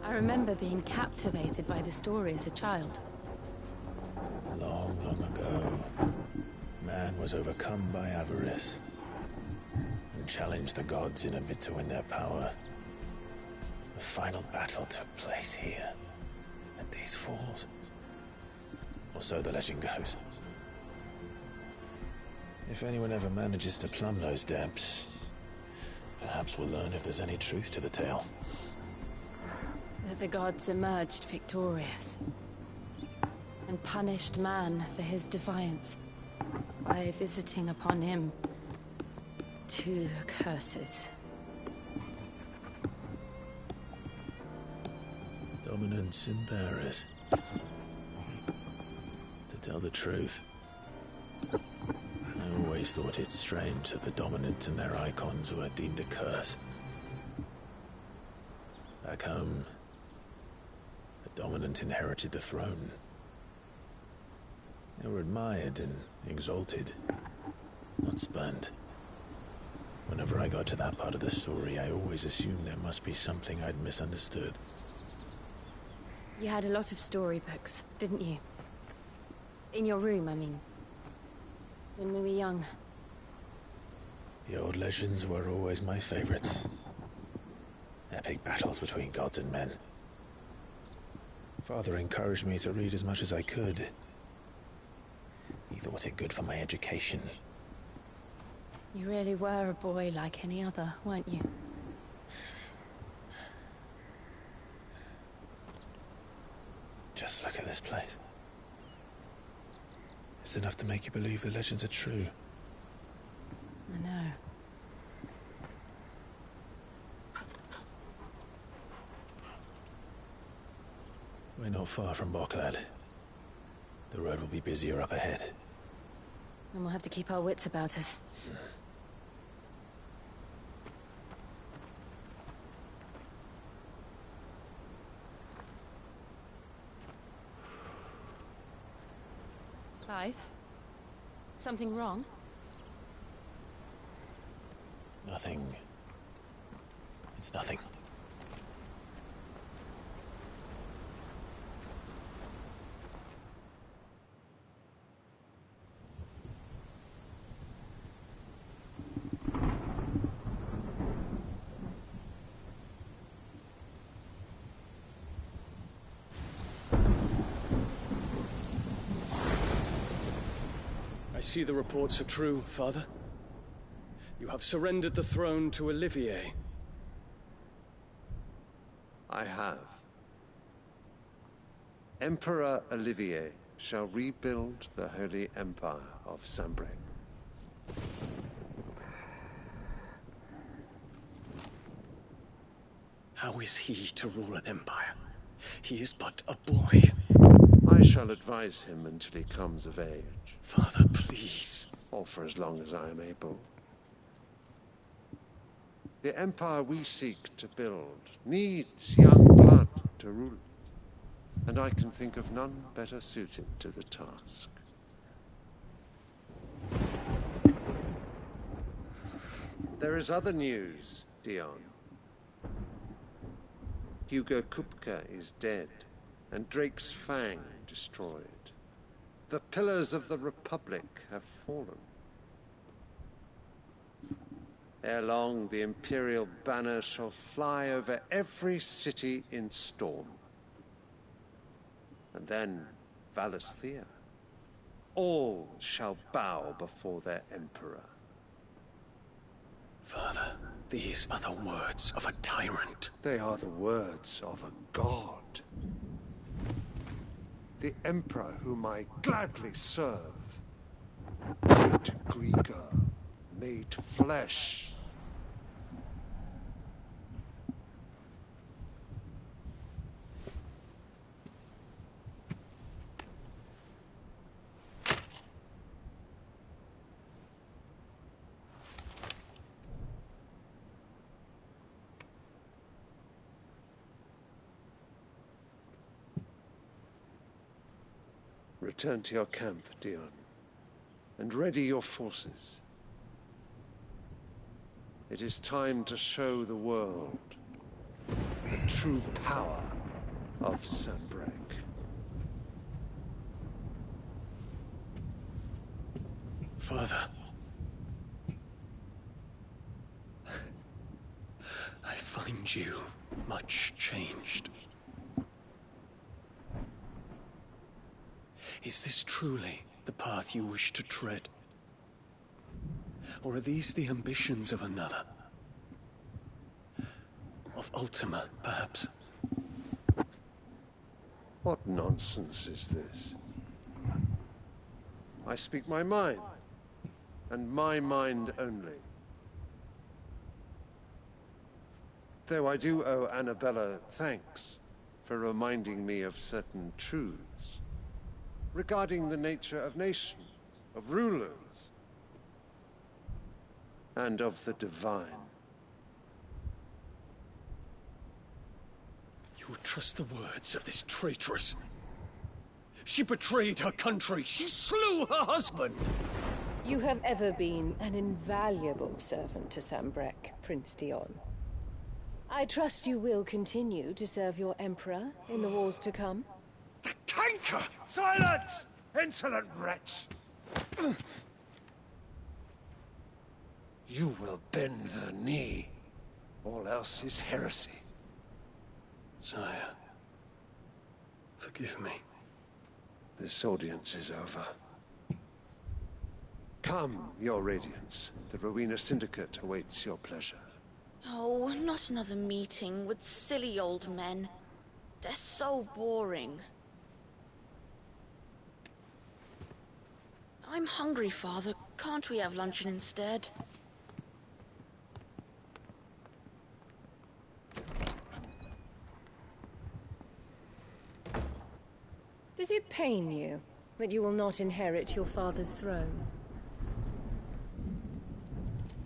I remember being captivated by the story as a child. Long, long ago, man was overcome by avarice and challenged the gods in a bid to win their power. The final battle took place here, at these falls. Or so the legend goes. If anyone ever manages to plumb those depths, perhaps we'll learn if there's any truth to the tale. That the gods emerged victorious and punished man for his defiance by visiting upon him 2 curses. Dominance and bearers. To tell the truth, I always thought it strange that the dominant and their icons were deemed a curse. Back home, the dominant inherited the throne. They were admired and exalted, not spurned. Whenever I got to that part of the story, I always assumed there must be something I'd misunderstood. You had a lot of storybooks, didn't you? In your room, I mean. When we were young. The old legends were always my favorites. Epic battles between gods and men. Father encouraged me to read as much as I could. He thought it good for my education. You really were a boy like any other, weren't you? Just look at this place. It's enough to make you believe the legends are true. I know. We're not far from Boklad. The road will be busier up ahead. And we'll have to keep our wits about us. Clive? Something wrong? Nothing. It's nothing. I see the reports are true, Father. You have surrendered the throne to Olivier. I have. Emperor Olivier shall rebuild the Holy Empire of Sanbreque. How is he to rule an empire? He is but a boy. I shall advise him until he comes of age. Father, please. Or for as long as I am able. The empire we seek to build needs young blood to rule it, and I can think of none better suited to the task. There is other news, Dion. Hugo Kupka is dead, and Drake's Fang destroyed. The pillars of the Republic have fallen. Ere long, the Imperial banner shall fly over every city in Storm. And then, Valisthea. All shall bow before their Emperor. Father, these are the words of a tyrant. They are the words of a god. The Emperor whom I gladly serve. Great Grieger, made flesh. Return to your camp, Dion, and ready your forces. It is time to show the world the true power of Sanbreque. Father. I find you much changed. Is this truly the path you wish to tread? Or are these the ambitions of another? Of Ultima, perhaps? What nonsense is this? I speak my mind, and my mind only. Though I do owe Annabella thanks for reminding me of certain truths regarding the nature of nations, of rulers, and of the divine. You would trust the words of this traitress? She betrayed her country. She slew her husband. You have ever been an invaluable servant to Sambrek, Prince Dion. I trust you will continue to serve your Emperor in the wars to come. The canker! Silence! Insolent wretch! You will bend the knee. All else is heresy. Sire, forgive me. This audience is over. Come, Your Radiance. The Rowena Syndicate awaits your pleasure. Oh, not another meeting with silly old men. They're so boring. I'm hungry, Father. Can't we have luncheon instead? Does it pain you that you will not inherit your father's throne?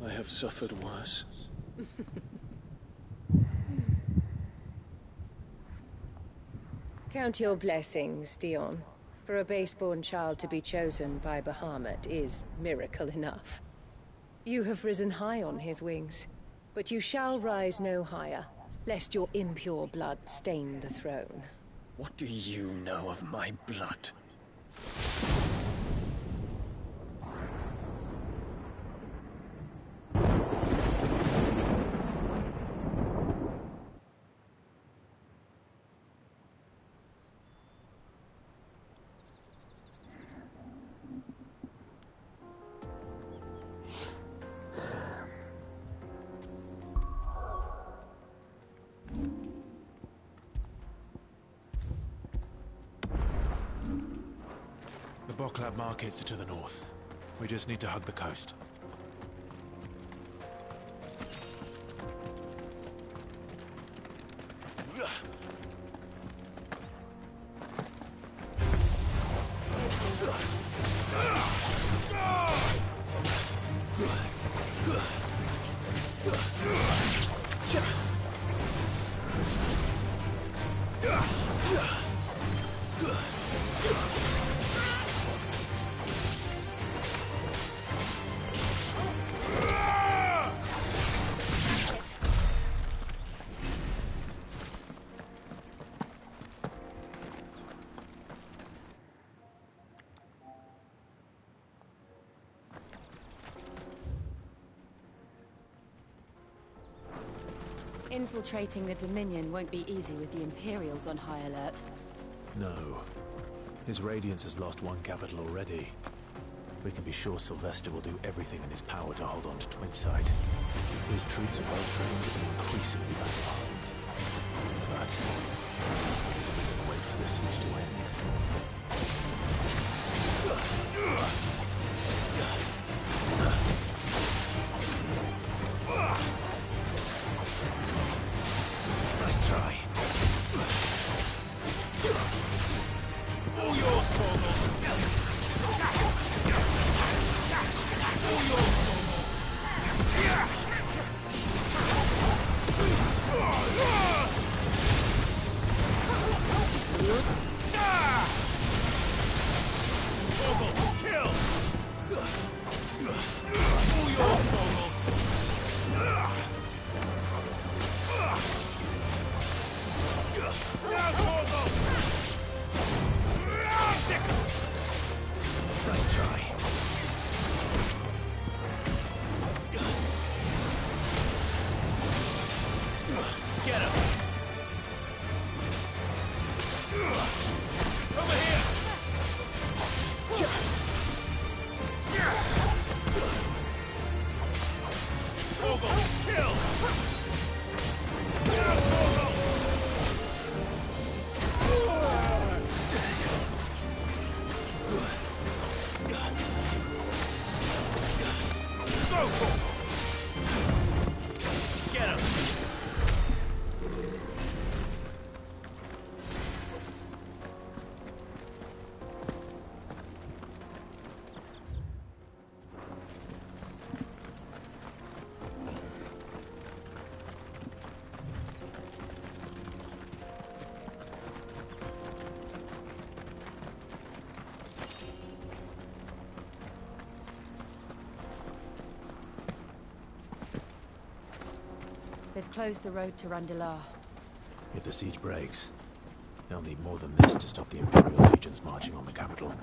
I have suffered worse. Count your blessings, Dion. For a base-born child to be chosen by Bahamut is miracle enough. You have risen high on his wings, but you shall rise no higher, lest your impure blood stain the throne. What do you know of my blood? The Boklab markets are to the north. We just need to hug the coast. Infiltrating the Dominion won't be easy with the Imperials on high alert. No. His Radiance has lost one capital already. We can be sure Sylvester will do everything in his power to hold on to Twinside. His troops are well-trained and increasingly battle-hardened. But so we can wait for the siege to end. Nice try. All yours, Torgal. All yours, Torgal, kill! All yours, Torgal. Now, Torgal! Nice try. Get him! Over here! Vogel, kill! Get him! They've closed the road to Randalar. If the siege breaks, they'll need more than this to stop the Imperial legions marching on the capital.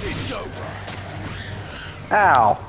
It's over. Ow.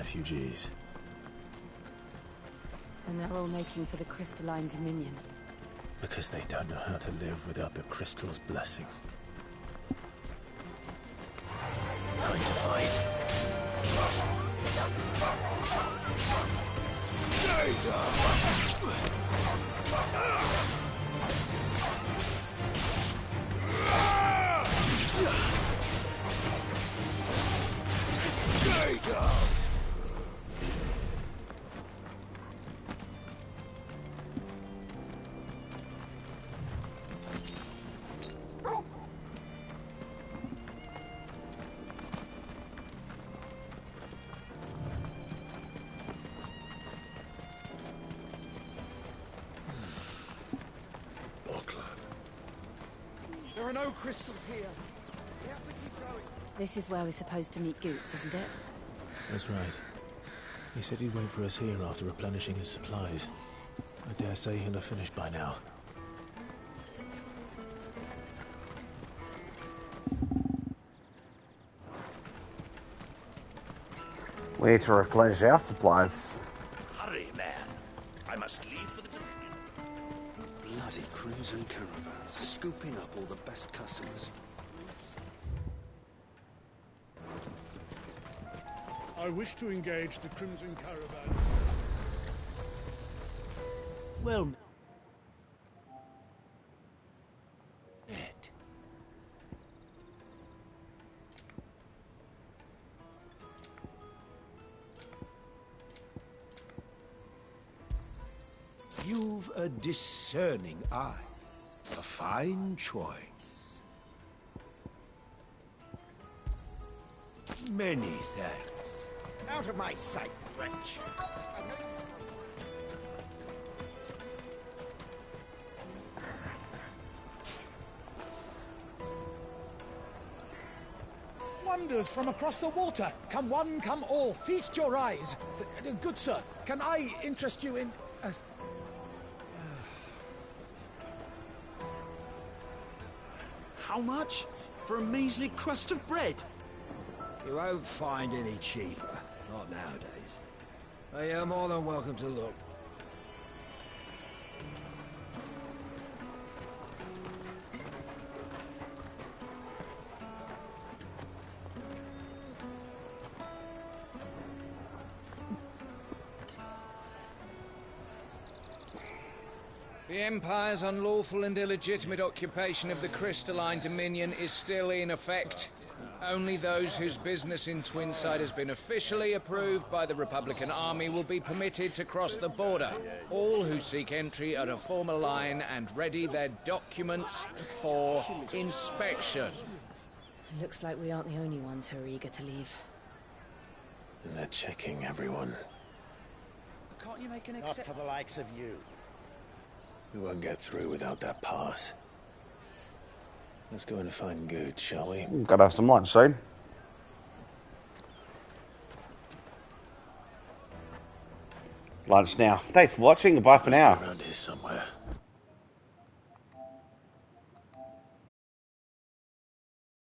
refugees. And they're all making for the crystalline dominion. Because they don't know how to live without the crystal's blessing. Time to fight. Stay down! Stay down! There are no crystals here. We have to keep going. This is where we're supposed to meet Goots, isn't it? That's right. He said he'd wait for us here after replenishing his supplies. I dare say he'll have finished by now. We need to replenish our supplies. Hurry, man. I must leave for the Dominion. Bloody crews and caravans, scooping up all the best customers. I wish to engage the Crimson Caravans. Well... You've a discerning eye. A fine choice. Many thanks. Out of my sight, wretch. Wonders from across the water. Come one, come all. Feast your eyes. Good sir, can I interest you in... How much? For a measly crust of bread? You won't find any cheaper. Not nowadays. You're more than welcome to look. The Empire's unlawful and illegitimate occupation of the crystalline dominion is still in effect. Only those whose business in Twinside has been officially approved by the Republican Army will be permitted to cross the border. All who seek entry are to form a line and ready their documents for inspection. Looks like we aren't the only ones who are eager to leave. And they're checking everyone. Can't you make an exception? Not for the likes of you. We won't get through without that pass. Let's go and find Good, shall we? Gotta have some lunch soon. Lunch now. Thanks for watching. Bye for now. Around here somewhere.